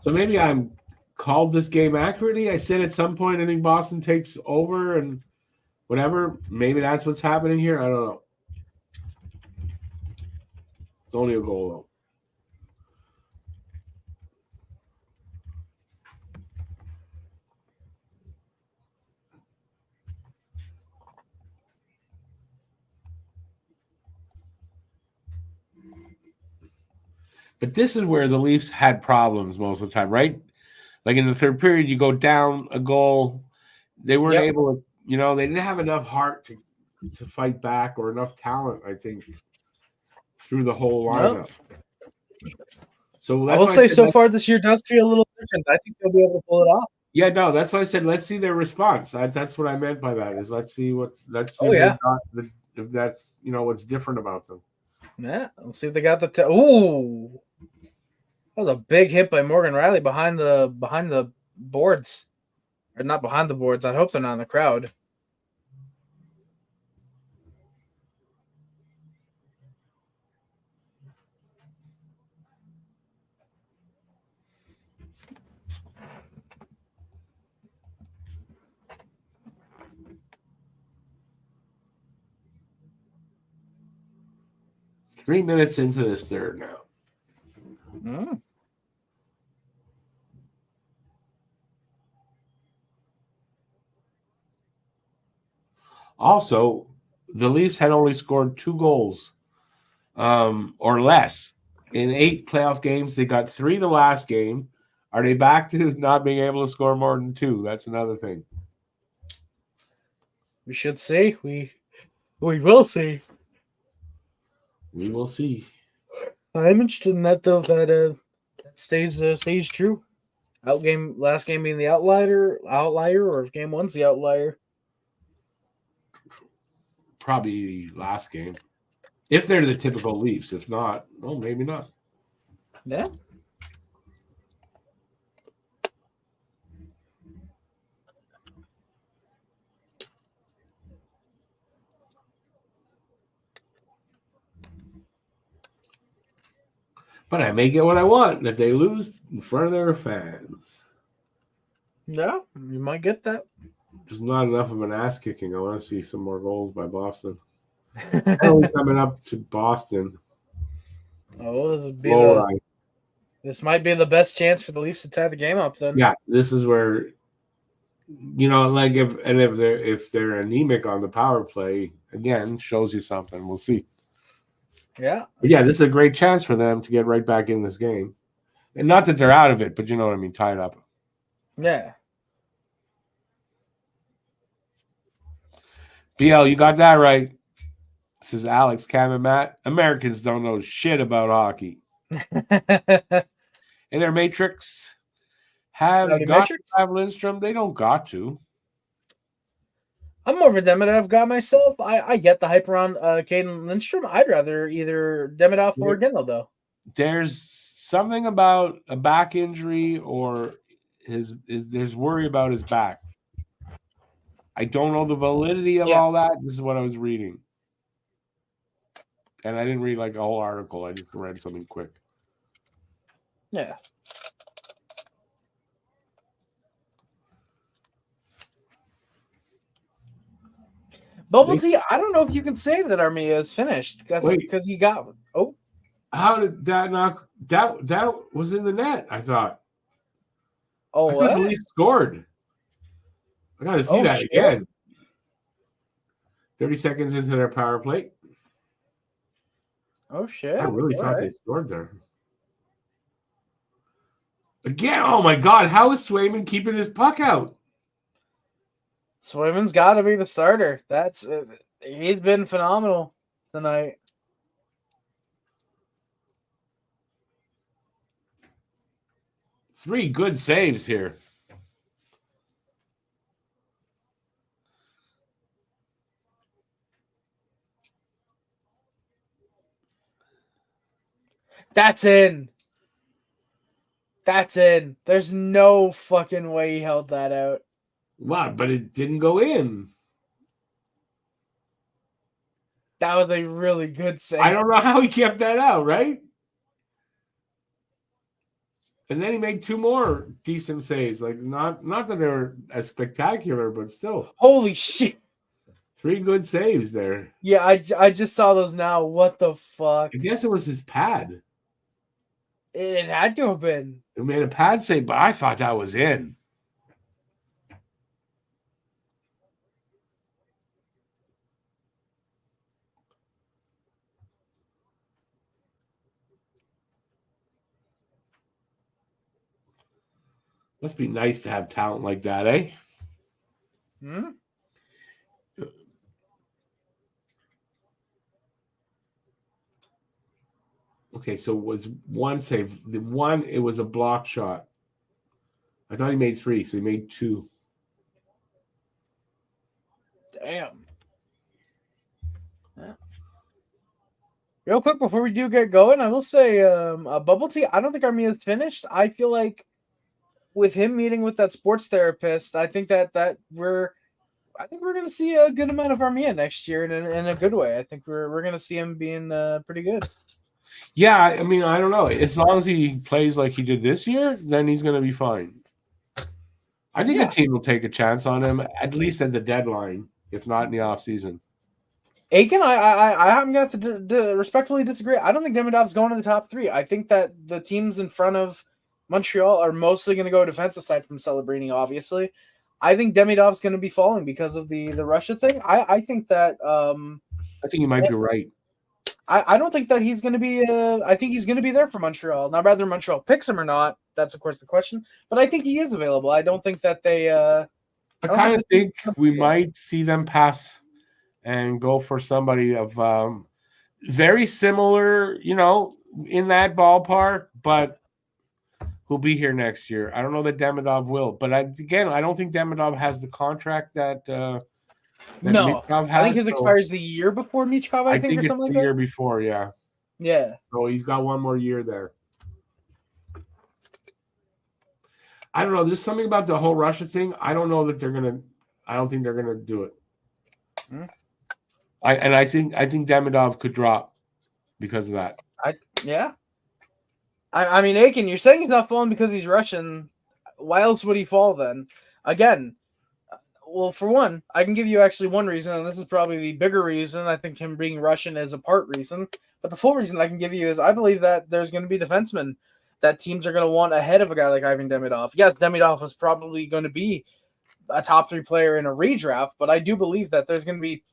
So maybe I'm called this game accurately. I said at some point I think Boston takes over and whatever. Maybe that's what's happening here. I don't know. It's only a goal, though. But this is where the Leafs had problems most of the time, right? Like in the third period, you go down a goal. They weren't able to, they didn't have enough heart to fight back or enough talent, I think, through the whole lineup. So I will say so far this year does feel a little different. I think they'll be able to pull it off. Yeah, no, that's why I said let's see their response. That's what I meant by that. Is let's see if that's what's different about them. Yeah, let's see if they got the. Ooh, that was a big hit by Morgan Riley behind the boards, or not behind the boards. I hope they're not in the crowd. Three minutes into this third now. Mm. Also, the Leafs had only scored 2 goals or less in 8 playoff games. They got 3 the last game. Are they back to not being able to score more than 2? That's another thing. We should see. We will see. We will see. I'm interested in that though. That stays true. Last game being the outlier, or if game 1's the outlier. Probably last game. If they're the typical Leafs. If not, well, maybe not. Yeah. But I may get what I want if they lose in front of their fans. No, you might get that. There's not enough of an ass kicking. I want to see some more goals by Boston. Coming up to Boston. Oh, this might be the best chance for the Leafs to tie the game up. Then, yeah, this is where, like if they're anemic on the power play, again shows you something. We'll see. Yeah, but yeah, this is a great chance for them to get right back in this game, and not that they're out of it, but you know what I mean, tied up. Yeah. BL, you got that right. This is Alex, Cam, and Matt. Americans don't know shit about hockey. In their Matrix, Habs got to have Lindstrom. They don't got to. I'm more of a Demidov guy myself. I get the hype around Caden Lindstrom. I'd rather either Demidov or Gendel, though. There's something about a back injury or there's worry about his back. I don't know the validity of all that. This is what I was reading. And I didn't read like a whole article. I just read something quick. Yeah. But see, I don't know if you can say that Armia is finished because he got. Oh, how did that knock? That was in the net. I thought. Oh, I thought the Leafs scored. I got to see that again. 30 seconds into their power play. Oh shit! I really thought they scored there. Again, oh my God! How is Swayman keeping his puck out? Swayman's got to be the starter. He's been phenomenal tonight. 3 good saves here. That's in. That's in. There's no fucking way he held that out. Wow, but it didn't go in. That was a really good save. I don't know how he kept that out, right? And then he made 2 more decent saves. Like not that they're as spectacular, but still. Holy shit. 3 good saves there. Yeah, I just saw those now. What the fuck? I guess it was his pad. It had to have been. It made a pad save, but I thought that was in. Must be nice to have talent like that, eh? Hmm? Okay, so it was 1 save. The one, it was a block shot. I thought he made 3, so he made 2. Damn. Yeah. Real quick before we do get going, I will say, Bubble Tea, I don't think Armia is finished. I feel like with him meeting with that sports therapist, I think that we're going to see a good amount of Armia next year in a good way. I think we're going to see him being pretty good. Yeah, I mean, I don't know. As long as he plays like he did this year, then he's going to be fine. I think the team will take a chance on him, at least at the deadline, if not in the offseason. Aiken, I'm going to have to respectfully disagree. I don't think Demidov's going to the top 3. I think that the teams in front of Montreal are mostly going to go defense aside from Celebrini, obviously. I think Demidov's going to be falling because of the Russia thing. I think that... I think you might be right. I don't think that he's going to be. I think he's going to be there for Montreal. Now, whether Montreal picks him or not, that's of course the question. But I think he is available. I don't think that they. I kind of think we might see them pass and go for somebody of very similar, in that ballpark, but who'll be here next year. I don't know that Demidov will, but I don't think Demidov has the contract that. No, I think his expires the year before Michkov. I think or it's something like the that. year before, yeah. Yeah. So he's got 1 more year there. I don't know. There's something about the whole Russia thing. I don't know that I don't think they're gonna do it. I think Demidov could drop because of that. I mean, Aiken, you're saying he's not falling because he's Russian. Why else would he fall then? Again. Well, for one, I can give you actually one reason, and this is probably the bigger reason. I think him being Russian is a part reason. But the full reason I can give you is I believe that there's going to be defensemen that teams are going to want ahead of a guy like Ivan Demidov. Yes, Demidov is probably going to be a top 3 player in a redraft, but I do believe that there's going to be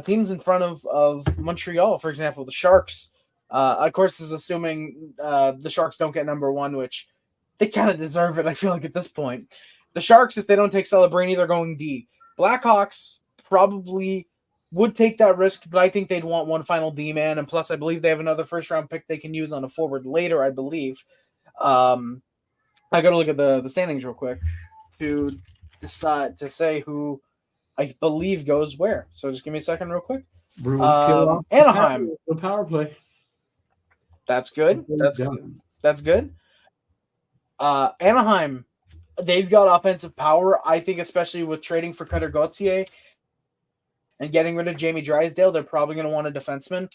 teams in front of Montreal, for example, the Sharks. Of course, this is assuming the Sharks don't get number 1, which they kind of deserve it, I feel like, at this point. The Sharks, if they don't take Celebrini, they're going D. Blackhawks probably would take that risk, but I think they'd want 1 final D-man, and plus I believe they have another first-round pick they can use on a forward later, I believe. I got to look at the standings real quick to decide to say who I believe goes where. So just give me a second real quick. Bruins kill off Anaheim. The power play. That's good. That's good. Anaheim. They've got offensive power. I think especially with trading for Cutter Gauthier and getting rid of Jamie Drysdale, they're probably going to want a defenseman.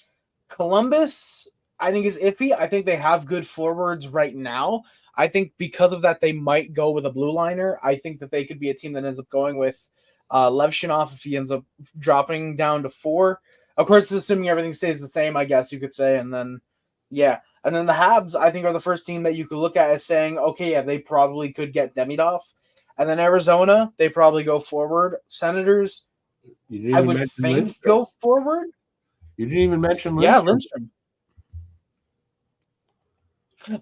Columbus, I think, is iffy. I think they have good forwards right now. I think because of that, they might go with a blue liner. I think that they could be a team that ends up going with Levshinov if he ends up dropping down to 4. Of course, assuming everything stays the same, I guess you could say. And then, yeah. And then the Habs, I think, are the first team that you could look at as saying, okay, yeah, they probably could get Demidov. And then Arizona, they probably go forward. Senators, I would think Lindstrom. Go forward. You didn't even mention Lindstrom. Yeah, Lindstrom.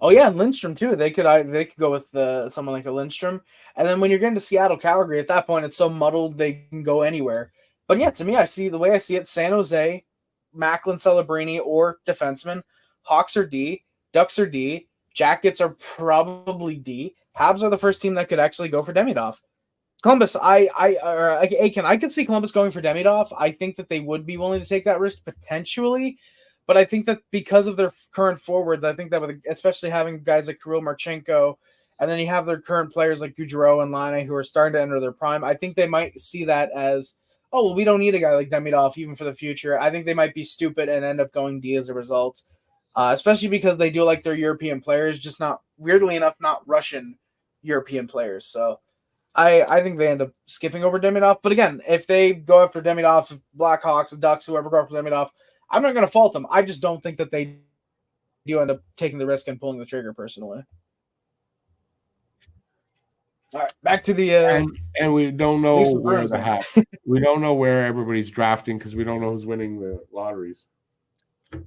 Oh, yeah, Lindstrom, too. They could go with someone like a Lindstrom. And then when you're getting to Seattle, Calgary, at that point, it's so muddled they can go anywhere. But, yeah, to me, the way I see it, San Jose, Macklin, Celebrini, or defenseman. Hawks are D, Ducks are D, Jackets are probably D. Habs are the first team that could actually go for Demidov. Columbus, I could see Columbus going for Demidov. I think that they would be willing to take that risk potentially, but I think that because of their current forwards, I think that with especially having guys like Kirill Marchenko, and then you have their current players like Gaudreau and Laine who are starting to enter their prime, I think they might see that as, oh, well, we don't need a guy like Demidov even for the future. I think they might be stupid and end up going D as a result, especially because they do like their European players, just not, weirdly enough, not Russian European players. So I think they end up skipping over Demidov. But again, if they go after Demidov, Blackhawks, Ducks, whoever go after Demidov, I'm not going to fault them. I just don't think that they do end up taking the risk and pulling the trigger personally. All right, back to the and we don't know where we don't know where everybody's drafting because we don't know who's winning the lotteries.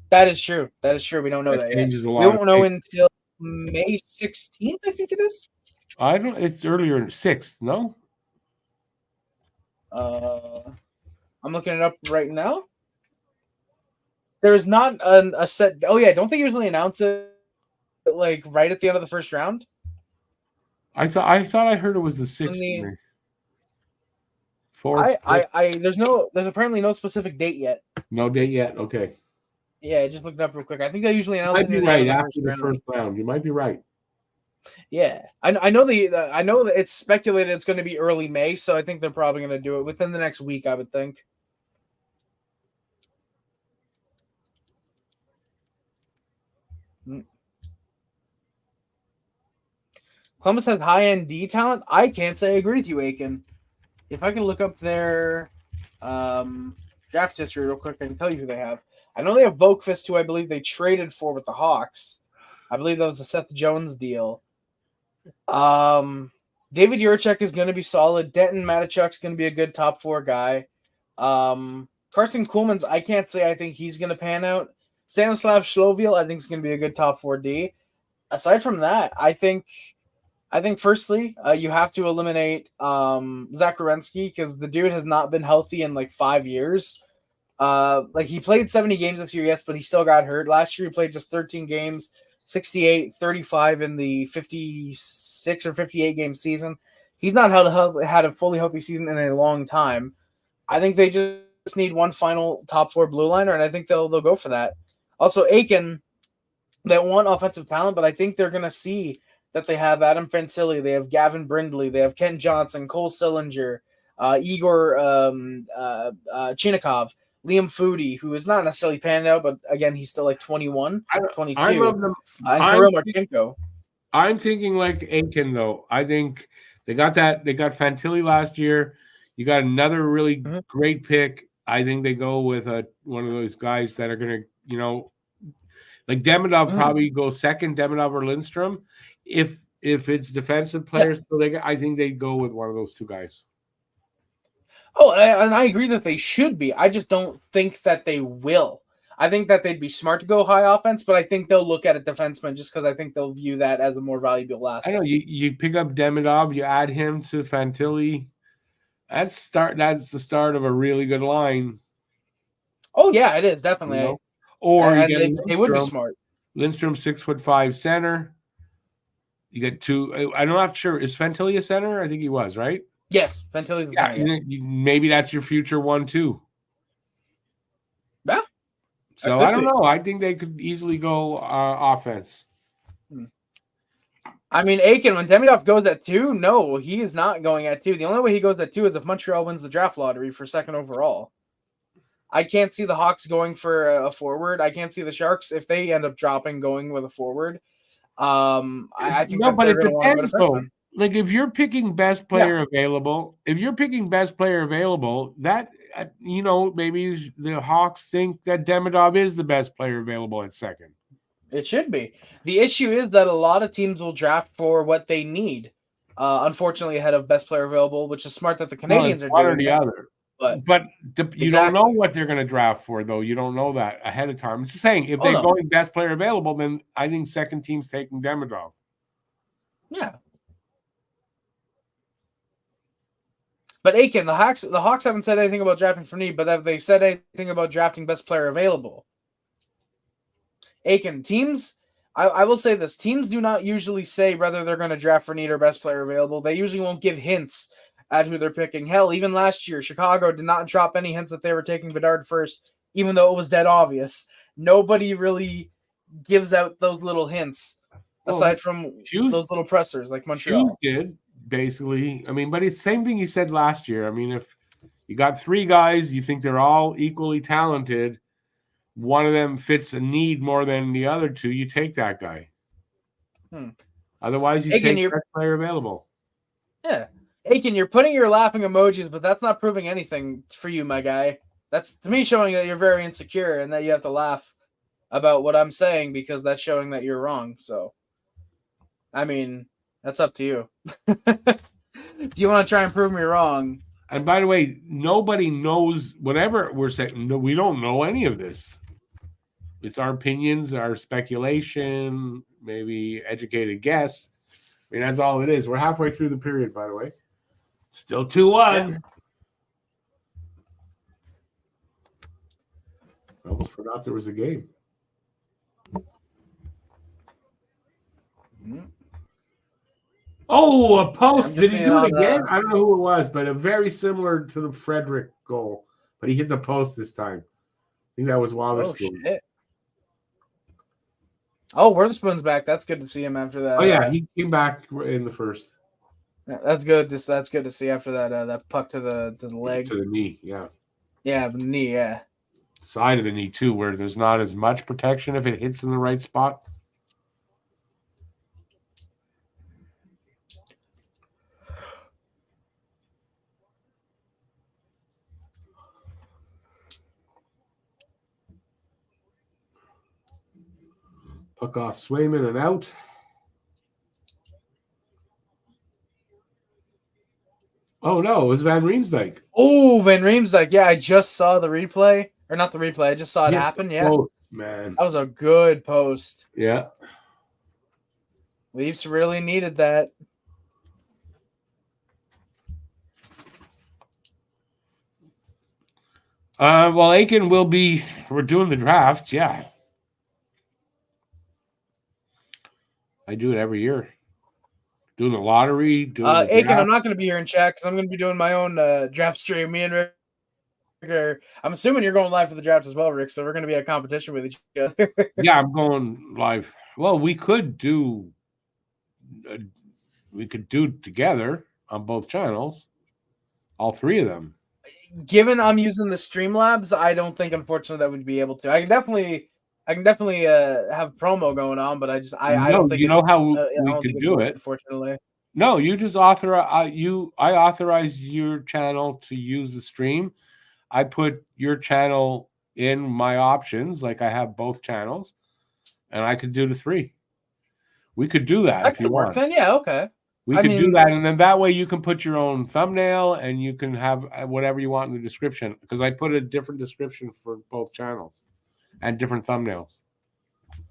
That is true. That is true. We don't know that yet. We won't know until May 16th, I think it is. I don't. It's earlier, 6th. No. I'm looking it up right now. There is not a set. Oh yeah, don't they usually announce it like right at the end of the first round? I thought I heard it was the 6th. There's apparently no specific date yet. No date yet. Okay. Yeah, just looked it up real quick. I think they usually announce it right after the first round. You might be right. Yeah, I know I know that it's speculated it's going to be early May, so I think they're probably going to do it within the next week, I would think. Columbus has high-end D talent. I can't say I agree with you, Aiken. If I can look up their draft history real quick, I can tell you who they have. I know they have Vokvist, who I believe they traded for with the Hawks. I believe that was a Seth Jones deal. David Juracek is going to be solid. Denton Matachuk's going to be a good top 4 guy. Carson Kuhlman's, I can't say I think he's going to pan out. Stanislav Shloviel, I think is going to be a good top 4D. Aside from that, I think firstly, you have to eliminate Zach Werenski because the dude has not been healthy in like 5 years. Like he played 70 games this year, yes, but he still got hurt. Last year he played just 13 games, 68, 35 in the 56 or 58 game season. He's not had a fully healthy season in a long time. I think they just need one final top 4 blue liner, and I think they'll go for that. Also, Aiken, they want offensive talent, but I think they're going to see that they have Adam Fantilli, they have Gavin Brindley, they have Ken Johnson, Cole Sillinger, Igor Chinnikov, Liam Foodie, who is not necessarily panned out, but again, he's still like 21, 22. I love them. And Kirill Marchenko. I'm thinking like Aiken, though. I think they got Fantilli last year. You got another really great pick. I think they go with one of those guys that are going to, like Demidov probably go second, Demidov or Lindstrom. If it's defensive players, I think they'd go with one of those 2 guys. Oh, and I agree that they should be. I just don't think that they will. I think that they'd be smart to go high offense, but I think they'll look at a defenseman just because I think they'll view that as a more valuable asset. I know you pick up Demidov, you add him to Fantilli. That's the start of a really good line. Oh yeah, it is definitely. Or they would be smart. Lindstrom 6'5" center. You get 2. I'm not sure. Is Fantilli a center? I think he was, right? Yes, Fantilli's a center. Maybe that's your future 1-2. Yeah. So I don't know. I think they could easily go offense. I mean, Aiken, when Demidov goes at 2, no, he is not going at 2. The only way he goes at 2 is if Montreal wins the draft lottery for second overall. I can't see the Hawks going for a forward. I can't see the Sharks, if they end up dropping, going with a forward. I think no, but it depends though. Like if you're picking best player available, that maybe the Hawks think that Demidov is the best player available at second. It should be. The issue is that a lot of teams will draft for what they need. Unfortunately, ahead of best player available, which is smart that the Canadians are doing. One or the other. But you don't know what they're going to draft for, though. You don't know that ahead of time. It's saying if they're going best player available, then I think second team's taking Demidov. Yeah. But Aiken, the Hawks haven't said anything about drafting for need, but have they said anything about drafting best player available? Aiken, teams, I will say this. Teams do not usually say whether they're going to draft for need or best player available. They usually won't give hints at who they're picking. Hell, even last year, Chicago did not drop any hints that they were taking Bedard first, even though it was dead obvious. Nobody really gives out those little hints, aside from those little pressers like Montreal. Hughes did, basically. I mean, but it's the same thing he said last year. I mean, if you got 3 guys, you think they're all equally talented, one of them fits a need more than the other 2, you take that guy. Otherwise, you take the best player available. Yeah. Aiken, you're putting your laughing emojis, but that's not proving anything for you, my guy. That's, to me, showing that you're very insecure and that you have to laugh about what I'm saying because that's showing that you're wrong. So, I mean, that's up to you. Do you want to try and prove me wrong? And by the way, nobody knows whatever we're saying. No, we don't know any of this. It's our opinions, our speculation, maybe educated guess. I mean, that's all it is. We're halfway through the period, by the way. Still 2-1. Yeah. I almost forgot there was a game. Oh, a post. Did he do it again? I don't know who it was, but a very similar to the Frederick goal. But he hit the post this time. I think that was Wilder's goal. Shit. Oh, Witherspoon's back. That's good to see him after that. Oh, yeah. He came back in the first. That's good. That's good to see after that puck to the leg. To the knee, yeah. Yeah, the knee, yeah. Side of the knee, too, where there's not as much protection if it hits in the right spot. Puck off Swayman and out. Oh, no, it was Van Riemsdyk. Oh, Van Riemsdyk. Yeah, I just saw the replay. Or not the replay. I just saw it happen. Yeah. Post, man. That was a good post. Yeah. Leafs really needed that. Well, Aiken will be... We're doing the draft, yeah. I do it every year. Doing the lottery. Doing the Aiken, I'm not going to be here in chat because I'm going to be doing my own draft stream. Me and Rick are, I'm assuming you're going live for the draft as well, Rick. So we're going to be a competition with each other. Yeah, I'm going live. Well, we could do together on both channels, all 3 of them. Given I'm using the Streamlabs, I don't think, unfortunately, that we'd be able to. I can definitely have promo going on, but I don't think how we could do it. Unfortunately, no. You just authorize I authorize your channel to use the stream. I put your channel in my options, like I have both channels, and I could do the 3. We could do that if you want. Then yeah, okay. We could do that, and then that way you can put your own thumbnail, and you can have whatever you want in the description. Because I put a different description for both channels. And different thumbnails.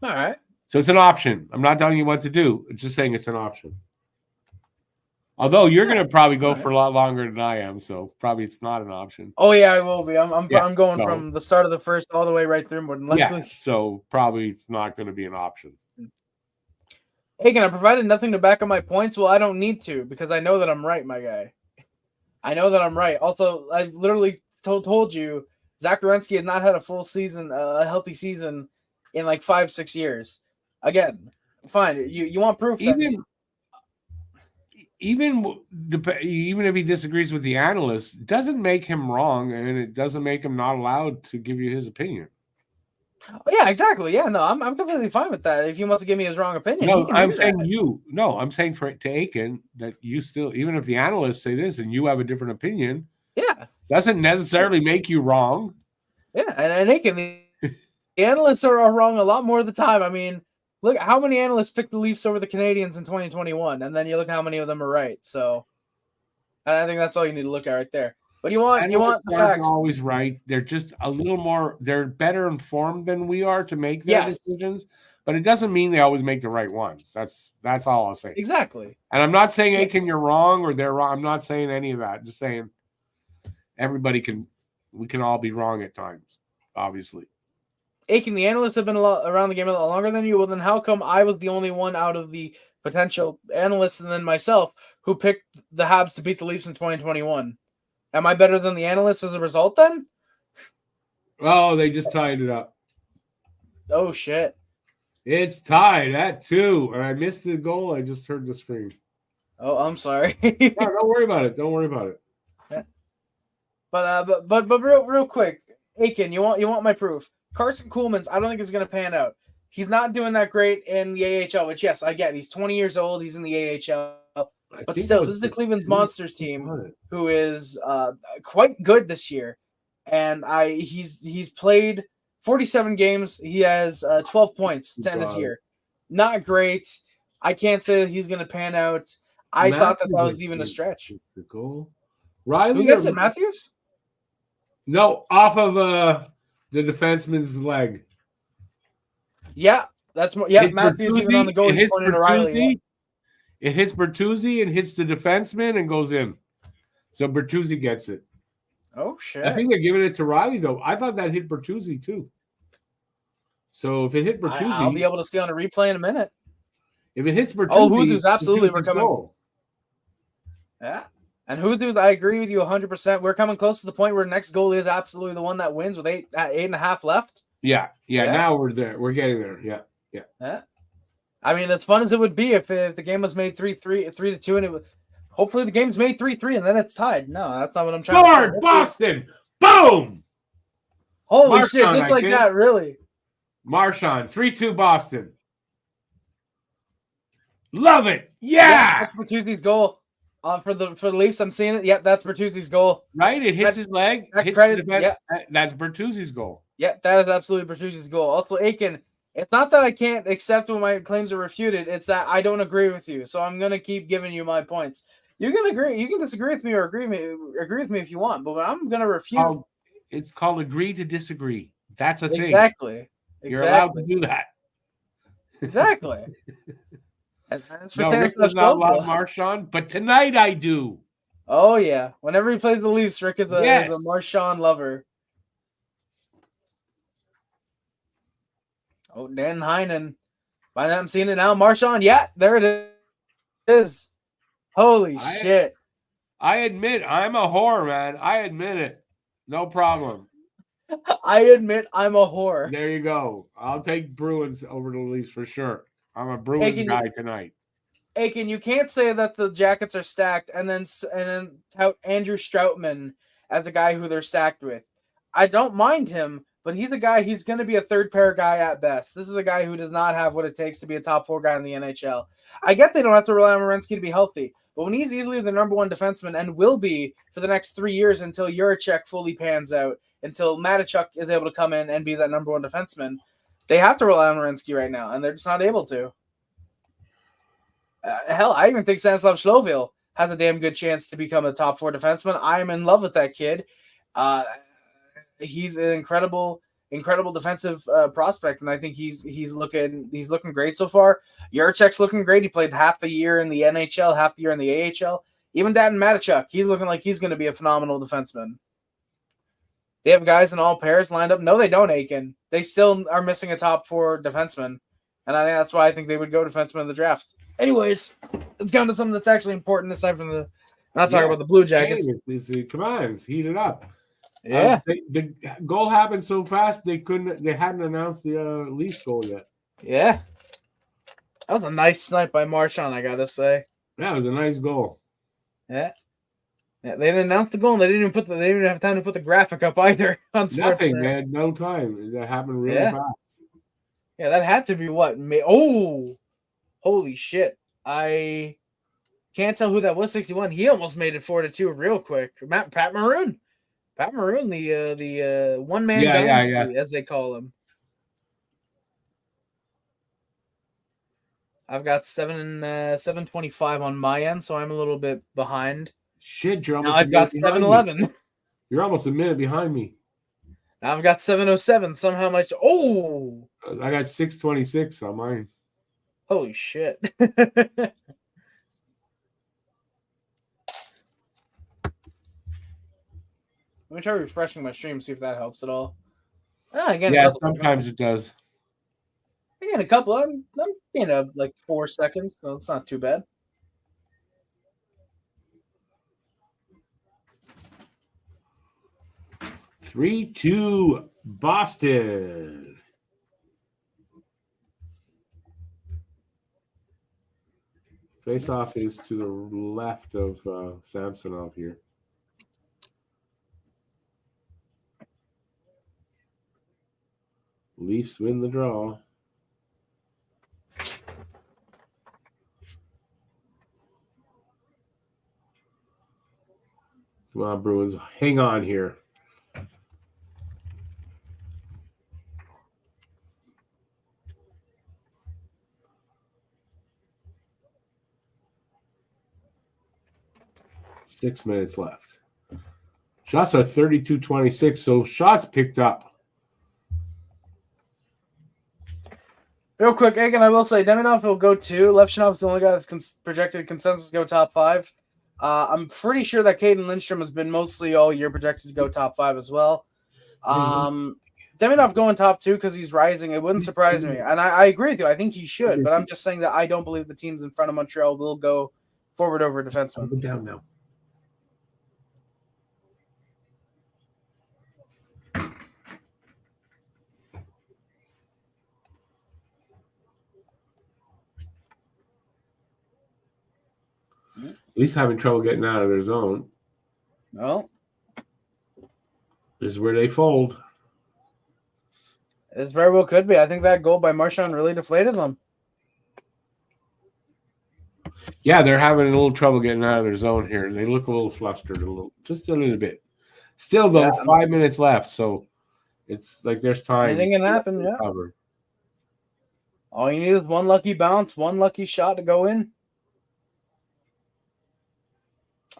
All right. So it's an option. I'm not telling you what to do. It's just saying it's an option. Although you're going to probably go for a lot longer than I am, so probably it's not an option. Oh yeah, I will be. I'm going from the start of the first all the way right through more than likely. Yeah. So probably it's not going to be an option. Aiken, I provided nothing to back up my points. Well, I don't need to because I know that I'm right, my guy. I know that I'm right. Also, I literally told you. Zach Werenski has not had a full season, a healthy season in like 5-6 years. Again, fine. You want proof? Even if he disagrees with the analysts, it doesn't make him wrong, and it doesn't make him not allowed to give you his opinion. Oh, yeah, exactly. Yeah, no, I'm completely fine with that. If he wants to give me his wrong opinion, no, I'm saying you. No, I'm saying to Aiken that you still, even if the analysts say this and you have a different opinion, yeah. Doesn't necessarily make you wrong. Yeah, and Aiken, the analysts are wrong a lot more of the time. I mean, look how many analysts picked the Leafs over the Canadians in 2021, and then you look how many of them are right. So, I think that's all you need to look at right there. But you want the facts. Always right. They're just a little more. They're better informed than we are to make their decisions. But it doesn't mean they always make the right ones. That's all I'll say. Exactly. And I'm not saying Aiken, you're wrong or they're wrong. I'm not saying any of that. I'm just saying. We can all be wrong at times, obviously. Aiken, the analysts have been around the game a lot longer than you. Well, then how come I was the only one out of the potential analysts and then myself who picked the Habs to beat the Leafs in 2021? Am I better than the analysts as a result then? Oh, they just tied it up. Oh, shit. It's tied at 2. And I missed the goal. I just heard the scream. Oh, I'm sorry. No, don't worry about it. Don't worry about it. Yeah. But real quick, Aiken, you want my proof? Carson Kuhlman's, I don't think is going to pan out. He's not doing that great in the AHL, which, yes, I get. He's 20 years old. He's in the AHL. But still, this is the Cleveland Monsters team who is quite good this year. And he's played 47 games. He has 12 points to end his year. Not great. I can't say that he's going to pan out. I thought that was even a stretch. The goal. Riley, who gets it, Matthews? No, off of the defenseman's leg. Yeah, that's more. Yeah, Matthews even on the goal. He's pointing to Riley. Yeah. It hits Bertuzzi and hits the defenseman and goes in. So Bertuzzi gets it. Oh shit! I think they're giving it to Riley though. I thought that hit Bertuzzi too. So if it hit Bertuzzi, I'll be able to see on a replay in a minute. If it hits Bertuzzi, Huzu's absolutely we're coming. Goal. Yeah. And Huzu's, I agree with you 100%. We're coming close to the point where the next goal is absolutely the one that wins with 8.5 left. Yeah. Now we're there. We're getting there. Yeah. I mean, as fun as it would be if the game was made 3-2, and it was hopefully the game's made 3-3, and then it's tied. No, that's not what I'm trying to say. Scored, Boston! Boom! Holy Marchand, shit! Just like that, really. Marchand, 3-2 Boston. Love it! Yeah! That's Bertuzzi's goal. For the Leafs, I'm seeing it. Yep, that's Bertuzzi's goal. Right, it hits his leg. That's Bertuzzi's goal. Yep, that is absolutely Bertuzzi's goal. Also, Aiken, it's not that I can't accept when my claims are refuted. It's that I don't agree with you. So I'm gonna keep giving you my points. You can agree, you can disagree with me or agree with me if you want, but I'm gonna refute. It's called agree to disagree. That's a thing. Exactly. You're allowed to do that. Exactly. Rick does not love Marchand, but tonight I do. Oh yeah, whenever he plays the Leafs, Rick is a Marchand lover. Oh, Dan Heinen. By that I'm seeing it now. Marchand, yeah, there it is. Holy shit. I admit I'm a whore, man. I admit it. No problem. I admit I'm a whore. There you go. I'll take Bruins over the Leafs for sure. I'm a Bruins guy tonight. Aiken, you can't say that the Jackets are stacked and then tout Andrew Stroutman as a guy who they're stacked with. I don't mind him, but he's a guy, he's going to be a third pair guy at best. This is a guy who does not have what it takes to be a top 4 guy in the NHL. I get they don't have to rely on Werenski to be healthy, but when he's easily the number 1 defenseman and will be for the next 3 years until Juracek fully pans out, until Matachuk is able to come in and be that number 1 defenseman, they have to rely on Werenski right now, and they're just not able to. Hell, I even think Stanislav Slovil has a damn good chance to become a top 4 defenseman. I'm in love with that kid. He's an incredible defensive prospect, and I think he's looking great so far. Juracek's looking great. He played half the year in the NHL, half the year in the AHL. Even Dan Matachuk, he's looking like he's going to be a phenomenal defenseman. They have guys in all pairs lined up. No, they don't, Aiken. They still are missing a top 4 defenseman, and I think that's why I think they would go defenseman in the draft. Anyways, let's go on to something that's actually important aside from the not talking about the Blue Jackets. Come on, it's heated up. Yeah, the goal happened so fast they hadn't announced the Leafs goal yet. Yeah, that was a nice snipe by Marchand, I gotta say. That was a nice goal. Yeah, they didn't announce the goal. And they didn't even have time to put the graphic up either on Sportsnet. Nothing. They had no time. That happened really fast. Yeah, that had to be what? Oh, holy shit! I can't tell who that was. 61. He almost made it 4-2 real quick. Pat Maroon. Pat Maroon, the one-man dynasty, as they call him. I've got 725 on my end, so I'm a little bit behind. Shit, you're almost. Now I've got 711. You're almost a minute behind me. Now I've got 707. Somehow much. Oh, I got 626 on mine. Holy shit. Let me try refreshing my stream, see if that helps at all. Again, Yeah, sometimes it does. Again, a couple. I'm like 4 seconds, so it's not too bad. Three, 2, Boston. Face-off is to the left of Samsonov here. Leafs win the draw. Come on, Bruins. Hang on here. Six minutes left. Shots are 32-26, so shots picked up. Real quick, Egan, I will say Demidov will go 2. Levshinov's the only guy that's projected consensus to go top 5. I'm pretty sure that Caden Lindstrom has been mostly all year projected to go top 5 as well. Demidov going top 2 because he's rising. It wouldn't surprise me. And I agree with you. I think he should. But I'm just saying that I don't believe the teams in front of Montreal will go forward over defenseman. I'll go down now. At least having trouble getting out of their zone. No. This is where they fold. This very well could be. I think that goal by Marchand really deflated them. Yeah, they're having a little trouble getting out of their zone here. They look a little flustered, just a little bit. Still, though, 5 minutes left, so it's like there's time. Anything can happen, yeah. Cover. All you need is one lucky bounce, one lucky shot to go in.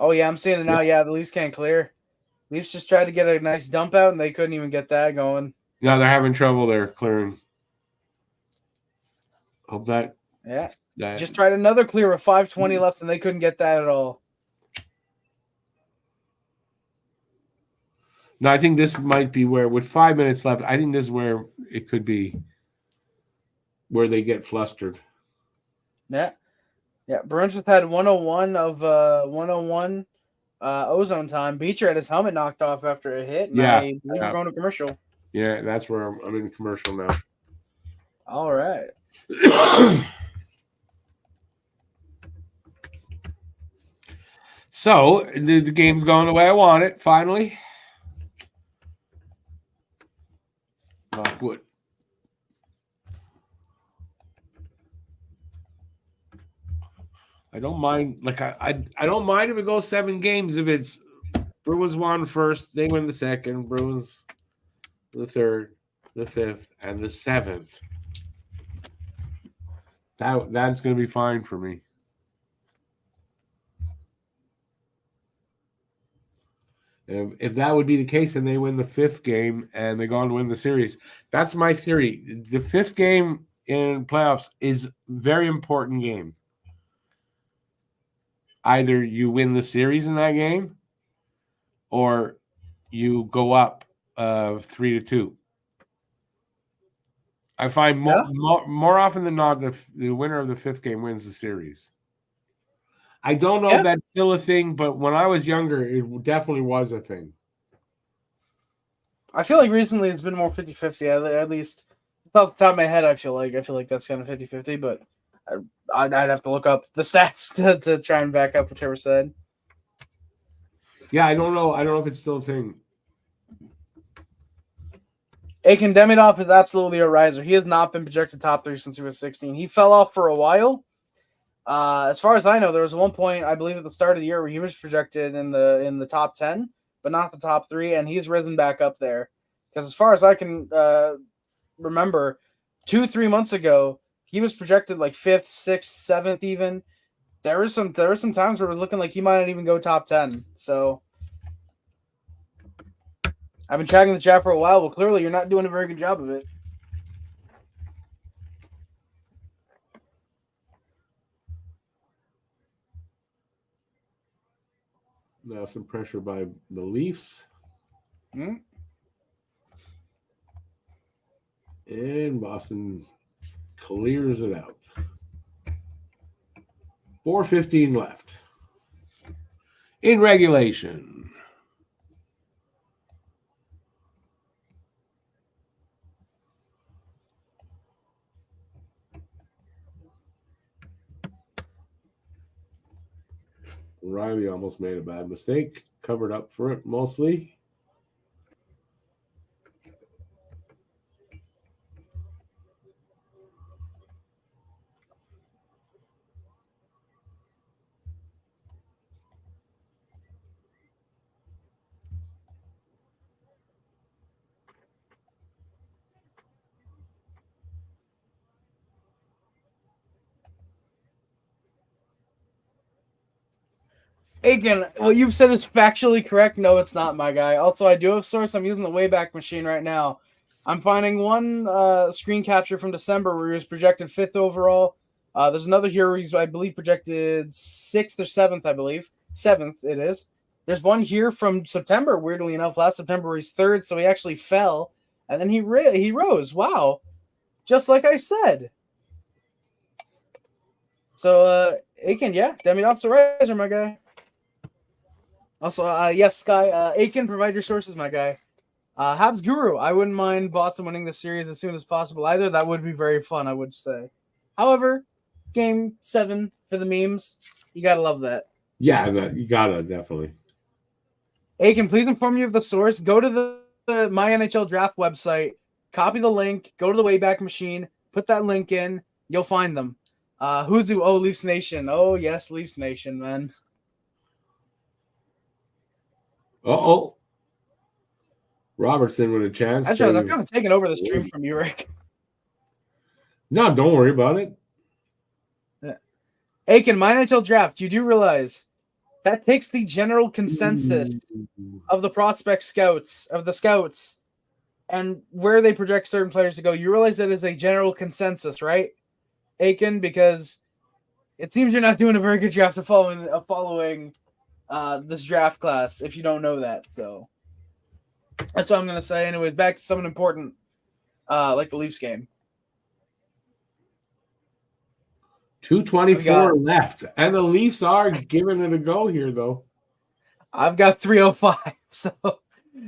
Oh, yeah, I'm seeing it now. Yeah, the Leafs can't clear. Leafs just tried to get a nice dump out, and they couldn't even get that going. No, they're having trouble. They're clearing. Hope that. Yeah. Just tried another clear with 5:20 left, and they couldn't get that at all. No, I think this might be where, with 5 minutes left, I think this is where it could be where they get flustered. Yeah. Yeah, Bruins just had 101 of 101 ozone time. Beecher had his helmet knocked off after a hit. And we're going to commercial. Yeah, that's where I'm in commercial now. All right. So the game's going the way I want it. Finally, knock wood. I don't mind. Like I don't mind if it goes 7 games. If it's Bruins won first, they win the second. Bruins the third, the fifth, and the 7th. That's going to be fine for me. If that would be the case, and they win the 5th game and they go on to win the series, that's my theory. The 5th game in playoffs is a very important game. Either you win the series in that game, or you go up 3-2. I find more often than not the winner of the 5th game wins the series. I don't know if that's still a thing, but when I was younger, it definitely was a thing. I feel like recently it's been more 50-50. At least off the top of my head, I feel like that's kind of 50-50, but I'd have to look up the stats to try and back up whatever said. Yeah, I don't know. I don't know if it's still a thing. Akin Demidov is absolutely a riser. He has not been projected top 3 since he was 16. He fell off for a while. As far as I know, there was one point, I believe, at the start of the year where he was projected in the top 10, but not the top 3, and he's risen back up there. Because as far as I can remember, 2-3 months ago, he was projected like 5th, 6th, 7th even. There were some times where it was looking like he might not even go top 10. So I've been tracking the chat for a while. Well, clearly you're not doing a very good job of it. Now some pressure by the Leafs. And Boston clears it out. 4:15 left. In regulation. Riley almost made a bad mistake. Covered up for it mostly. Aiken, what you've said is factually correct. No, it's not, my guy. Also, I do have source. I'm using the Wayback Machine right now. I'm finding one screen capture from December where he was projected 5th overall. There's another here where he's, I believe, projected 6th or 7th, I believe. 7th, it is. There's one here from September, weirdly enough, last September, where he's 3rd, so he actually fell. And then he rose. Wow. Just like I said. So, Aiken, yeah, Demidov's a riser, my guy. Also, yes, Sky, Aiken, provide your sources, my guy. Habs Guru, I wouldn't mind Boston winning the series as soon as possible either. That would be very fun, I would say. However, Game 7 for the memes, you gotta love that. Yeah, you gotta, definitely. Aiken, please inform you of the source. Go to the My NHL Draft website, copy the link, go to the Wayback Machine, put that link in, you'll find them. Huzu, oh, Leafs Nation. Oh, yes, Leafs Nation, man. Uh-oh. Robertson with a chance. That's right. I'm kind of taking over the stream from you, Rick. No, don't worry about it. Yeah. Aiken, My NHL Draft, you do realize that takes the general consensus of the prospect scouts, of the scouts, and where they project certain players to go. You realize that is a general consensus, right, Aiken? Because it seems you're not doing a very good job of following this draft class, if you don't know that. So that's what I'm going to say. Anyways, back to something important, like the Leafs game. 2:24 left, and the Leafs are giving it a go here, though. I've got 3:05, so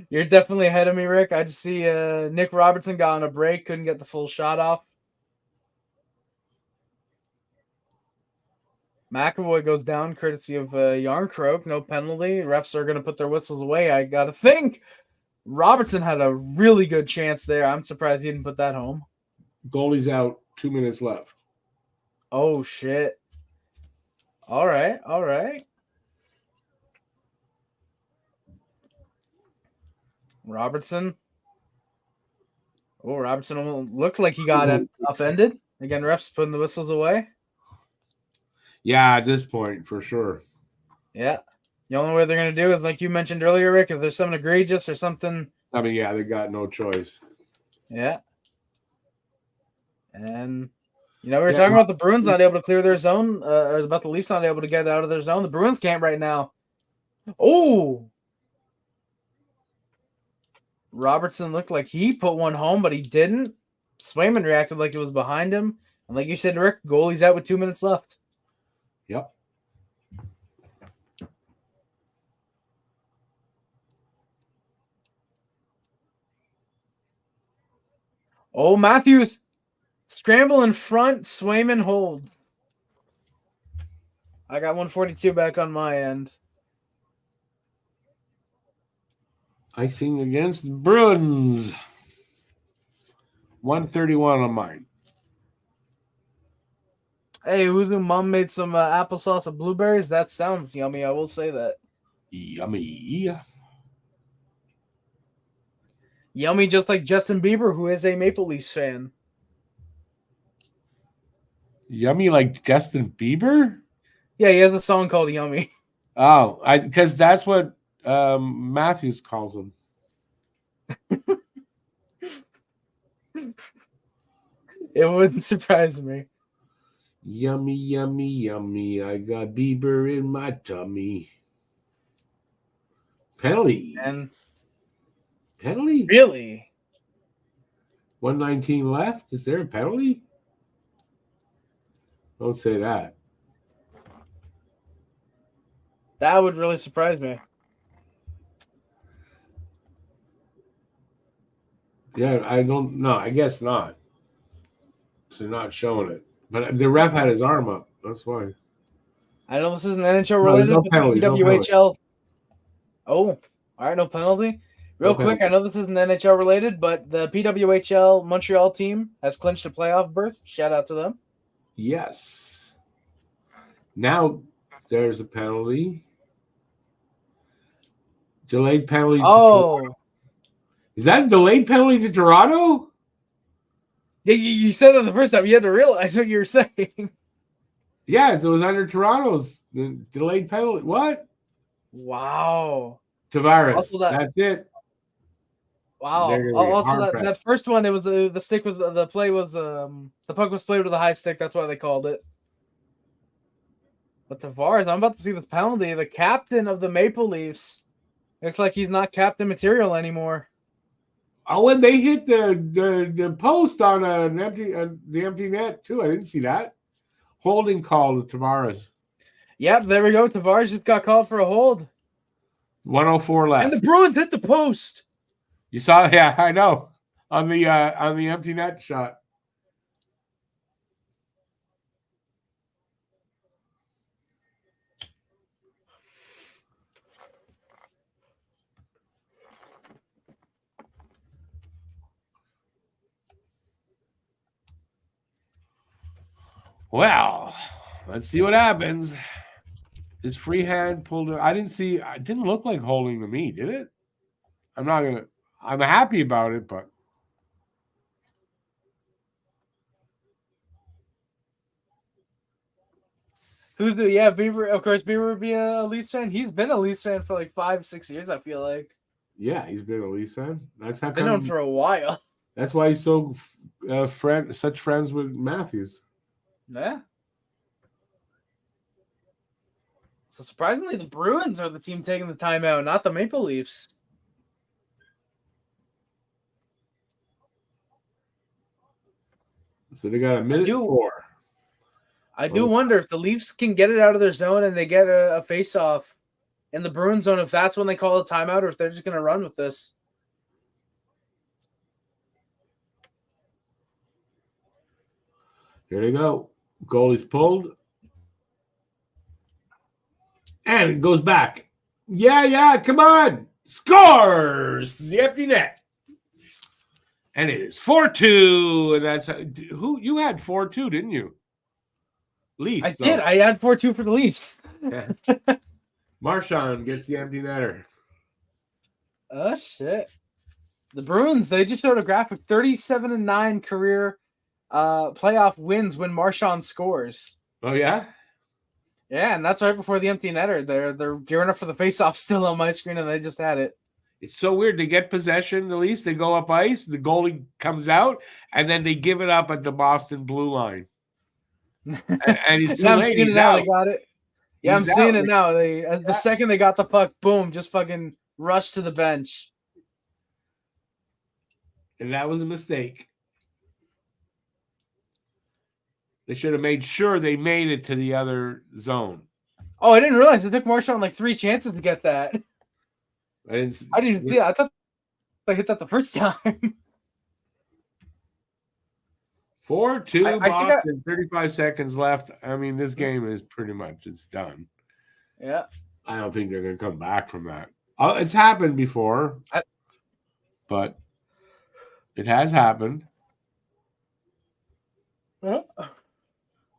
you're definitely ahead of me, Rick. I just see Nick Robertson got on a break, couldn't get the full shot off. McAvoy goes down courtesy of Yarncroke. No penalty. Refs are going to put their whistles away. I got to think Robertson had a really good chance there. I'm surprised he didn't put that home. Goalie's out. 2 minutes left. Oh, shit. All right. All right. Robertson. Oh, Robertson looked like he got upended. Again, refs putting the whistles away. Yeah, at this point, for sure. Yeah. The only way they're going to do is, like you mentioned earlier, Rick, if there's something egregious or something. I mean, yeah, they got no choice. Yeah. And, you know, we were talking about the Bruins not able to clear their zone, or about the Leafs not able to get out of their zone. The Bruins can't right now. Oh! Robertson looked like he put one home, but he didn't. Swayman reacted like it was behind him. And like you said, Rick, goalie's out with 2 minutes left. Yep. Oh, Matthews. Scramble in front. Swayman hold. I got 142 back on my end. Icing against the Bruins. 131 on mine. Hey, Uzu, Mom made some applesauce and blueberries. That sounds yummy. I will say that. Yummy. Yummy, just like Justin Bieber, who is a Maple Leafs fan. Yummy like Justin Bieber? Yeah, he has a song called Yummy. Oh, because that's what Matthews calls him. It wouldn't surprise me. Yummy, yummy, yummy. I got Bieber in my tummy. Penalty. And penalty? really? 1:19 left. Is there a penalty? Don't say that. That would really surprise me. Yeah, I don't know. I guess not. They're not showing it. But the ref had his arm up. That's why. I know this isn't NHL related, no but penalties, the WHL. Oh, all right, no penalty. Real quick, I know this isn't NHL related, but the PWHL Montreal team has clinched a playoff berth. Shout out to them. Yes. Now there's a penalty. Delayed penalty. Oh. Is that a delayed penalty to Toronto? Yeah, you said that the first time. You had to realize what you were saying. Yes, it was under Toronto's delayed penalty. What? Wow. Tavares. That's it. Wow. Also, that first one, it was the stick was the play was the puck was played with a high stick. That's why they called it. But Tavares, I'm about to see the penalty. The captain of the Maple Leafs looks like he's not captain material anymore. Oh, and they hit the post on the empty net too. I didn't see that. Holding call to Tavares. Yep, there we go. Tavares just got called for a hold. 1:04 left. And the Bruins hit the post. You saw? Yeah, I know. On the empty net shot. Well, let's see what happens. His free hand pulled it. I didn't see. It didn't look like holding to me, did it? I'm happy about it, but Who's the Beaver? Of course, Beaver would be a Leafs fan. He's been a Leafs fan for like 5-6 years. I feel like. Yeah, he's been a Leafs fan. That's how. Been known for a while. That's why he's so such friends with Matthews. Yeah. So surprisingly, the Bruins are the team taking the timeout, not the Maple Leafs. So they got a minute 4. I do wonder if the Leafs can get it out of their zone and they get a face-off in the Bruins zone, if that's when they call a timeout or if they're just going to run with this. Here they go. Goalie's pulled. And it goes back. Yeah, come on. Scores the empty net. And it is 4-2. And that's who you had 4-2, didn't you? Leafs. I did. I had 4-2 for the Leafs. Yeah. Marchand gets the empty netter. Oh, shit. The Bruins, they just showed a graphic 37-9 career playoff wins when Marchand scores. Oh, yeah? Yeah, and that's right before the empty netter. They're gearing up for the face-off still on my screen, and they just had it. It's so weird. They get possession, the Leafs. They go up ice. The goalie comes out, and then they give it up at the Boston blue line. And he's too late. I'm seeing it now. They got it. Yeah, I'm seeing it now. The second they got the puck, boom, just fucking rushed to the bench. And that was a mistake. They should have made sure they made it to the other zone. Oh, I didn't realize it took Marchand like 3 chances to get that. I didn't see it. I thought I hit that the first time. 4-2 Boston, 35 seconds left. I mean, this game is pretty much it's done. Yeah. I don't think they're going to come back from that. It's happened before, but it has happened.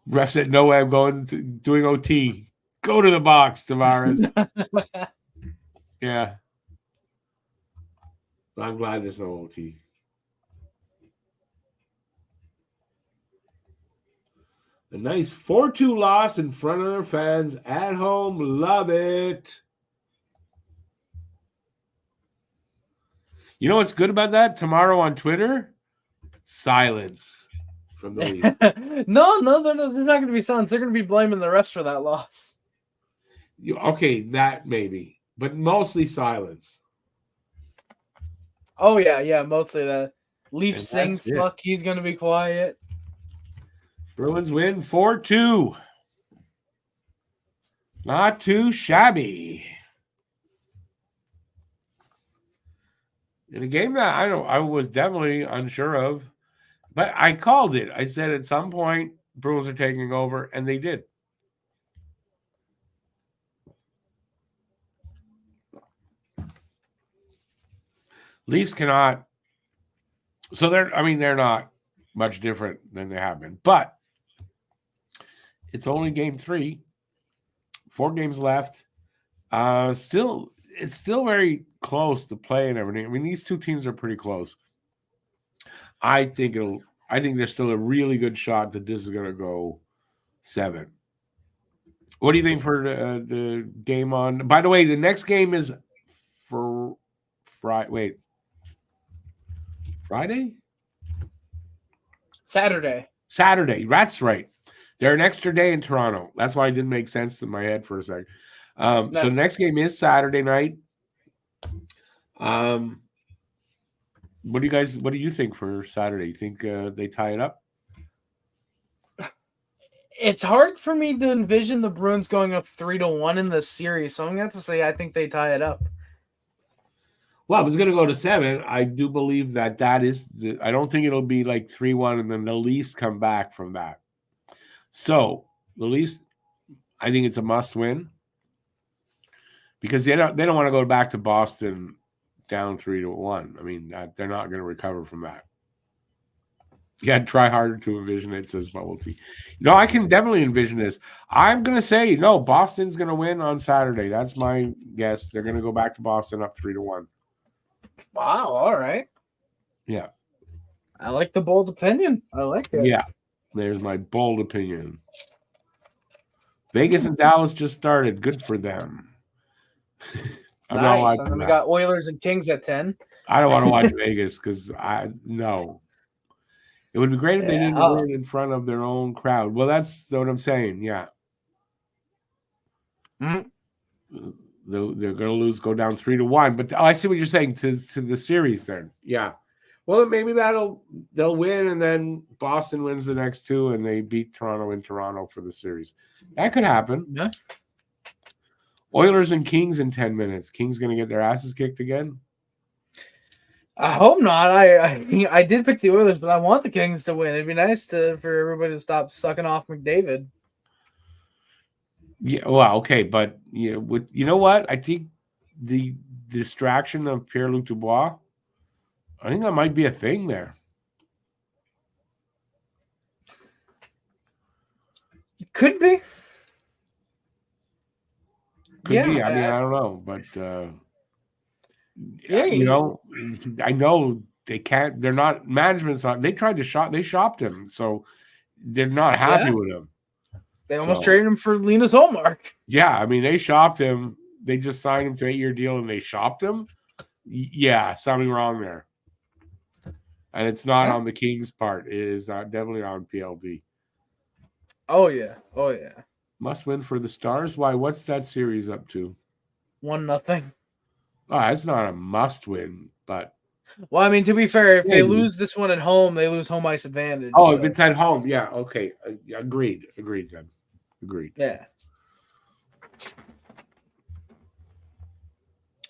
Ref said, no way, I'm doing OT. Go to the box, Tavares. Yeah. But I'm glad there's no OT. A nice 4-2 loss in front of their fans at home. Love it. You know what's good about that? Tomorrow on Twitter, silence from the league. No, there's not going to be silence. They're going to be blaming the refs for that loss. Okay, that maybe, but mostly silence. Oh, yeah, mostly that. Leafs sing, fuck, he's going to be quiet. Bruins win 4-2. Not too shabby. In a game that I was definitely unsure of, but I called it. I said at some point Bruins are taking over, and they did. Leafs cannot. So they're not much different than they have been, but it's only game 3. 4 games left. It's still very close to play and everything. I mean, these two teams are pretty close. I think there's still a really good shot that this is going to go 7. What do you think for the game on? By the way, the next game is for Friday. Saturday. That's right. They're an extra day in Toronto. That's why it didn't make sense in my head for a second. So the next game is Saturday night. What do you think for Saturday? You think they tie it up? It's hard for me to envision the Bruins going up 3-1 in this series, so I'm going to have to say I think they tie it up. Well, if it's going to go to 7, I do believe that is I don't think it'll be like 3-1 and then the Leafs come back from that. So the Leafs, I think it's a must win because they don't want to go back to Boston down 3-1. I mean, they're not going to recover from that. You got to try harder to envision it, says Bubble Tea. No, I can definitely envision this. I'm going to say, no, Boston's going to win on Saturday. That's my guess. They're going to go back to Boston up 3-1. Wow, all right. Yeah. I like the bold opinion. I like it. Yeah, there's my bold opinion. Vegas and Dallas just started. Good for them. Nice. And then we got Oilers and Kings at 10. I don't want to watch Vegas because no. It would be great if they didn't win in front of their own crowd. Well, that's what I'm saying. Yeah. Mm-hmm. They're going to lose, go down 3-1. But I see what you're saying to the series then. Yeah. Well, maybe they'll win, and then Boston wins the next 2, and they beat Toronto in Toronto for the series. That could happen. Yeah. Oilers and Kings in 10 minutes. Kings going to get their asses kicked again? I hope not. I did pick the Oilers, but I want the Kings to win. It'd be nice for everybody to stop sucking off McDavid. Yeah, well, okay, but you know what? I think the distraction of Pierre-Luc Dubois, I think that might be a thing there. Could be. Could be. I mean, I don't know, but I know they can't. They're not. Management's not. They tried to they shopped him, so they're not happy with him. They almost traded him for Linus Ullmark. Yeah, I mean, they shopped him. They just signed him to an 8-year deal, and they shopped him. Yeah, something wrong there. And it's not on the Kings' part. It is definitely on PLD. Oh, yeah. Must win for the Stars? Why? What's that series up to? 1-0. Oh, that's not a must win, but... Well, I mean, to be fair, if they lose this one at home, they lose home ice advantage. Oh, if it's at home, yeah, okay. Agreed then. Agreed. Yeah.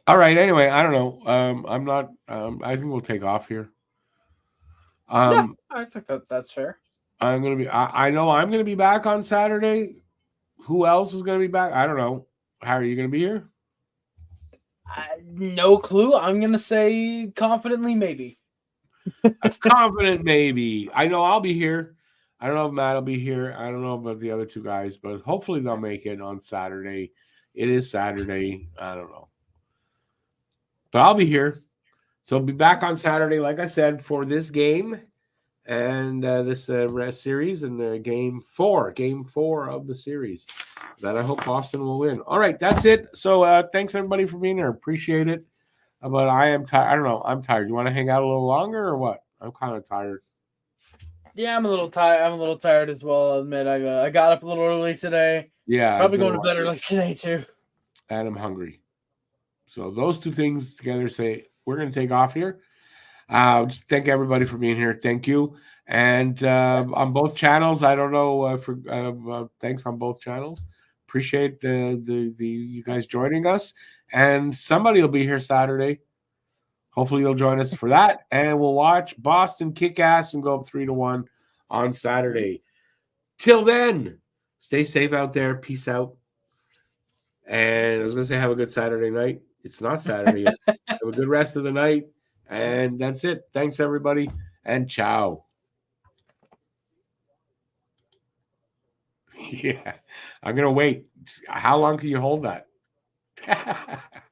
All right, anyway, I don't know. I'm not... I think we'll take off here. Yeah, I think that's fair. I'm going to be... I know I'm going to be back on Saturday. Who else is going to be back? I don't know. How are you going to be here? No clue. I'm going to say confidently maybe. A confident maybe. I know I'll be here. I don't know if Matt will be here. I don't know about the other 2 guys, but hopefully they'll make it on Saturday. It is Saturday. I don't know. But I'll be here. So I'll be back on Saturday, like I said, for this game and this series and game 4 of the series that I hope Boston will win. All right, that's it. So thanks everybody for being here. Appreciate it. But I am tired. I don't know. I'm tired. You want to hang out a little longer or what? I'm kind of tired. Yeah, I'm a little tired. I'm a little tired as well. I'll admit, I got up a little early today. Yeah, probably going to bed early today too. And I'm hungry. So those 2 things together say we're going to take off here. Just thank everybody for being here. Thank you. And on both channels, I don't know thanks on both channels. Appreciate the you guys joining us. And somebody will be here Saturday. Hopefully you'll join us for that. And we'll watch Boston kick ass and go up 3-1 on Saturday. Till then, stay safe out there. Peace out. And I was going to say have a good Saturday night. It's not Saturday yet. Have a good rest of the night. And that's it. Thanks, everybody. And ciao. Yeah. I'm going to wait. How long can you hold that?